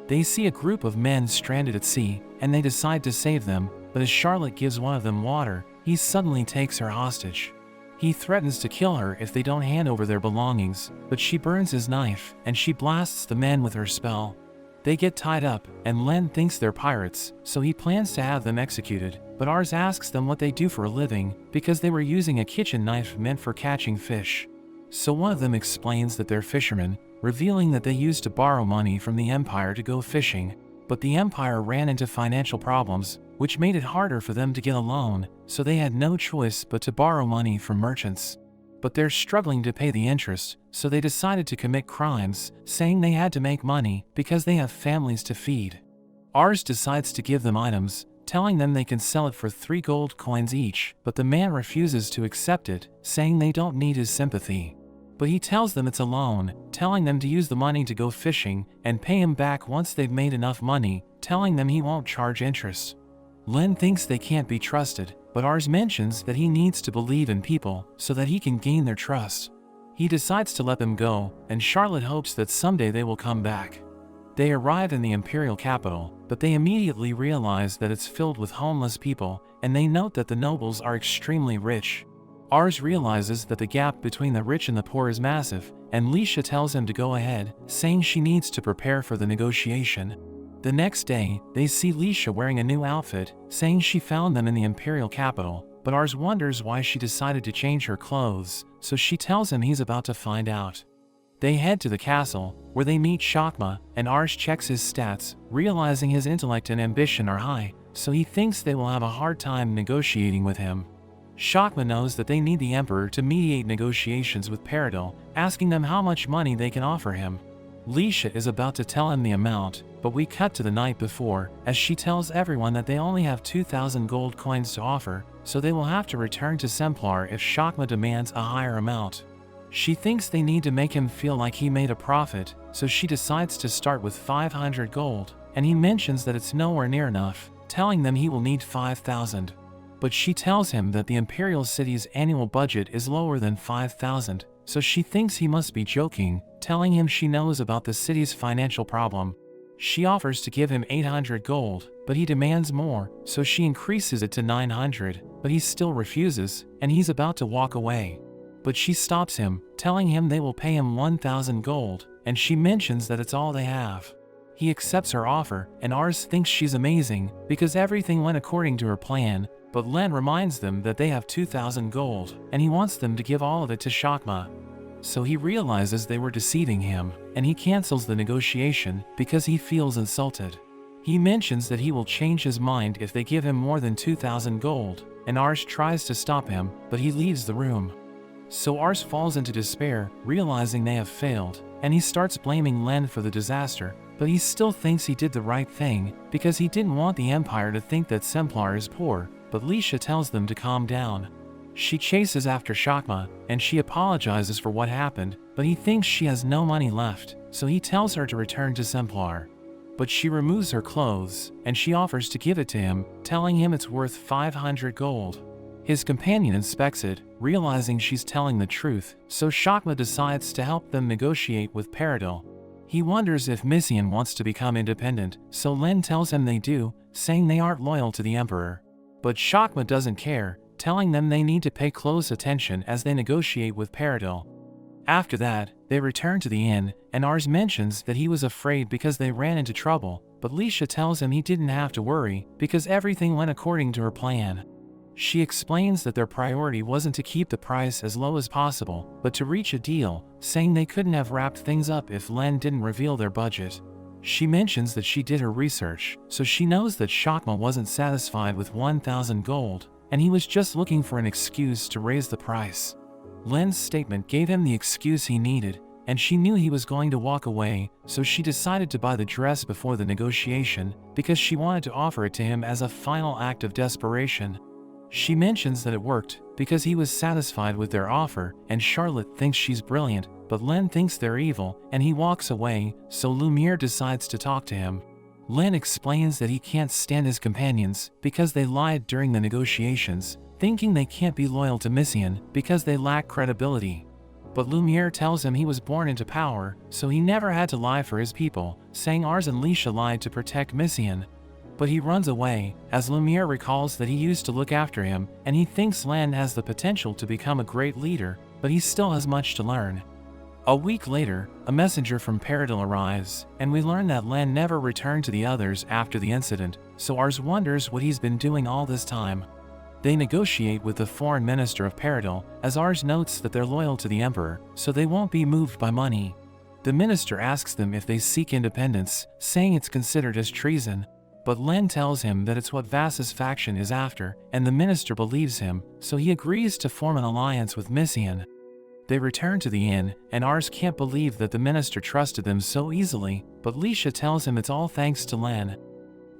They see a group of men stranded at sea, and they decide to save them, but as Charlotte gives one of them water, he suddenly takes her hostage. He threatens to kill her if they don't hand over their belongings, but she burns his knife, and she blasts the men with her spell. They get tied up, and Len thinks they're pirates, so he plans to have them executed, but Ars asks them what they do for a living, because they were using a kitchen knife meant for catching fish. So one of them explains that they're fishermen, revealing that they used to borrow money from the Empire to go fishing, but the Empire ran into financial problems, which made it harder for them to get a loan, so they had no choice but to borrow money from merchants. But they're struggling to pay the interest, so they decided to commit crimes, saying they had to make money because they have families to feed. Ars decides to give them items, telling them they can sell it for 3 gold coins each, but the man refuses to accept it, saying they don't need his sympathy. But he tells them it's a loan, telling them to use the money to go fishing, and pay him back once they've made enough money, telling them he won't charge interest. Len thinks they can't be trusted, but Ars mentions that he needs to believe in people so that he can gain their trust. He decides to let them go, and Charlotte hopes that someday they will come back. They arrive in the imperial capital, but they immediately realize that it's filled with homeless people, and they note that the nobles are extremely rich. Ars realizes that the gap between the rich and the poor is massive, and Lisha tells him to go ahead, saying she needs to prepare for the negotiation. The next day, they see Lisha wearing a new outfit, saying she found them in the imperial capital, but Ars wonders why she decided to change her clothes, so she tells him he's about to find out. They head to the castle, where they meet Shakma, and Ars checks his stats, realizing his intellect and ambition are high, so he thinks they will have a hard time negotiating with him. Shakma knows that they need the Emperor to mediate negotiations with Peridot, asking them how much money they can offer him. Leisha is about to tell him the amount, but we cut to the night before, as she tells everyone that they only have 2,000 gold coins to offer, so they will have to return to Semplar if Shakma demands a higher amount. She thinks they need to make him feel like he made a profit, so she decides to start with 500 gold, and he mentions that it's nowhere near enough, telling them he will need 5,000. But she tells him that the Imperial City's annual budget is lower than 5,000, so she thinks he must be joking, telling him she knows about the city's financial problem. She offers to give him 800 gold, but he demands more, so she increases it to 900, but he still refuses, and he's about to walk away. But she stops him, telling him they will pay him 1,000 gold, and she mentions that it's all they have. He accepts her offer, and Ars thinks she's amazing, because everything went according to her plan, but Len reminds them that they have 2,000 gold, and he wants them to give all of it to Shakma. So he realizes they were deceiving him, and he cancels the negotiation because he feels insulted. He mentions that he will change his mind if they give him more than 2,000 gold, and Ars tries to stop him, but he leaves the room. So Ars falls into despair, realizing they have failed, and he starts blaming Len for the disaster, but he still thinks he did the right thing, because he didn't want the Empire to think that Semplar is poor, but Leisha tells them to calm down. She chases after Shakma, and she apologizes for what happened, but he thinks she has no money left, so he tells her to return to Semplar. But she removes her clothes, and she offers to give it to him, telling him it's worth 500 gold. His companion inspects it, realizing she's telling the truth, so Shakma decides to help them negotiate with Paradil. He wonders if Missian wants to become independent, so Len tells him they do, saying they aren't loyal to the Emperor. But Shakma doesn't care, telling them they need to pay close attention as they negotiate with Paradil. After that, they return to the inn, and Ars mentions that he was afraid because they ran into trouble, but Leisha tells him he didn't have to worry, because everything went according to her plan. She explains that their priority wasn't to keep the price as low as possible, but to reach a deal, saying they couldn't have wrapped things up if Len didn't reveal their budget. She mentions that she did her research, so she knows that Shakma wasn't satisfied with 1,000 gold, and he was just looking for an excuse to raise the price. Len's statement gave him the excuse he needed, and she knew he was going to walk away, so she decided to buy the dress before the negotiation, because she wanted to offer it to him as a final act of desperation. She mentions that it worked, because he was satisfied with their offer, and Charlotte thinks she's brilliant, but Len thinks they're evil, and he walks away, so Lumiere decides to talk to him. Len explains that he can't stand his companions, because they lied during the negotiations, thinking they can't be loyal to Missian, because they lack credibility. But Lumiere tells him he was born into power, so he never had to lie for his people, saying Ars and Leisha lied to protect Missian. But he runs away, as Lumiere recalls that he used to look after him, and he thinks Len has the potential to become a great leader, but he still has much to learn. A week later, a messenger from Paradil arrives, and we learn that Len never returned to the others after the incident, so Ars wonders what he's been doing all this time. They negotiate with the foreign minister of Paradil, as Ars notes that they're loyal to the Emperor, so they won't be moved by money. The minister asks them if they seek independence, saying it's considered as treason. But Len tells him that it's what Vass's faction is after, and the minister believes him, so he agrees to form an alliance with Missian. They return to the inn, and Ars can't believe that the minister trusted them so easily, but Leisha tells him it's all thanks to Len.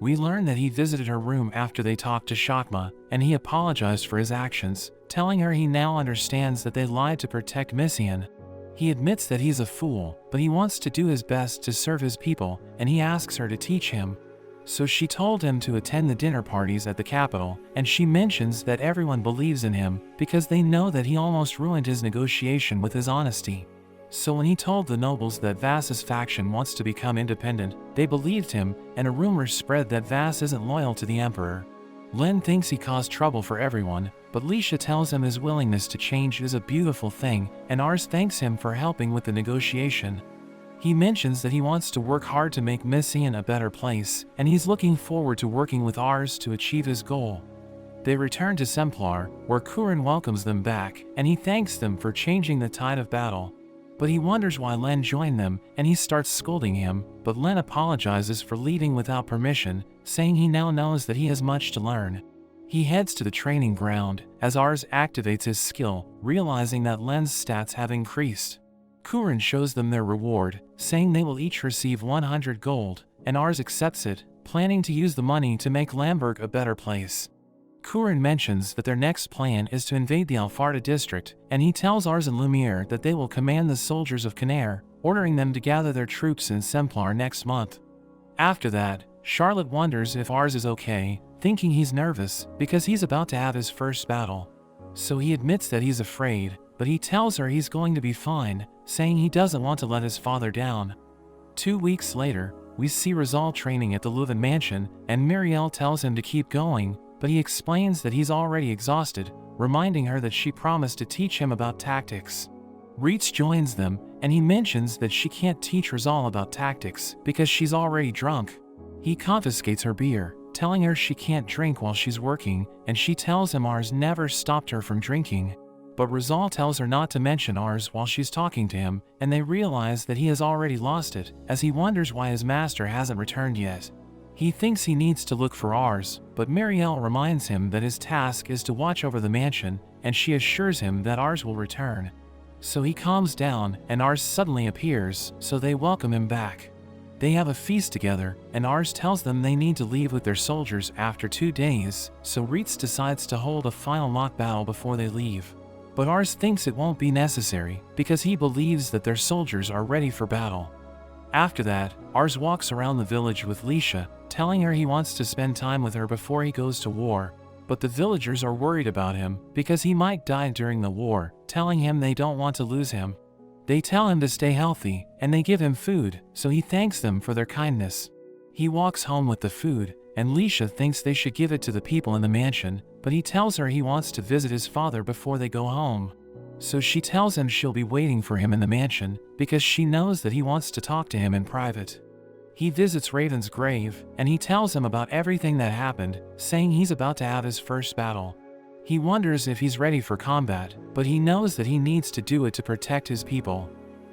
We learn that he visited her room after they talked to Shakma, and he apologized for his actions, telling her he now understands that they lied to protect Missian. He admits that he's a fool, but he wants to do his best to serve his people, and he asks her to teach him. So she told him to attend the dinner parties at the capital, and she mentions that everyone believes in him because they know that he almost ruined his negotiation with his honesty. So when he told the nobles that Vass's faction wants to become independent, they believed him, and a rumor spread that Vass isn't loyal to the Emperor. Len thinks he caused trouble for everyone, but Leisha tells him his willingness to change is a beautiful thing, and Ars thanks him for helping with the negotiation. He mentions that he wants to work hard to make Missian a better place, and he's looking forward to working with Ars to achieve his goal. They return to Semplar, where Kurin welcomes them back, and he thanks them for changing the tide of battle. But he wonders why Len joined them, and he starts scolding him, but Len apologizes for leaving without permission, saying he now knows that he has much to learn. He heads to the training ground, as Ars activates his skill, realizing that Len's stats have increased. Kurin shows them their reward, saying they will each receive 100 gold, and Ars accepts it, planning to use the money to make Lamberg a better place. Kurin mentions that their next plan is to invade the Alfarda district, and he tells Ars and Lumiere that they will command the soldiers of Canaire, ordering them to gather their troops in Semplar next month. After that, Charlotte wonders if Ars is okay, thinking he's nervous because he's about to have his first battle. So he admits that he's afraid, but he tells her he's going to be fine, saying he doesn't want to let his father down. 2 weeks later, we see Rizal training at the Leuven mansion, and Muriel tells him to keep going, but he explains that he's already exhausted, reminding her that she promised to teach him about tactics. Reitz joins them, and he mentions that she can't teach Rizal about tactics because she's already drunk. He confiscates her beer, telling her she can't drink while she's working, and she tells him Ars never stopped her from drinking. But Rizal tells her not to mention Ars while she's talking to him, and they realize that he has already lost it, as he wonders why his master hasn't returned yet. He thinks he needs to look for Ars, but Muriel reminds him that his task is to watch over the mansion, and she assures him that Ars will return. So he calms down, and Ars suddenly appears, so they welcome him back. They have a feast together, and Ars tells them they need to leave with their soldiers after 2 days, so Reitz decides to hold a final mock battle before they leave. But Ars thinks it won't be necessary, because he believes that their soldiers are ready for battle. After that, Ars walks around the village with Lisha, telling her he wants to spend time with her before he goes to war, but the villagers are worried about him because he might die during the war, telling him they don't want to lose him. They tell him to stay healthy, and they give him food, so he thanks them for their kindness. He walks home with the food, and Lisha thinks they should give it to the people in the mansion, but he tells her he wants to visit his father before they go home. So she tells him she'll be waiting for him in the mansion, because she knows that he wants to talk to him in private. He visits Raven's grave, and he tells him about everything that happened, saying he's about to have his first battle. He wonders if he's ready for combat, but he knows that he needs to do it to protect his people.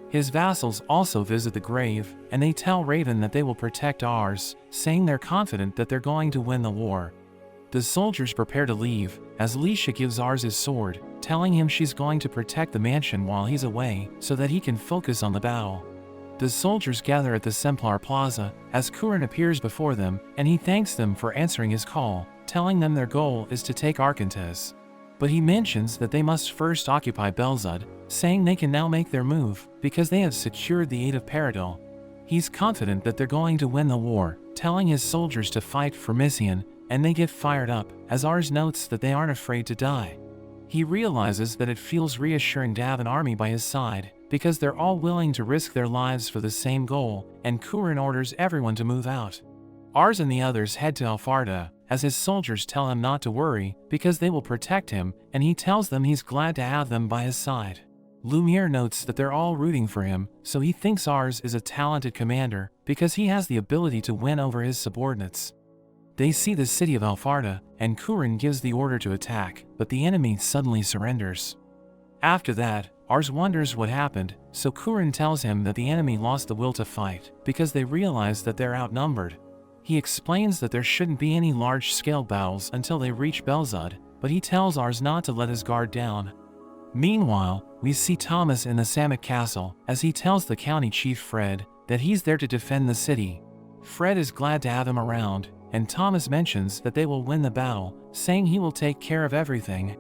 His vassals also visit the grave, and they tell Raven that they will protect Ars, saying they're confident that they're going to win the war. The soldiers prepare to leave, as Lisha gives Ars his sword, telling him she's going to protect the mansion while he's away, so that he can focus on the battle. The soldiers gather at the Semplar Plaza, as Kurin appears before them, and he thanks them for answering his call, telling them their goal is to take Arkantes. But he mentions that they must first occupy Belzud, saying they can now make their move, because they have secured the aid of Peridot. He's confident that they're going to win the war, telling his soldiers to fight for Mission, and they get fired up, as Ars notes that they aren't afraid to die. He realizes that it feels reassuring to have an army by his side, because they're all willing to risk their lives for the same goal, and Kurin orders everyone to move out. Ars and the others head to Alfarda, as his soldiers tell him not to worry, because they will protect him, and he tells them he's glad to have them by his side. Lumiere notes that they're all rooting for him, so he thinks Ars is a talented commander, because he has the ability to win over his subordinates. They see the city of Alfarda, and Kurin gives the order to attack, but the enemy suddenly surrenders. After that, Ars wonders what happened, so Kurin tells him that the enemy lost the will to fight, because they realize that they're outnumbered. He explains that there shouldn't be any large-scale battles until they reach Belzud, but he tells Ars not to let his guard down. Meanwhile, we see Thomas in the Samick castle, as he tells the county chief Fred that he's there to defend the city. Fred is glad to have him around, and Thomas mentions that they will win the battle, saying he will take care of everything.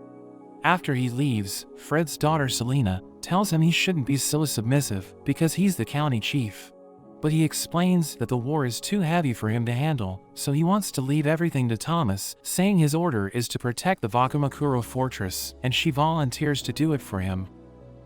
After he leaves, Fred's daughter Selena tells him he shouldn't be so submissive because he's the county chief. But he explains that the war is too heavy for him to handle, so he wants to leave everything to Thomas, saying his order is to protect the Wakamakuro fortress, and she volunteers to do it for him.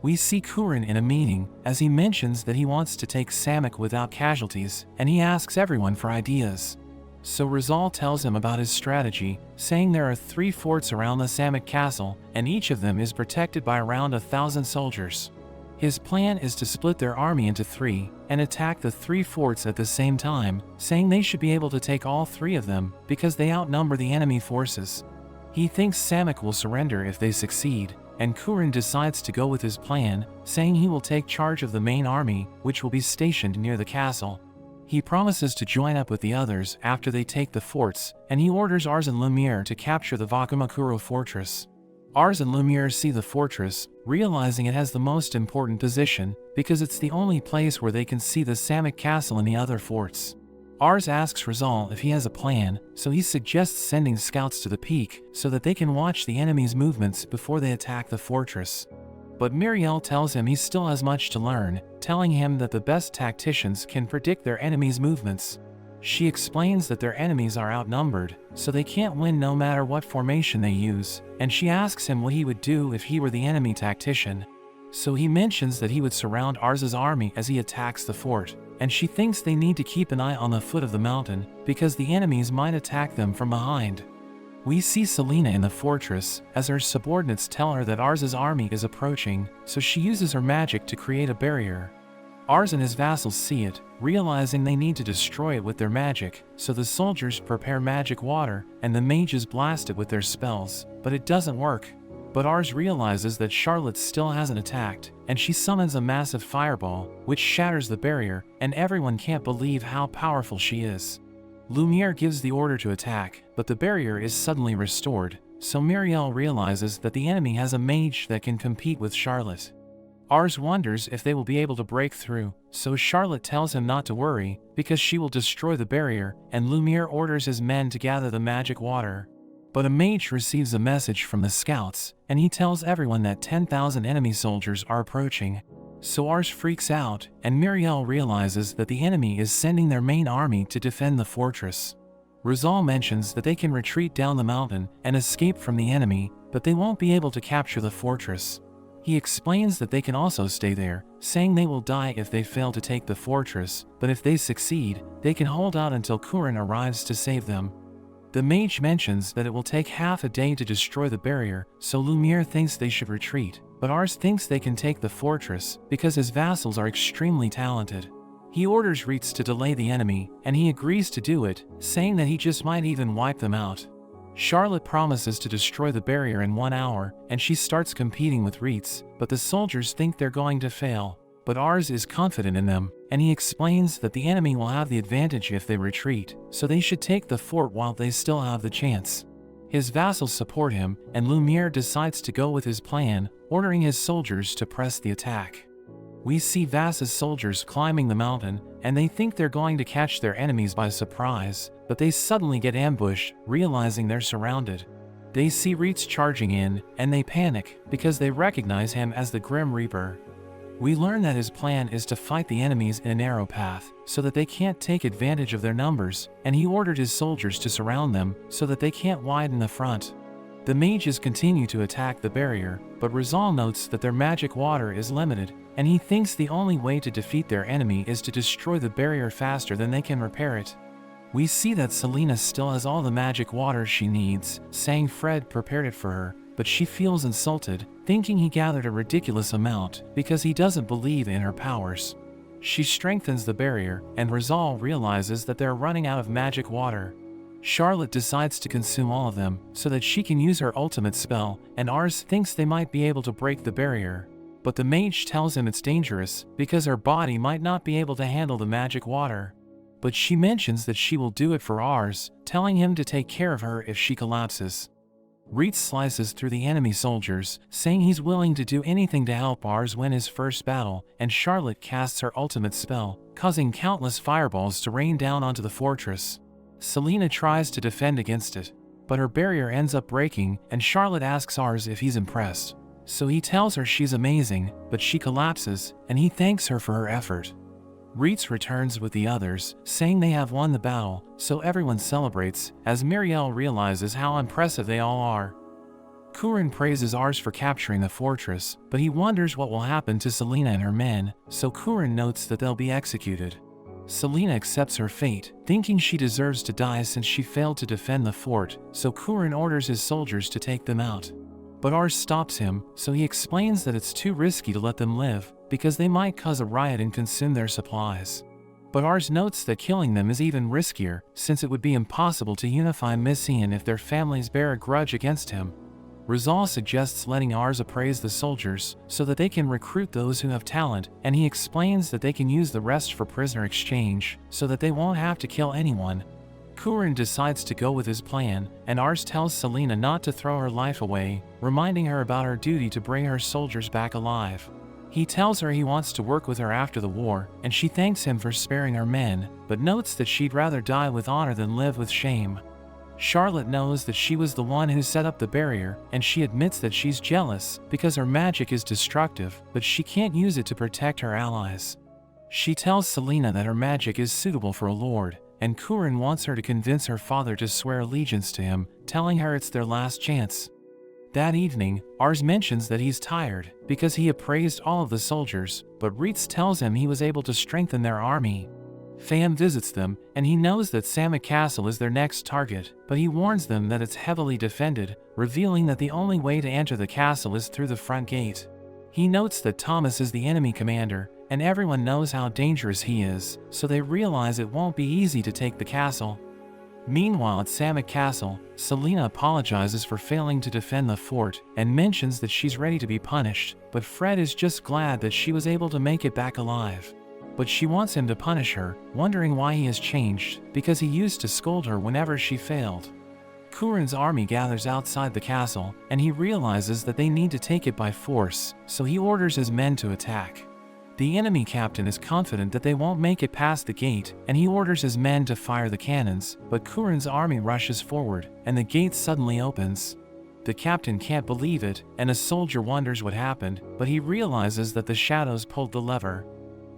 We see Kurin in a meeting, as he mentions that he wants to take Samick without casualties, and he asks everyone for ideas. So Rizal tells him about his strategy, saying there are 3 forts around the Samick castle, and each of them is protected by around 1,000 soldiers. His plan is to split their army into 3, and attack the 3 forts at the same time, saying they should be able to take all 3 of them, because they outnumber the enemy forces. He thinks Samick will surrender if they succeed, and Kurin decides to go with his plan, saying he will take charge of the main army, which will be stationed near the castle. He promises to join up with the others after they take the forts, and he orders Ars and Lumiere to capture the Wakamakuro fortress. Ars and Lumiere see the fortress, realizing it has the most important position, because it's the only place where they can see the Samic castle and the other forts. Ars asks Rizal if he has a plan, so he suggests sending scouts to the peak so that they can watch the enemy's movements before they attack the fortress. But Muriel tells him he still has much to learn, telling him that the best tacticians can predict their enemies' movements. She explains that their enemies are outnumbered, so they can't win no matter what formation they use, and she asks him what he would do if he were the enemy tactician. So he mentions that he would surround Ars's army as he attacks the fort, and she thinks they need to keep an eye on the foot of the mountain, because the enemies might attack them from behind. We see Selena in the fortress, as her subordinates tell her that Ars's army is approaching, so she uses her magic to create a barrier. Ars and his vassals see it, realizing they need to destroy it with their magic, so the soldiers prepare magic water, and the mages blast it with their spells, but it doesn't work. But Ars realizes that Charlotte still hasn't attacked, and she summons a massive fireball, which shatters the barrier, and everyone can't believe how powerful she is. Lumiere gives the order to attack, but the barrier is suddenly restored, so Muriel realizes that the enemy has a mage that can compete with Charlotte. Ars wonders if they will be able to break through, so Charlotte tells him not to worry, because she will destroy the barrier, and Lumiere orders his men to gather the magic water. But a mage receives a message from the scouts, and he tells everyone that 10,000 enemy soldiers are approaching. So Ars freaks out, and Muriel realizes that the enemy is sending their main army to defend the fortress. Rizal mentions that they can retreat down the mountain and escape from the enemy, but they won't be able to capture the fortress. He explains that they can also stay there, saying they will die if they fail to take the fortress, but if they succeed, they can hold out until Kurin arrives to save them. The mage mentions that it will take half a day to destroy the barrier, so Lumiere thinks they should retreat, but Ars thinks they can take the fortress because his vassals are extremely talented. He orders Reitz to delay the enemy, and he agrees to do it, saying that he just might even wipe them out. Charlotte promises to destroy the barrier in 1 hour, and she starts competing with Reitz, but the soldiers think they're going to fail. But Ars is confident in them, and he explains that the enemy will have the advantage if they retreat, so they should take the fort while they still have the chance. His vassals support him, and Lumiere decides to go with his plan, ordering his soldiers to press the attack. We see Vass's soldiers climbing the mountain, and they think they're going to catch their enemies by surprise, but they suddenly get ambushed, realizing they're surrounded. They see Reitz charging in, and they panic, because they recognize him as the Grim Reaper. We learn that his plan is to fight the enemies in a narrow path, so that they can't take advantage of their numbers, and he ordered his soldiers to surround them, so that they can't widen the front. The mages continue to attack the barrier, but Rizal notes that their magic water is limited, and he thinks the only way to defeat their enemy is to destroy the barrier faster than they can repair it. We see that Selena still has all the magic water she needs, saying Fred prepared it for her, but she feels insulted, thinking he gathered a ridiculous amount because he doesn't believe in her powers. She strengthens the barrier, and Rizal realizes that they're running out of magic water. Charlotte decides to consume all of them so that she can use her ultimate spell, and Ars thinks they might be able to break the barrier. But the mage tells him it's dangerous because her body might not be able to handle the magic water. But she mentions that she will do it for Ars, telling him to take care of her if she collapses. Reitz slices through the enemy soldiers, saying he's willing to do anything to help Ars win his first battle, and Charlotte casts her ultimate spell, causing countless fireballs to rain down onto the fortress. Selena tries to defend against it, but her barrier ends up breaking, and Charlotte asks Ars if he's impressed. So he tells her she's amazing, but she collapses, and he thanks her for her effort. Reitz returns with the others, saying they have won the battle, so everyone celebrates, as Muriel realizes how impressive they all are. Kurin praises Ars for capturing the fortress, but he wonders what will happen to Selena and her men, so Kurin notes that they'll be executed. Selena accepts her fate, thinking she deserves to die since she failed to defend the fort, so Kurin orders his soldiers to take them out. But Ars stops him, so he explains that it's too risky to let them live, because they might cause a riot and consume their supplies. But Ars notes that killing them is even riskier, since it would be impossible to unify Messian if their families bear a grudge against him. Rizal suggests letting Ars appraise the soldiers, so that they can recruit those who have talent, and he explains that they can use the rest for prisoner exchange, so that they won't have to kill anyone. Kurin decides to go with his plan, and Ars tells Selena not to throw her life away, reminding her about her duty to bring her soldiers back alive. He tells her he wants to work with her after the war, and she thanks him for sparing her men, but notes that she'd rather die with honor than live with shame. Charlotte knows that she was the one who set up the barrier, and she admits that she's jealous because her magic is destructive, but she can't use it to protect her allies. She tells Selena that her magic is suitable for a lord, and Kurin wants her to convince her father to swear allegiance to him, telling her it's their last chance. That evening, Ars mentions that he's tired because he appraised all of the soldiers, but Reitz tells him he was able to strengthen their army. Fam visits them, and he knows that Samet Castle is their next target, but he warns them that it's heavily defended, revealing that the only way to enter the castle is through the front gate. He notes that Thomas is the enemy commander, and everyone knows how dangerous he is, so they realize it won't be easy to take the castle. Meanwhile at Samet Castle, Selena apologizes for failing to defend the fort, and mentions that she's ready to be punished, but Fred is just glad that she was able to make it back alive. But she wants him to punish her, wondering why he has changed, because he used to scold her whenever she failed. Kurin's army gathers outside the castle, and he realizes that they need to take it by force, so he orders his men to attack. The enemy captain is confident that they won't make it past the gate, and he orders his men to fire the cannons, but Kurin's army rushes forward, and the gate suddenly opens. The captain can't believe it, and a soldier wonders what happened, but he realizes that the shadows pulled the lever.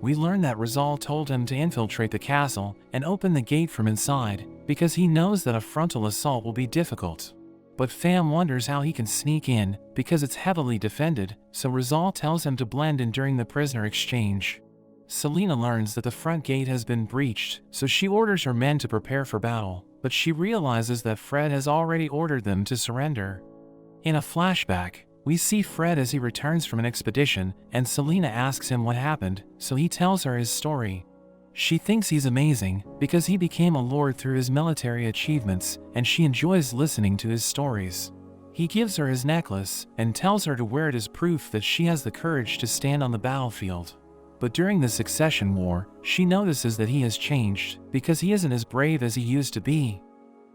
We learn that Rizal told him to infiltrate the castle and open the gate from inside, because he knows that a frontal assault will be difficult. But Fam wonders how he can sneak in, because it's heavily defended, so Rizal tells him to blend in during the prisoner exchange. Selena learns that the front gate has been breached, so she orders her men to prepare for battle, but she realizes that Fred has already ordered them to surrender. In a flashback, we see Fred as he returns from an expedition, and Selena asks him what happened, so he tells her his story. She thinks he's amazing, because he became a lord through his military achievements, and she enjoys listening to his stories. He gives her his necklace, and tells her to wear it as proof that she has the courage to stand on the battlefield. But during the Succession War, she notices that he has changed, because he isn't as brave as he used to be.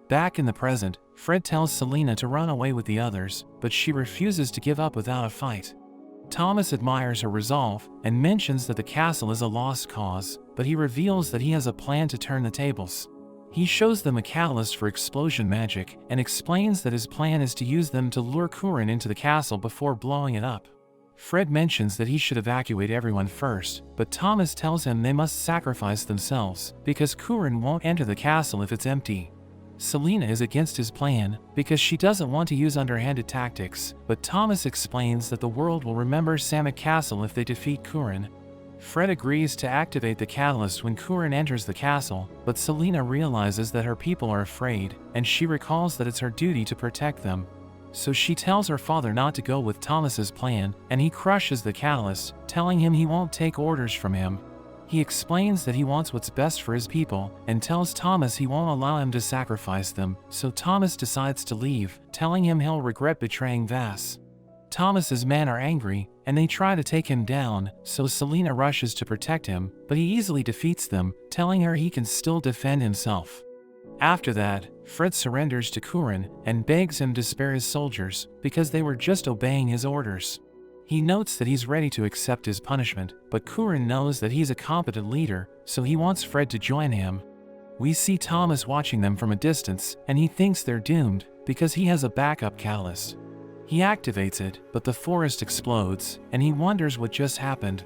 Back in the present, Fred tells Selena to run away with the others, but she refuses to give up without a fight. Thomas admires her resolve, and mentions that the castle is a lost cause, but he reveals that he has a plan to turn the tables. He shows them a catalyst for explosion magic, and explains that his plan is to use them to lure Kurin into the castle before blowing it up. Fred mentions that he should evacuate everyone first, but Thomas tells him they must sacrifice themselves, because Kurin won't enter the castle if it's empty. Selena is against his plan, because she doesn't want to use underhanded tactics, but Thomas explains that the world will remember Samet Castle if they defeat Kurin. Fred agrees to activate the catalyst when Kurin enters the castle, but Selena realizes that her people are afraid, and she recalls that it's her duty to protect them. So she tells her father not to go with Thomas's plan, and he crushes the catalyst, telling him he won't take orders from him. He explains that he wants what's best for his people, and tells Thomas he won't allow him to sacrifice them, so Thomas decides to leave, telling him he'll regret betraying Vass. Thomas's men are angry, and they try to take him down, so Selena rushes to protect him, but he easily defeats them, telling her he can still defend himself. After that, Fred surrenders to Kurin, and begs him to spare his soldiers, because they were just obeying his orders. He notes that he's ready to accept his punishment, but Kurin knows that he's a competent leader, so he wants Fred to join him. We see Thomas watching them from a distance, and he thinks they're doomed, because he has a backup catalyst. He activates it, but the forest explodes, and he wonders what just happened.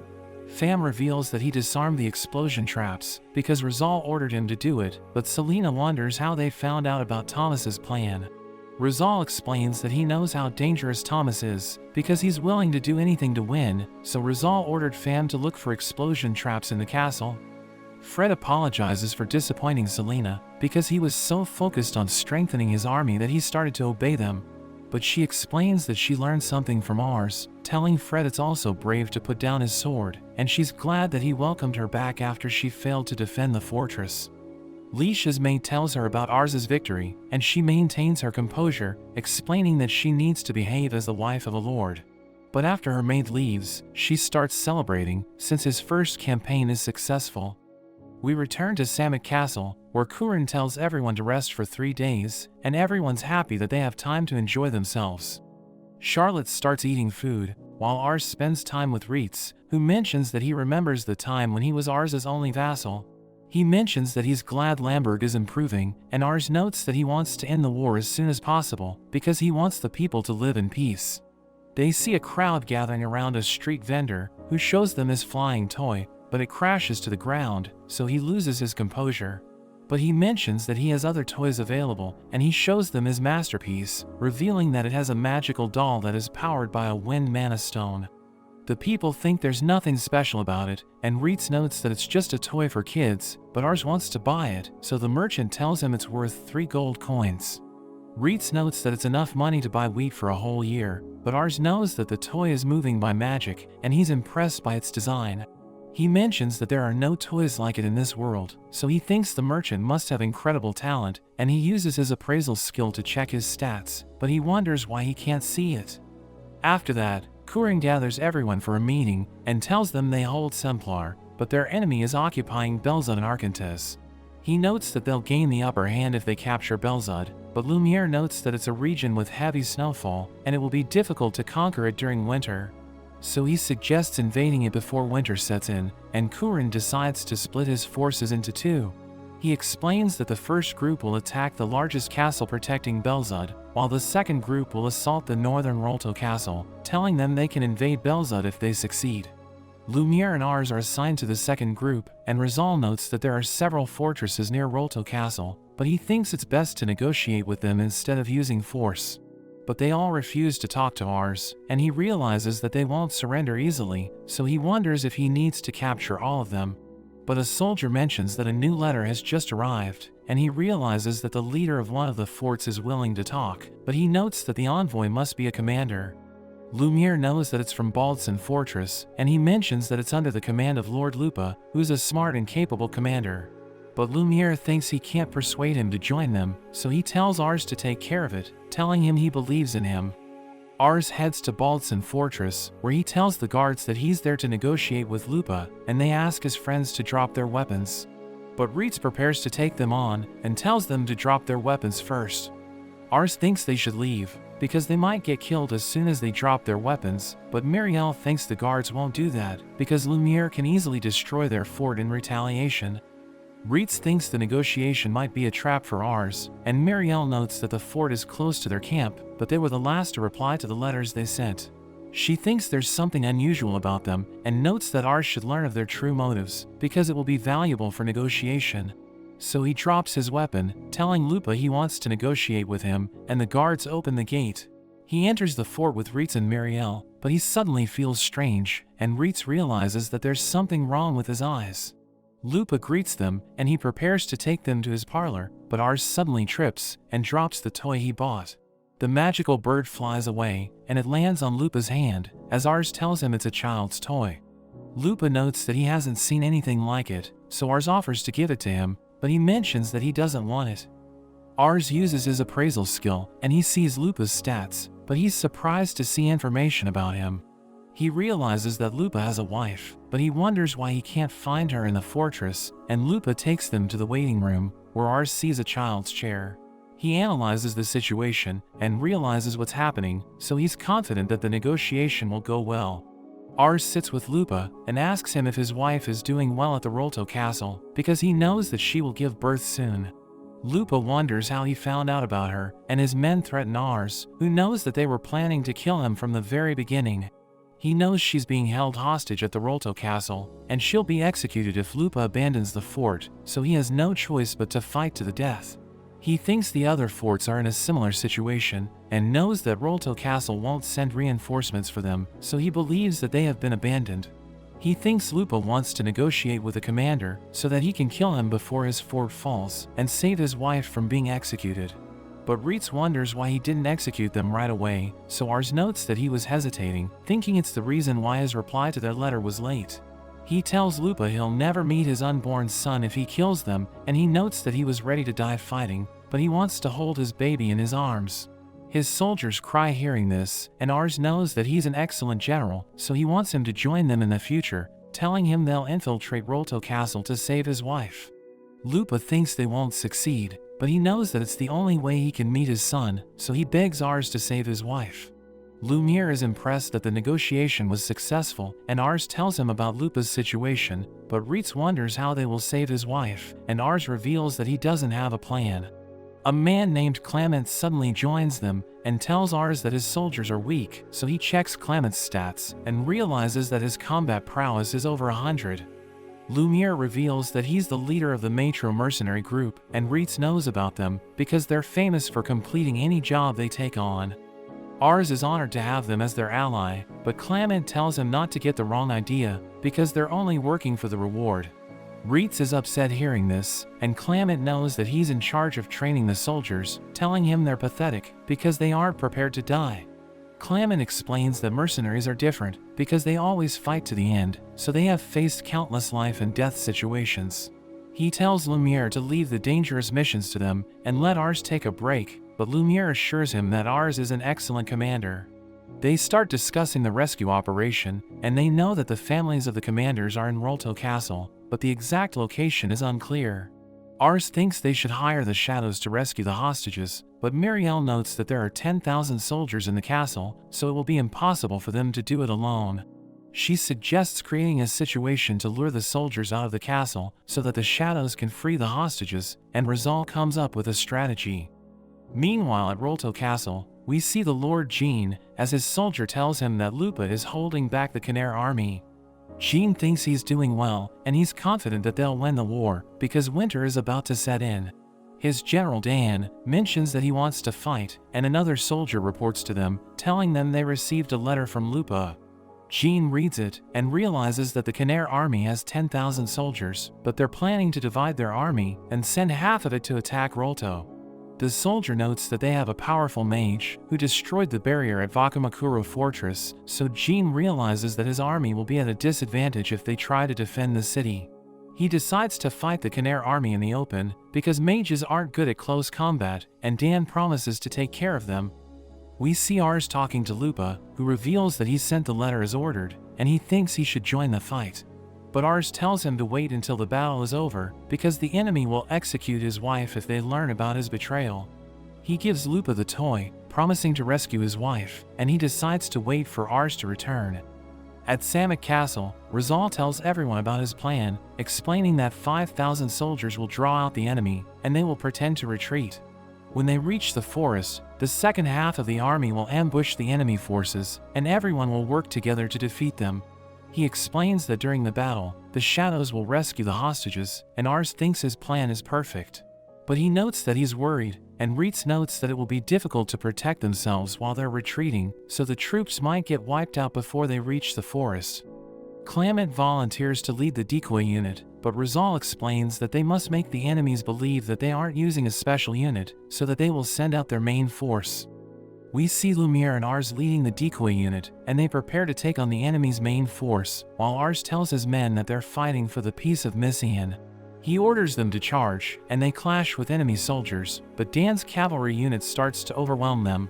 Fam reveals that he disarmed the explosion traps, because Rizal ordered him to do it, but Selena wonders how they found out about Thomas's plan. Rizal explains that he knows how dangerous Thomas is, because he's willing to do anything to win, so Rizal ordered Fam to look for explosion traps in the castle. Fred apologizes for disappointing Selena, because he was so focused on strengthening his army that he started to obey them. But she explains that she learned something from Ars, telling Fred it's also brave to put down his sword, and she's glad that he welcomed her back after she failed to defend the fortress. Leisha's maid tells her about Ars's victory, and she maintains her composure, explaining that she needs to behave as the wife of a lord. But after her maid leaves, she starts celebrating, since his first campaign is successful. We return to Samet Castle, where Kurin tells everyone to rest for 3 days, and everyone's happy that they have time to enjoy themselves. Charlotte starts eating food, while Ars spends time with Reitz, who mentions that he remembers the time when he was Ars's only vassal. He mentions that he's glad Lamberg is improving, and Ars notes that he wants to end the war as soon as possible, because he wants the people to live in peace. They see a crowd gathering around a street vendor, who shows them his flying toy, but it crashes to the ground, so he loses his composure. But he mentions that he has other toys available, and he shows them his masterpiece, revealing that it has a magical doll that is powered by a wind mana stone. The people think there's nothing special about it, and Reitz notes that it's just a toy for kids, but Ars wants to buy it, so the merchant tells him it's worth 3 gold coins. Reitz notes that it's enough money to buy wheat for a whole year, but Ars knows that the toy is moving by magic, and he's impressed by its design. He mentions that there are no toys like it in this world, so he thinks the merchant must have incredible talent, and he uses his appraisal skill to check his stats, but he wonders why he can't see it. After that, Kurin gathers everyone for a meeting, and tells them they hold Semplar, but their enemy is occupying Belzud and Arkantes. He notes that they'll gain the upper hand if they capture Belzud, but Lumiere notes that it's a region with heavy snowfall, and it will be difficult to conquer it during winter. So he suggests invading it before winter sets in, and Kurin decides to split his forces into 2. He explains that the first group will attack the largest castle protecting Belzud, while the second group will assault the northern Rolto castle, telling them they can invade Belzud if they succeed. Lumiere and Ars are assigned to the second group, and Rizal notes that there are several fortresses near Rolto castle, but he thinks it's best to negotiate with them instead of using force. But they all refuse to talk to Ars, and he realizes that they won't surrender easily, so he wonders if he needs to capture all of them. But a soldier mentions that a new letter has just arrived, and he realizes that the leader of one of the forts is willing to talk, but he notes that the envoy must be a commander. Lumiere knows that it's from Baldson Fortress, and he mentions that it's under the command of Lord Lupa, who's a smart and capable commander. But Lumiere thinks he can't persuade him to join them, so he tells Ars to take care of it, telling him he believes in him. Ars heads to Baldson Fortress, where he tells the guards that he's there to negotiate with Lupa, and they ask his friends to drop their weapons. But Reitz prepares to take them on, and tells them to drop their weapons first. Ars thinks they should leave, because they might get killed as soon as they drop their weapons, but Muriel thinks the guards won't do that, because Lumiere can easily destroy their fort in retaliation. Reitz thinks the negotiation might be a trap for Ars, and Muriel notes that the fort is close to their camp, but they were the last to reply to the letters they sent. She thinks there's something unusual about them, and notes that Ars should learn of their true motives, because it will be valuable for negotiation. So he drops his weapon, telling Lupa he wants to negotiate with him, and the guards open the gate. He enters the fort with Reitz and Muriel, but he suddenly feels strange, and Reitz realizes that there's something wrong with his eyes. Lupa greets them, and he prepares to take them to his parlor, but Ars suddenly trips, and drops the toy he bought. The magical bird flies away, and it lands on Lupa's hand, as Ars tells him it's a child's toy. Lupa notes that he hasn't seen anything like it, so Ars offers to give it to him, but he mentions that he doesn't want it. Ars uses his appraisal skill, and he sees Lupa's stats, but he's surprised to see information about him. He realizes that Lupa has a wife, but he wonders why he can't find her in the fortress, and Lupa takes them to the waiting room, where Ars sees a child's chair. He analyzes the situation, and realizes what's happening, so he's confident that the negotiation will go well. Ars sits with Lupa, and asks him if his wife is doing well at the Rolto castle, because he knows that she will give birth soon. Lupa wonders how he found out about her, and his men threaten Ars, who knows that they were planning to kill him from the very beginning. He knows she's being held hostage at the Rolto castle, and she'll be executed if Lupa abandons the fort, so he has no choice but to fight to the death. He thinks the other forts are in a similar situation, and knows that Rolto castle won't send reinforcements for them, so he believes that they have been abandoned. He thinks Lupa wants to negotiate with the commander, so that he can kill him before his fort falls, and save his wife from being executed. But Reitz wonders why he didn't execute them right away, so Ars notes that he was hesitating, thinking it's the reason why his reply to their letter was late. He tells Lupa he'll never meet his unborn son if he kills them, and he notes that he was ready to die fighting, but he wants to hold his baby in his arms. His soldiers cry hearing this, and Ars knows that he's an excellent general, so he wants him to join them in the future, telling him they'll infiltrate Rolto Castle to save his wife. Lupa thinks they won't succeed, but he knows that it's the only way he can meet his son, so he begs Ars to save his wife. Lumiere is impressed that the negotiation was successful, and Ars tells him about Lupa's situation, but Reitz wonders how they will save his wife, and Ars reveals that he doesn't have a plan. A man named Clement suddenly joins them and tells Ars that his soldiers are weak, so he checks Clement's stats and realizes that his combat prowess is over 100. Lumiere reveals that he's the leader of the Metro mercenary group, and Reitz knows about them because they're famous for completing any job they take on. Ars is honored to have them as their ally, but Clement tells him not to get the wrong idea because they're only working for the reward. Reitz is upset hearing this, and Clement knows that he's in charge of training the soldiers, telling him they're pathetic because they aren't prepared to die. Clement explains that mercenaries are different because they always fight to the end, so they have faced countless life and death situations. He tells Lumiere to leave the dangerous missions to them and let Ars take a break, but Lumiere assures him that Ars is an excellent commander. They start discussing the rescue operation, and they know that the families of the commanders are in Rolto Castle, but the exact location is unclear. Ars thinks they should hire the Shadows to rescue the hostages, but Muriel notes that there are 10,000 soldiers in the castle, so it will be impossible for them to do it alone. She suggests creating a situation to lure the soldiers out of the castle so that the Shadows can free the hostages, and Rizal comes up with a strategy. Meanwhile, at Rolto Castle, we see the Lord Jean, as his soldier tells him that Lupa is holding back the Canare army. Jean thinks he's doing well, and he's confident that they'll win the war, because winter is about to set in. His general Dan mentions that he wants to fight, and another soldier reports to them, telling them they received a letter from Lupa. Jean reads it, and realizes that the Canare army has 10,000 soldiers, but they're planning to divide their army, and send half of it to attack Rolto. The soldier notes that they have a powerful mage who destroyed the barrier at Wakamakuro Fortress, so Jean realizes that his army will be at a disadvantage if they try to defend the city. He decides to fight the Canare army in the open because mages aren't good at close combat, and Dan promises to take care of them. We see Ars talking to Lupa, who reveals that he sent the letter as ordered, and he thinks he should join the fight. But Ars tells him to wait until the battle is over, because the enemy will execute his wife if they learn about his betrayal. He gives Lupa the toy, promising to rescue his wife, and he decides to wait for Ars to return. At Samak Castle, Rizal tells everyone about his plan, explaining that 5,000 soldiers will draw out the enemy, and they will pretend to retreat. When they reach the forest, the second half of the army will ambush the enemy forces, and everyone will work together to defeat them. He explains that during the battle, the Shadows will rescue the hostages, and Ars thinks his plan is perfect. But he notes that he's worried, and Reitz notes that it will be difficult to protect themselves while they're retreating, so the troops might get wiped out before they reach the forest. Clement volunteers to lead the decoy unit, but Rizal explains that they must make the enemies believe that they aren't using a special unit, so that they will send out their main force. We see Lumiere and Ars leading the decoy unit, and they prepare to take on the enemy's main force, while Ars tells his men that they're fighting for the peace of Messian. He orders them to charge, and they clash with enemy soldiers, but Dan's cavalry unit starts to overwhelm them.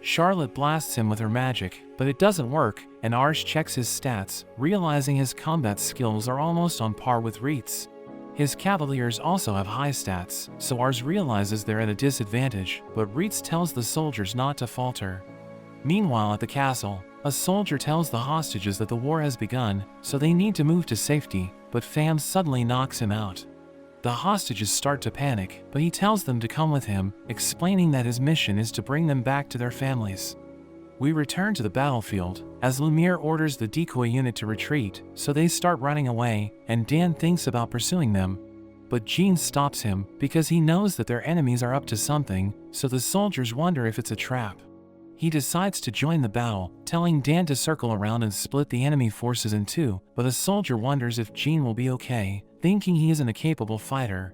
Charlotte blasts him with her magic, but it doesn't work, and Ars checks his stats, realizing his combat skills are almost on par with Reitz. His cavaliers also have high stats, so Ars realizes they're at a disadvantage, but Reitz tells the soldiers not to falter. Meanwhile, at the castle, a soldier tells the hostages that the war has begun, so they need to move to safety, but Pham suddenly knocks him out. The hostages start to panic, but he tells them to come with him, explaining that his mission is to bring them back to their families. We return to the battlefield, as Lumiere orders the decoy unit to retreat, so they start running away, and Dan thinks about pursuing them. But Jean stops him, because he knows that their enemies are up to something, so the soldiers wonder if it's a trap. He decides to join the battle, telling Dan to circle around and split the enemy forces in two, but a soldier wonders if Jean will be okay, thinking he isn't a capable fighter.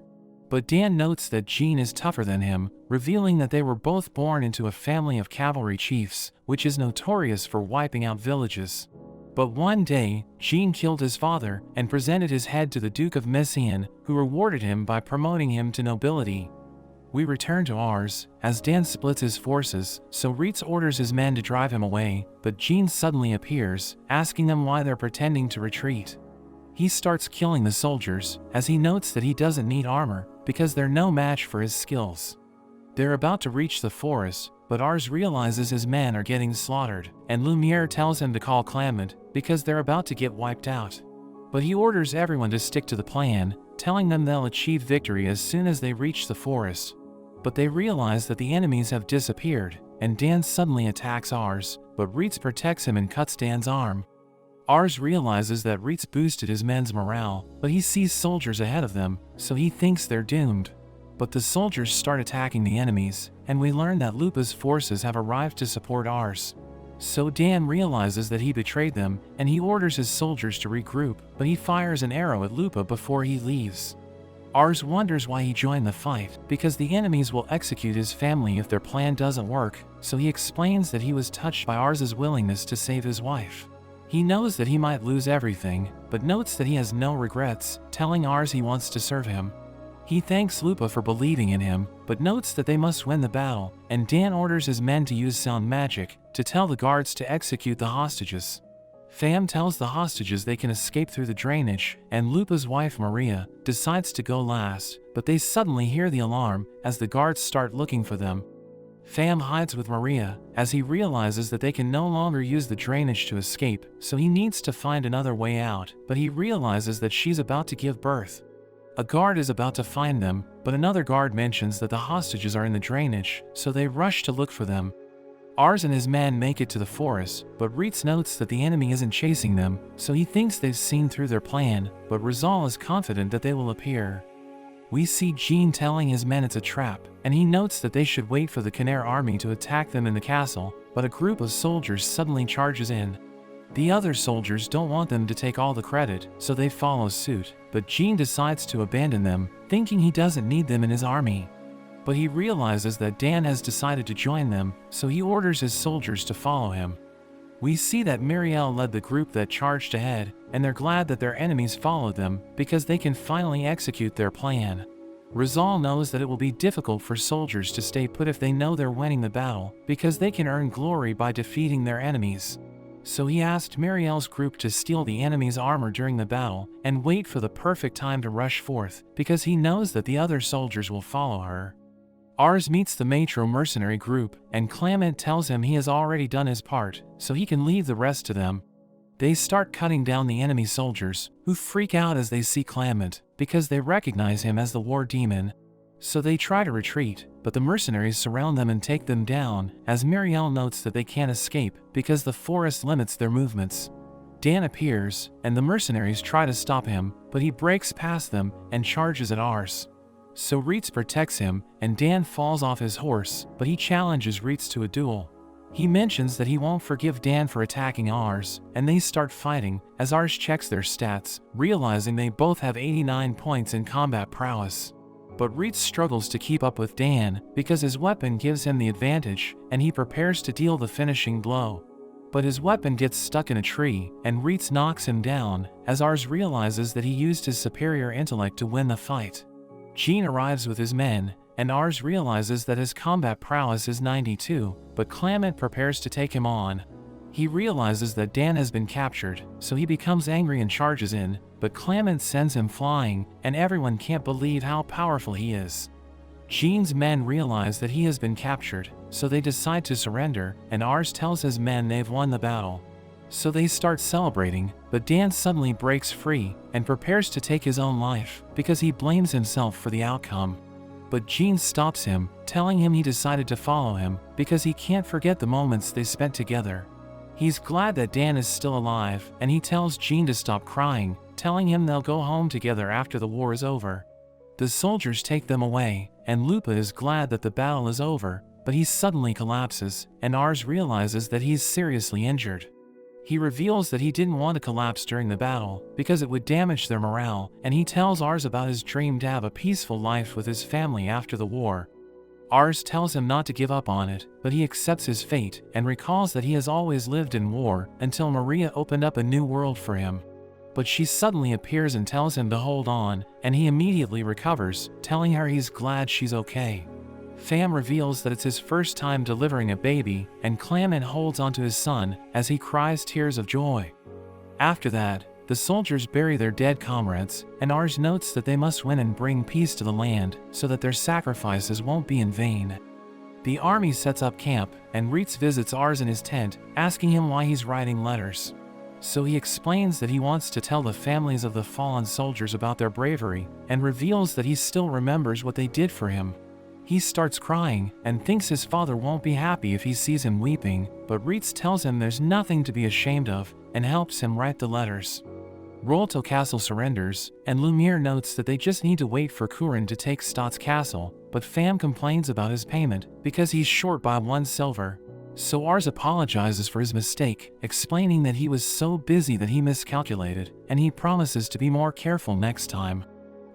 But Dan notes that Jean is tougher than him, revealing that they were both born into a family of cavalry chiefs, which is notorious for wiping out villages. But one day, Jean killed his father and presented his head to the Duke of Messian, who rewarded him by promoting him to nobility. We return to Ars, as Dan splits his forces, so Reitz orders his men to drive him away, but Jean suddenly appears, asking them why they're pretending to retreat. He starts killing the soldiers, as he notes that he doesn't need armor, because they're no match for his skills. They're about to reach the forest, but Ars realizes his men are getting slaughtered, and Lumiere tells him to call Clement, because they're about to get wiped out. But he orders everyone to stick to the plan, telling them they'll achieve victory as soon as they reach the forest. But they realize that the enemies have disappeared, and Dan suddenly attacks Ars, but Reitz protects him and cuts Dan's arm. Ars realizes that Reitz boosted his men's morale, but he sees soldiers ahead of them, so he thinks they're doomed. But the soldiers start attacking the enemies, and we learn that Lupa's forces have arrived to support Ars. So Dan realizes that he betrayed them, and he orders his soldiers to regroup, but he fires an arrow at Lupa before he leaves. Ars wonders why he joined the fight, because the enemies will execute his family if their plan doesn't work, so he explains that he was touched by Ars's willingness to save his wife. He knows that he might lose everything, but notes that he has no regrets, telling Ars he wants to serve him. He thanks Lupa for believing in him, but notes that they must win the battle, and Dan orders his men to use sound magic to tell the guards to execute the hostages. Fam tells the hostages they can escape through the drainage, and Lupa's wife Maria decides to go last, but they suddenly hear the alarm as the guards start looking for them. Fam hides with Maria, as he realizes that they can no longer use the drainage to escape, so he needs to find another way out, but he realizes that she's about to give birth. A guard is about to find them, but another guard mentions that the hostages are in the drainage, so they rush to look for them. Ars and his men make it to the forest, but Reitz notes that the enemy isn't chasing them, so he thinks they've seen through their plan, but Rizal is confident that they will appear. We see Jean telling his men it's a trap, and he notes that they should wait for the Khmer army to attack them in the castle, but a group of soldiers suddenly charges in. The other soldiers don't want them to take all the credit, so they follow suit, but Jean decides to abandon them, thinking he doesn't need them in his army. But he realizes that Dan has decided to join them, so he orders his soldiers to follow him. We see that Muriel led the group that charged ahead, and they're glad that their enemies followed them, because they can finally execute their plan. Rizal knows that it will be difficult for soldiers to stay put if they know they're winning the battle, because they can earn glory by defeating their enemies. So he asked Muriel's group to steal the enemy's armor during the battle, and wait for the perfect time to rush forth, because he knows that the other soldiers will follow her. Ars meets the Matro mercenary group, and Clement tells him he has already done his part, so he can leave the rest to them. They start cutting down the enemy soldiers, who freak out as they see Clement, because they recognize him as the war demon. So they try to retreat, but the mercenaries surround them and take them down, as Muriel notes that they can't escape, because the forest limits their movements. Dan appears, and the mercenaries try to stop him, but he breaks past them and charges at Ars. So Reitz protects him, and Dan falls off his horse, but he challenges Reitz to a duel. He mentions that he won't forgive Dan for attacking Ars, and they start fighting, as Ars checks their stats, realizing they both have 89 points in combat prowess. But Reitz struggles to keep up with Dan, because his weapon gives him the advantage, and he prepares to deal the finishing blow. But his weapon gets stuck in a tree, and Reitz knocks him down, as Ars realizes that he used his superior intellect to win the fight. Jean arrives with his men, and Ars realizes that his combat prowess is 92, but Clement prepares to take him on. He realizes that Dan has been captured, so he becomes angry and charges in, but Clement sends him flying, and everyone can't believe how powerful he is. Jean's men realize that he has been captured, so they decide to surrender, and Ars tells his men they've won the battle. So they start celebrating, but Dan suddenly breaks free, and prepares to take his own life, because he blames himself for the outcome. But Jean stops him, telling him he decided to follow him, because he can't forget the moments they spent together. He's glad that Dan is still alive, and he tells Jean to stop crying, telling him they'll go home together after the war is over. The soldiers take them away, and Lupa is glad that the battle is over, but he suddenly collapses, and Ars realizes that he's seriously injured. He reveals that he didn't want to collapse during the battle, because it would damage their morale, and he tells Ars about his dream to have a peaceful life with his family after the war. Ars tells him not to give up on it, but he accepts his fate, and recalls that he has always lived in war, until Maria opened up a new world for him. But she suddenly appears and tells him to hold on, and he immediately recovers, telling her he's glad she's okay. Fam reveals that it's his first time delivering a baby, and Clement holds onto his son, as he cries tears of joy. After that, The soldiers bury their dead comrades, and Ars notes that they must win and bring peace to the land so that their sacrifices won't be in vain. The army sets up camp, and Reitz visits Ars in his tent, asking him why he's writing letters. So he explains that he wants to tell the families of the fallen soldiers about their bravery, and reveals that he still remembers what they did for him. He starts crying, and thinks his father won't be happy if he sees him weeping, but Reitz tells him there's nothing to be ashamed of, and helps him write the letters. Rolto Castle surrenders, and Lumiere notes that they just need to wait for Kurin to take Stott's castle, but Pham complains about his payment, because he's short by 1 silver. So Ars apologizes for his mistake, explaining that he was so busy that he miscalculated, and he promises to be more careful next time.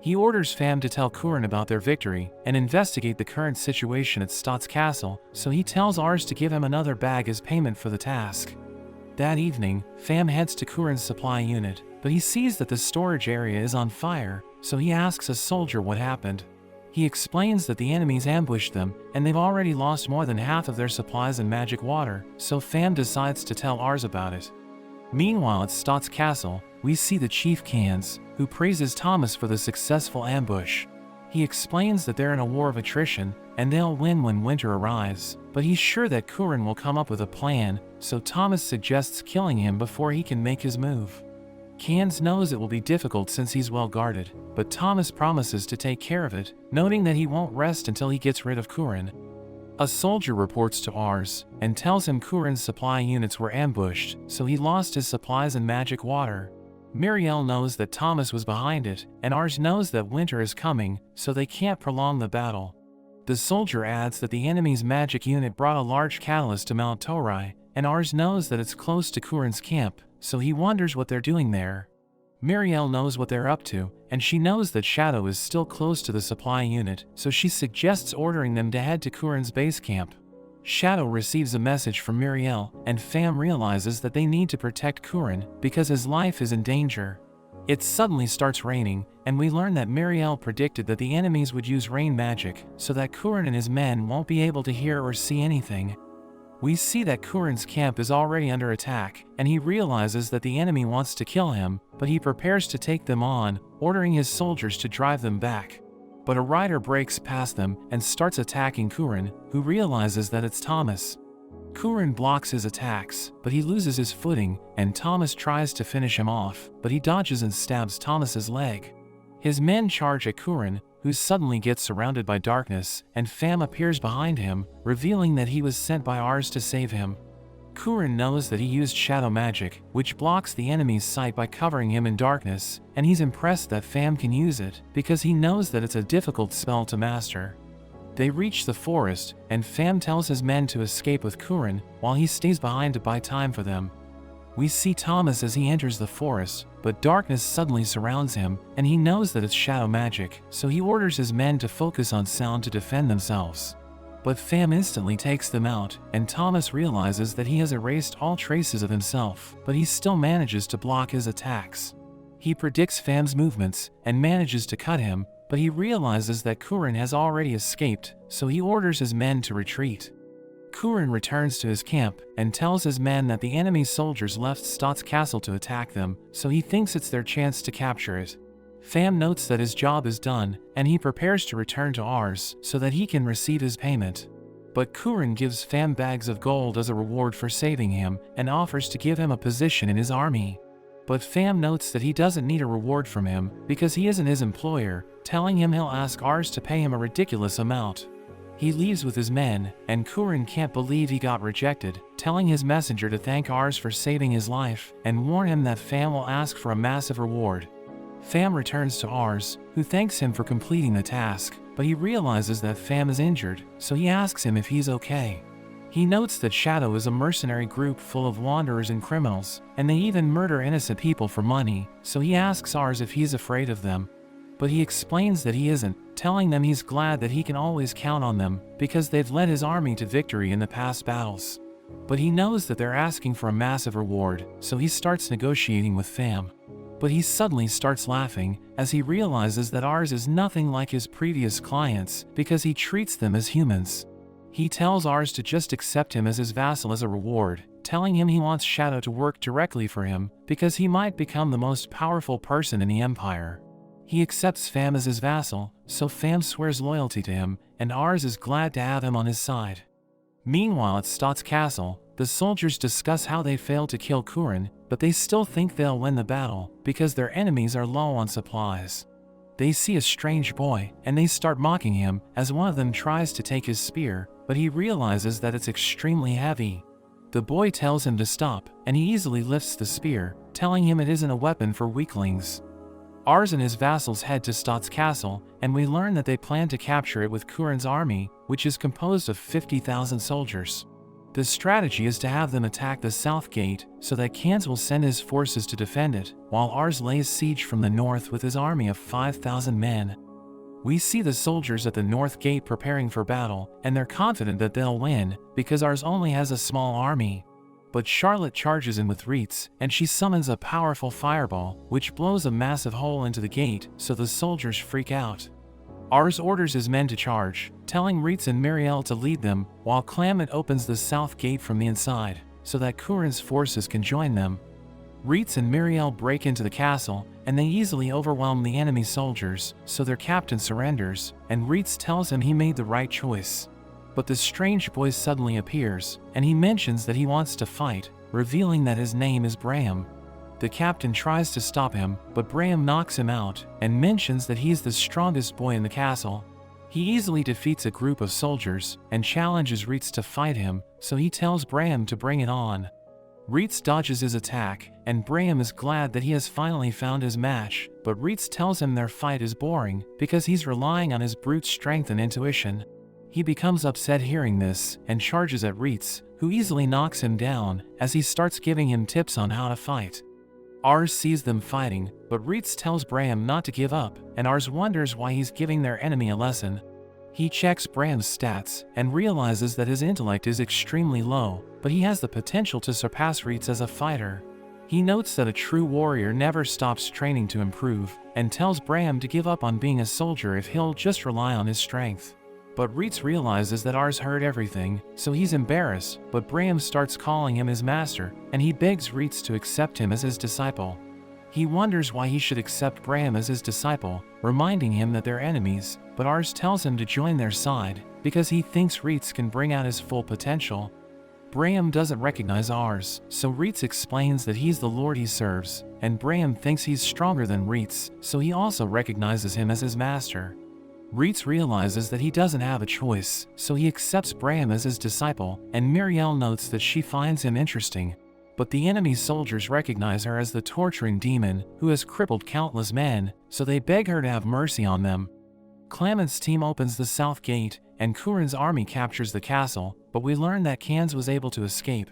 He orders Pham to tell Kurin about their victory, and investigate the current situation at Stott's castle, so he tells Ars to give him another bag as payment for the task. That evening, Pham heads to Kurin's supply unit, but he sees that the storage area is on fire, so he asks a soldier what happened. He explains that the enemies ambushed them, and they've already lost more than half of their supplies and magic water, so Pham decides to tell Ars about it. Meanwhile at Stott's castle, we see the Chief Cans, who praises Thomas for the successful ambush. He explains that they're in a war of attrition, and they'll win when winter arrives, but he's sure that Kurin will come up with a plan, so Thomas suggests killing him before he can make his move. Cans knows it will be difficult since he's well guarded, but Thomas promises to take care of it, noting that he won't rest until he gets rid of Kurin. A soldier reports to Ars, and tells him Kurin's supply units were ambushed, so he lost his supplies and magic water. Muriel knows that Thomas was behind it, and Ars knows that winter is coming, so they can't prolong the battle. The soldier adds that the enemy's magic unit brought a large catalyst to Mount Torai, and Ars knows that it's close to Kurin's camp, so he wonders what they're doing there. Muriel knows what they're up to, and she knows that Shadow is still close to the supply unit, so she suggests ordering them to head to Kurin's base camp. Shadow receives a message from Muriel, and Pham realizes that they need to protect Kurin because his life is in danger. It suddenly starts raining, and we learn that Muriel predicted that the enemies would use rain magic, so that Kurin and his men won't be able to hear or see anything. We see that Kurin's camp is already under attack, and he realizes that the enemy wants to kill him, but he prepares to take them on, ordering his soldiers to drive them back. But a rider breaks past them and starts attacking Kurin, who realizes that it's Thomas. Kurin blocks his attacks, but he loses his footing, and Thomas tries to finish him off, but he dodges and stabs Thomas's leg. His men charge at Kurin, who suddenly gets surrounded by darkness, and Pham appears behind him, revealing that he was sent by Ars to save him. Kurin knows that he used shadow magic, which blocks the enemy's sight by covering him in darkness, and he's impressed that Pham can use it, because he knows that it's a difficult spell to master. They reach the forest, and Pham tells his men to escape with Kurin, while he stays behind to buy time for them. We see Thomas as he enters the forest, but darkness suddenly surrounds him, and he knows that it's shadow magic, so he orders his men to focus on sound to defend themselves. But Pham instantly takes them out, and Thomas realizes that he has erased all traces of himself, but he still manages to block his attacks. He predicts Pham's movements, and manages to cut him, but he realizes that Kurin has already escaped, so he orders his men to retreat. Kurin returns to his camp, and tells his men that the enemy soldiers left Stott's castle to attack them, so he thinks it's their chance to capture it. Pham notes that his job is done, and he prepares to return to Ars so that he can receive his payment. But Kurin gives Pham bags of gold as a reward for saving him, and offers to give him a position in his army. But Pham notes that he doesn't need a reward from him, because he isn't his employer, telling him he'll ask Ars to pay him a ridiculous amount. He leaves with his men, and Kurin can't believe he got rejected, telling his messenger to thank Ars for saving his life, and warn him that Pham will ask for a massive reward. Pham returns to Ars, who thanks him for completing the task, but he realizes that Pham is injured, so he asks him if he's okay. He notes that Shadow is a mercenary group full of wanderers and criminals, and they even murder innocent people for money, so he asks Ars if he's afraid of them. But he explains that he isn't, telling them he's glad that he can always count on them, because they've led his army to victory in the past battles. But he knows that they're asking for a massive reward, so he starts negotiating with Pham. But he suddenly starts laughing, as he realizes that Ars is nothing like his previous clients, because he treats them as humans. He tells Ars to just accept him as his vassal as a reward, telling him he wants Shadow to work directly for him because he might become the most powerful person in the Empire. He accepts Pham as his vassal, so Pham swears loyalty to him, and Ars is glad to have him on his side. Meanwhile at Stott's castle, the soldiers discuss how they failed to kill Kurin, but they still think they'll win the battle because their enemies are low on supplies. They see a strange boy, and they start mocking him as one of them tries to take his spear, but he realizes that it's extremely heavy. The boy tells him to stop, and he easily lifts the spear, telling him it isn't a weapon for weaklings. Ars and his vassals head to Stott's castle, and we learn that they plan to capture it with Kurin's army, which is composed of 50,000 soldiers. The strategy is to have them attack the south gate so that Kans will send his forces to defend it, while Ars lays siege from the north with his army of 5,000 men. We see the soldiers at the north gate preparing for battle, and they're confident that they'll win because Ars only has a small army. But Charlotte charges in with Reitz, and she summons a powerful fireball, which blows a massive hole into the gate, so the soldiers freak out. Ars orders his men to charge, telling Reitz and Miriel to lead them, while Clamant opens the south gate from the inside, so that Kurin's forces can join them. Reitz and Miriel break into the castle, and they easily overwhelm the enemy soldiers, so their captain surrenders, and Reitz tells him he made the right choice. But the strange boy suddenly appears, and he mentions that he wants to fight, revealing that his name is Braham. The captain tries to stop him, but Braham knocks him out, and mentions that he's the strongest boy in the castle. He easily defeats a group of soldiers, and challenges Reitz to fight him, so he tells Braham to bring it on. Reitz dodges his attack, and Braham is glad that he has finally found his match, but Reitz tells him their fight is boring, because he's relying on his brute strength and intuition. He becomes upset hearing this, and charges at Reitz, who easily knocks him down, as he starts giving him tips on how to fight. Ars sees them fighting, but Reitz tells Braham not to give up, and Ars wonders why he's giving their enemy a lesson. He checks Braham's stats, and realizes that his intellect is extremely low, but he has the potential to surpass Reitz as a fighter. He notes that a true warrior never stops training to improve, and tells Braham to give up on being a soldier if he'll just rely on his strength. But Reitz realizes that Ars heard everything, so he's embarrassed, but Braham starts calling him his master, and he begs Reitz to accept him as his disciple. He wonders why he should accept Braham as his disciple, reminding him that they're enemies, but Ars tells him to join their side, because he thinks Reitz can bring out his full potential. Braham doesn't recognize Ars, so Reitz explains that he's the lord he serves, and Braham thinks he's stronger than Reitz, so he also recognizes him as his master. Reitz realizes that he doesn't have a choice, so he accepts Braham as his disciple, and Miriel notes that she finds him interesting. But the enemy soldiers recognize her as the torturing demon who has crippled countless men, so they beg her to have mercy on them. Clamant's team opens the south gate, and Kurin's army captures the castle, but we learn that Kans was able to escape.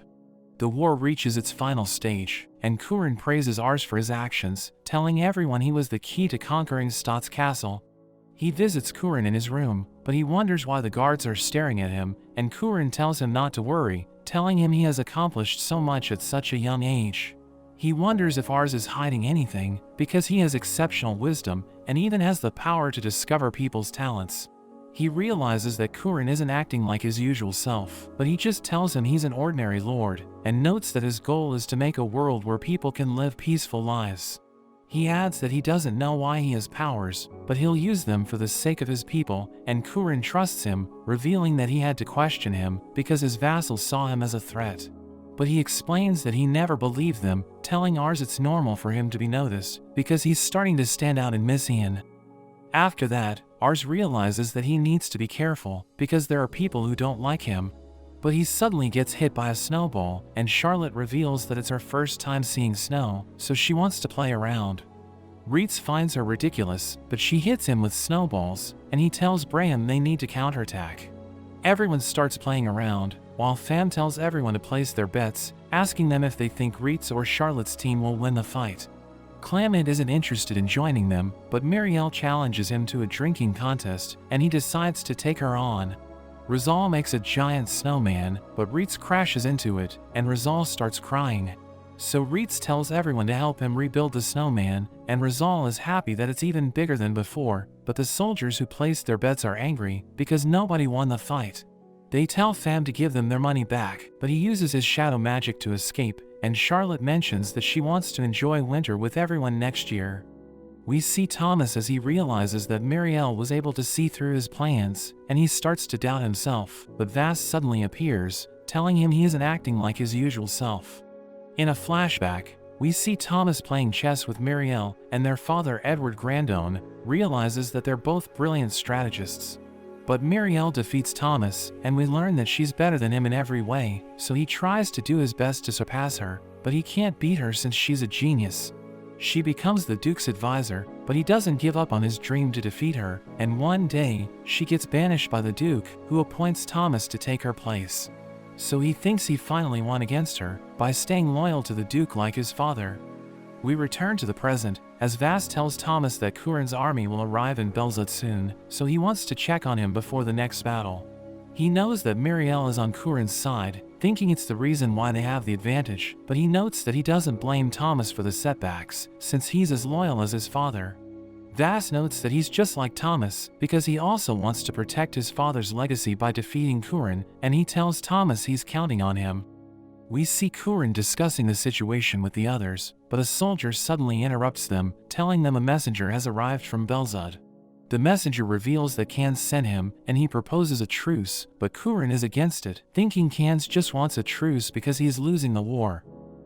The war reaches its final stage, and Kurin praises Ars for his actions, telling everyone he was the key to conquering Stott's castle. He visits Kurin in his room, but he wonders why the guards are staring at him, and Kurin tells him not to worry, telling him he has accomplished so much at such a young age. He wonders if Ars is hiding anything, because he has exceptional wisdom, and even has the power to discover people's talents. He realizes that Kurin isn't acting like his usual self, but he just tells him he's an ordinary lord, and notes that his goal is to make a world where people can live peaceful lives. He adds that he doesn't know why he has powers, but he'll use them for the sake of his people, and Kurin trusts him, revealing that he had to question him because his vassals saw him as a threat. But he explains that he never believed them, telling Ars it's normal for him to be noticed, because he's starting to stand out in Messian. After that, Ars realizes that he needs to be careful, because there are people who don't like him. But he suddenly gets hit by a snowball, and Charlotte reveals that it's her first time seeing snow, so she wants to play around. Reitz finds her ridiculous, but she hits him with snowballs, and he tells Braham they need to counterattack. Everyone starts playing around, while Pham tells everyone to place their bets, asking them if they think Reitz or Charlotte's team will win the fight. Clamant isn't interested in joining them, but Miriel challenges him to a drinking contest, and he decides to take her on. Rizal makes a giant snowman, but Reitz crashes into it, and Rizal starts crying. So Reitz tells everyone to help him rebuild the snowman, and Rizal is happy that it's even bigger than before, but the soldiers who placed their bets are angry because nobody won the fight. They tell Fam to give them their money back, but he uses his shadow magic to escape, and Charlotte mentions that she wants to enjoy winter with everyone next year. We see Thomas as he realizes that Marielle was able to see through his plans, and he starts to doubt himself, but Vas suddenly appears, telling him he isn't acting like his usual self. In a flashback, we see Thomas playing chess with Marielle, and their father Edward Grandon realizes that they're both brilliant strategists. But Marielle defeats Thomas, and we learn that she's better than him in every way, so he tries to do his best to surpass her, but he can't beat her since she's a genius. She becomes the Duke's advisor, but he doesn't give up on his dream to defeat her, and one day, she gets banished by the Duke, who appoints Thomas to take her place. So he thinks he finally won against her, by staying loyal to the Duke like his father. We return to the present, as Vas tells Thomas that Kurin's army will arrive in Belzud soon, so he wants to check on him before the next battle. He knows that Marielle is on Kurin's side, thinking it's the reason why they have the advantage, but he notes that he doesn't blame Thomas for the setbacks, since he's as loyal as his father. Vas notes that he's just like Thomas, because he also wants to protect his father's legacy by defeating Kurin, and he tells Thomas he's counting on him. We see Kurin discussing the situation with the others, but a soldier suddenly interrupts them, telling them a messenger has arrived from Belzud. The messenger reveals that Kans sent him, and he proposes a truce, but Kurin is against it, thinking Kans just wants a truce because he is losing the war.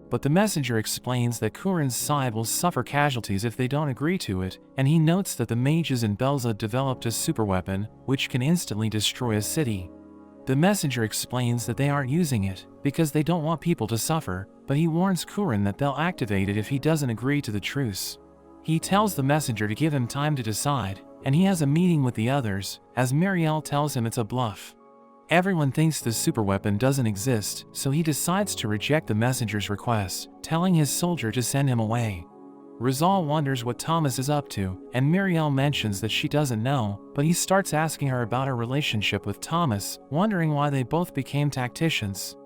But the messenger explains that Kurin's side will suffer casualties if they don't agree to it, and he notes that the mages in Belzud developed a superweapon, which can instantly destroy a city. The messenger explains that they aren't using it, because they don't want people to suffer, but he warns Kurin that they'll activate it if he doesn't agree to the truce. He tells the messenger to give him time to decide, and he has a meeting with the others, as Marielle tells him it's a bluff. Everyone thinks the superweapon doesn't exist, so he decides to reject the messenger's request, telling his soldier to send him away. Rizal wonders what Thomas is up to, and Marielle mentions that she doesn't know, but he starts asking her about her relationship with Thomas, wondering why they both became tacticians.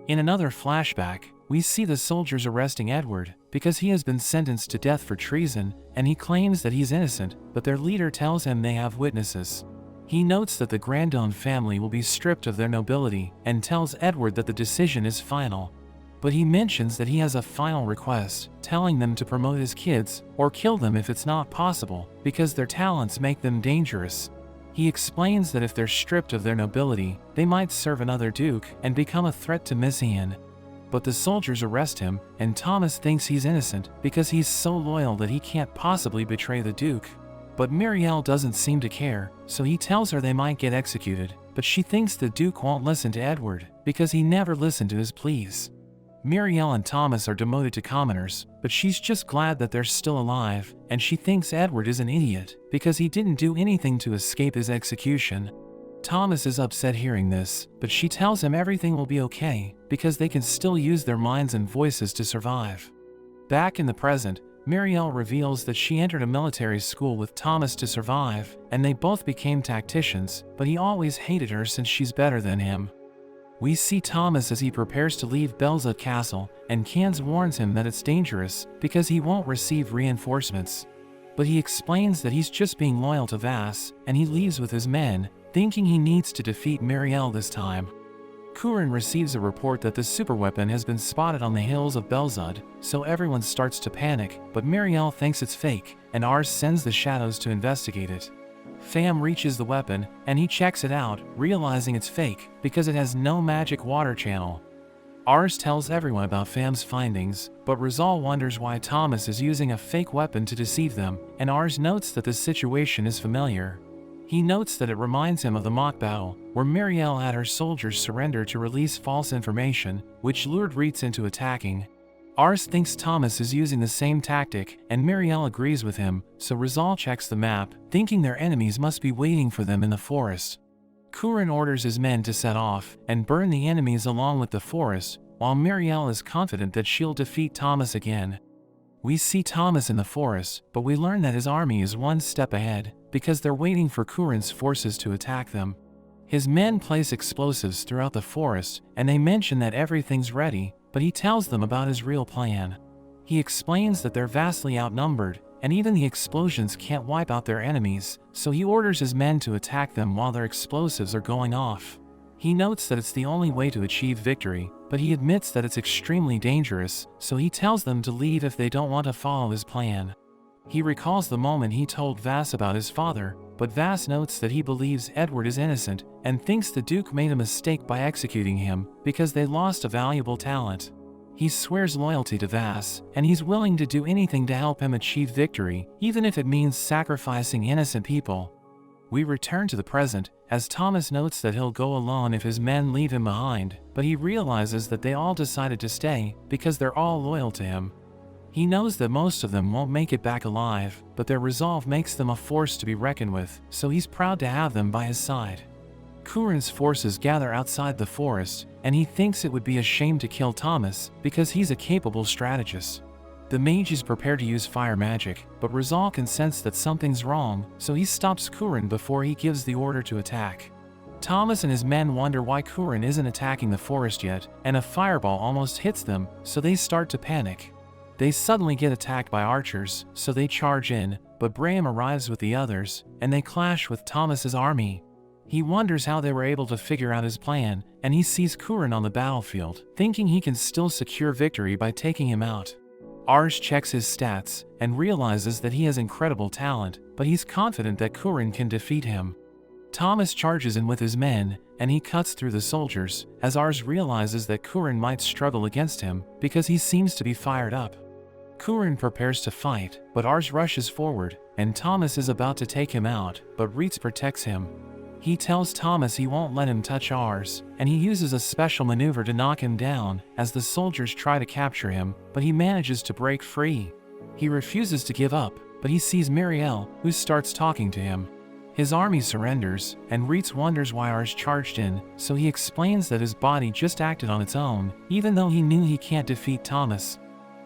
In another flashback, we see the soldiers arresting Edward, because he has been sentenced to death for treason, and he claims that he's innocent, but their leader tells him they have witnesses. He notes that the Grandon family will be stripped of their nobility, and tells Edward that the decision is final. But he mentions that he has a final request, telling them to promote his kids, or kill them if it's not possible, because their talents make them dangerous. He explains that if they're stripped of their nobility, they might serve another duke and become a threat to Miss Ian. But the soldiers arrest him, and Thomas thinks he's innocent because he's so loyal that he can't possibly betray the duke. But Marielle doesn't seem to care, so he tells her they might get executed, but she thinks the duke won't listen to Edward, because he never listened to his pleas. Marielle and Thomas are demoted to commoners, but she's just glad that they're still alive, and she thinks Edward is an idiot, because he didn't do anything to escape his execution. Thomas is upset hearing this, but she tells him everything will be okay, because they can still use their minds and voices to survive. Back in the present, Marielle reveals that she entered a military school with Thomas to survive, and they both became tacticians, but he always hated her since she's better than him. We see Thomas as he prepares to leave Belzud Castle, and Kans warns him that it's dangerous, because he won't receive reinforcements. But he explains that he's just being loyal to Vas, and he leaves with his men, thinking he needs to defeat Marielle this time. Kurin receives a report that the superweapon has been spotted on the hills of Belzud, so everyone starts to panic, but Marielle thinks it's fake, and Ars sends the shadows to investigate it. Fam reaches the weapon, and he checks it out, realizing it's fake, because it has no magic water channel. Ars tells everyone about Fam's findings, but Rizal wonders why Thomas is using a fake weapon to deceive them, and Ars notes that the situation is familiar. He notes that it reminds him of the mock battle, where Marielle had her soldiers surrender to release false information, which lured Reitz into attacking. Ars thinks Thomas is using the same tactic, and Marielle agrees with him, so Rizal checks the map, thinking their enemies must be waiting for them in the forest. Kurin orders his men to set off, and burn the enemies along with the forest, while Marielle is confident that she'll defeat Thomas again. We see Thomas in the forest, but we learn that his army is one step ahead, because they're waiting for Kurin's forces to attack them. His men place explosives throughout the forest, and they mention that everything's ready, but he tells them about his real plan. He explains that they're vastly outnumbered, and even the explosions can't wipe out their enemies, so he orders his men to attack them while their explosives are going off. He notes that it's the only way to achieve victory, but he admits that it's extremely dangerous, so he tells them to leave if they don't want to follow his plan. He recalls the moment he told Vas about his father, but Vas notes that he believes Edward is innocent and thinks the Duke made a mistake by executing him because they lost a valuable talent. He swears loyalty to Vas, and he's willing to do anything to help him achieve victory, even if it means sacrificing innocent people. We return to the present, as Thomas notes that he'll go alone if his men leave him behind, but he realizes that they all decided to stay because they're all loyal to him. He knows that most of them won't make it back alive, but their resolve makes them a force to be reckoned with, so he's proud to have them by his side. Kurin's forces gather outside the forest, and he thinks it would be a shame to kill Thomas because he's a capable strategist. The mage is prepared to use fire magic, but Rizal can sense that something's wrong, so he stops Kurin before he gives the order to attack. Thomas and his men wonder why Kurin isn't attacking the forest yet, and a fireball almost hits them, so they start to panic. They suddenly get attacked by archers, so they charge in, but Braham arrives with the others, and they clash with Thomas's army. He wonders how they were able to figure out his plan, and he sees Kurin on the battlefield, thinking he can still secure victory by taking him out. Ars checks his stats, and realizes that he has incredible talent, but he's confident that Kurin can defeat him. Thomas charges in with his men, and he cuts through the soldiers, as Ars realizes that Kurin might struggle against him, because he seems to be fired up. Kurin prepares to fight, but Ars rushes forward, and Thomas is about to take him out, but Reitz protects him. He tells Thomas he won't let him touch Ars, and he uses a special maneuver to knock him down, as the soldiers try to capture him, but he manages to break free. He refuses to give up, but he sees Muriel, who starts talking to him. His army surrenders, and Reitz wonders why Ars charged in, so he explains that his body just acted on its own, even though he knew he can't defeat Thomas.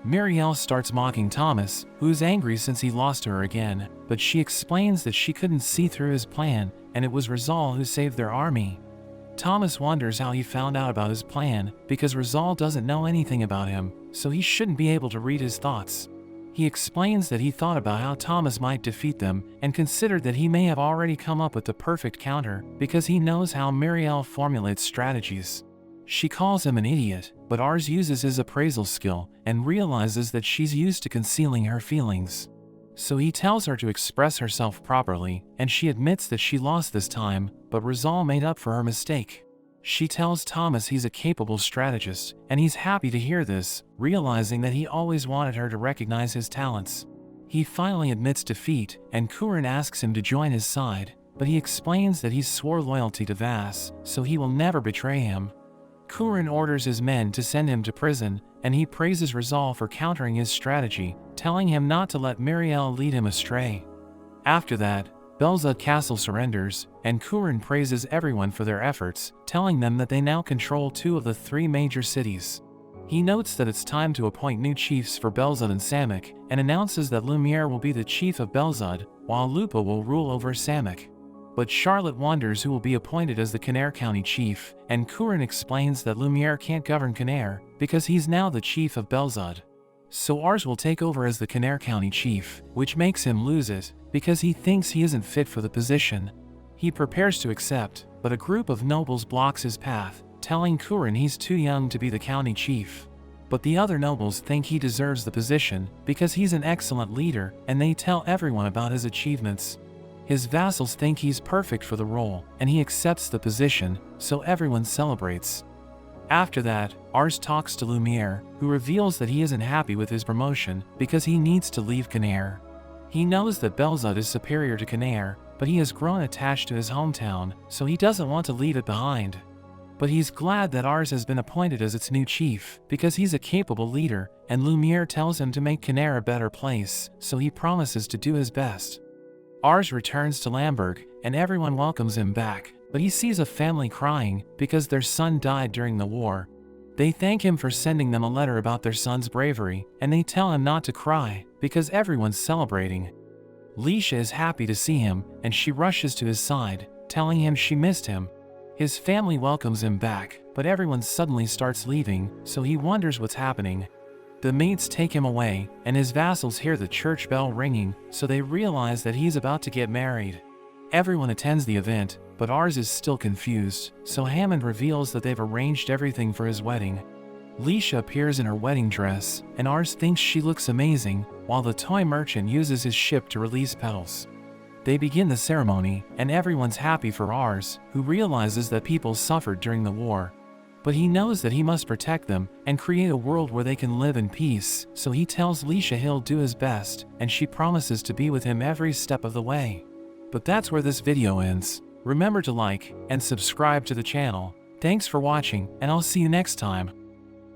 Muriel starts mocking Thomas, who's angry since he lost to her again, but she explains that she couldn't see through his plan, and it was Rizal who saved their army. Thomas wonders how he found out about his plan, because Rizal doesn't know anything about him, so he shouldn't be able to read his thoughts. He explains that he thought about how Thomas might defeat them, and considered that he may have already come up with the perfect counter, because he knows how Muriel formulates strategies. She calls him an idiot, but Ars uses his appraisal skill, and realizes that she's used to concealing her feelings. So he tells her to express herself properly, and she admits that she lost this time, but Rizal made up for her mistake. She tells Thomas he's a capable strategist, and he's happy to hear this, realizing that he always wanted her to recognize his talents. He finally admits defeat, and Kurin asks him to join his side, but he explains that he swore loyalty to Vas, so he will never betray him. Kurin orders his men to send him to prison, and he praises Rizal for countering his strategy, telling him not to let Muriel lead him astray. After that, Belzad Castle surrenders, and Kurin praises everyone for their efforts, telling them that they now control 2 of the 3 major cities. He notes that it's time to appoint new chiefs for Belzad and Samek, and announces that Lumiere will be the chief of Belzad, while Lupa will rule over Samek. But Charlotte wonders who will be appointed as the Canare County chief, and Kurin explains that Lumiere can't govern Canare, because he's now the chief of Belzad. So Ars will take over as the Canare County chief, which makes him lose it, because he thinks he isn't fit for the position. He prepares to accept, but a group of nobles blocks his path, telling Kurin he's too young to be the county chief. But the other nobles think he deserves the position, because he's an excellent leader, and they tell everyone about his achievements. His vassals think he's perfect for the role, and he accepts the position, so everyone celebrates. After that, Ars talks to Lumiere, who reveals that he isn't happy with his promotion because he needs to leave Canare. He knows that Belzad is superior to Canare, but he has grown attached to his hometown, so he doesn't want to leave it behind. But he's glad that Ars has been appointed as its new chief, because he's a capable leader, and Lumiere tells him to make Canare a better place, so he promises to do his best. Ars returns to Lamberg, and everyone welcomes him back, but he sees a family crying because their son died during the war. They thank him for sending them a letter about their son's bravery, and they tell him not to cry, because everyone's celebrating. Leisha is happy to see him, and she rushes to his side, telling him she missed him. His family welcomes him back, but everyone suddenly starts leaving, so he wonders what's happening. The maids take him away, and his vassals hear the church bell ringing, so they realize that he's about to get married. Everyone attends the event, but Ars is still confused, so Hammond reveals that they've arranged everything for his wedding. Leisha appears in her wedding dress, and Ars thinks she looks amazing, while the toy merchant uses his ship to release petals. They begin the ceremony, and everyone's happy for Ars, who realizes that people suffered during the war. But he knows that he must protect them and create a world where they can live in peace, so he tells Leisha he'll do his best, and she promises to be with him every step of the way. But that's where this video ends. Remember to like and subscribe to the channel. Thanks for watching, and I'll see you next time.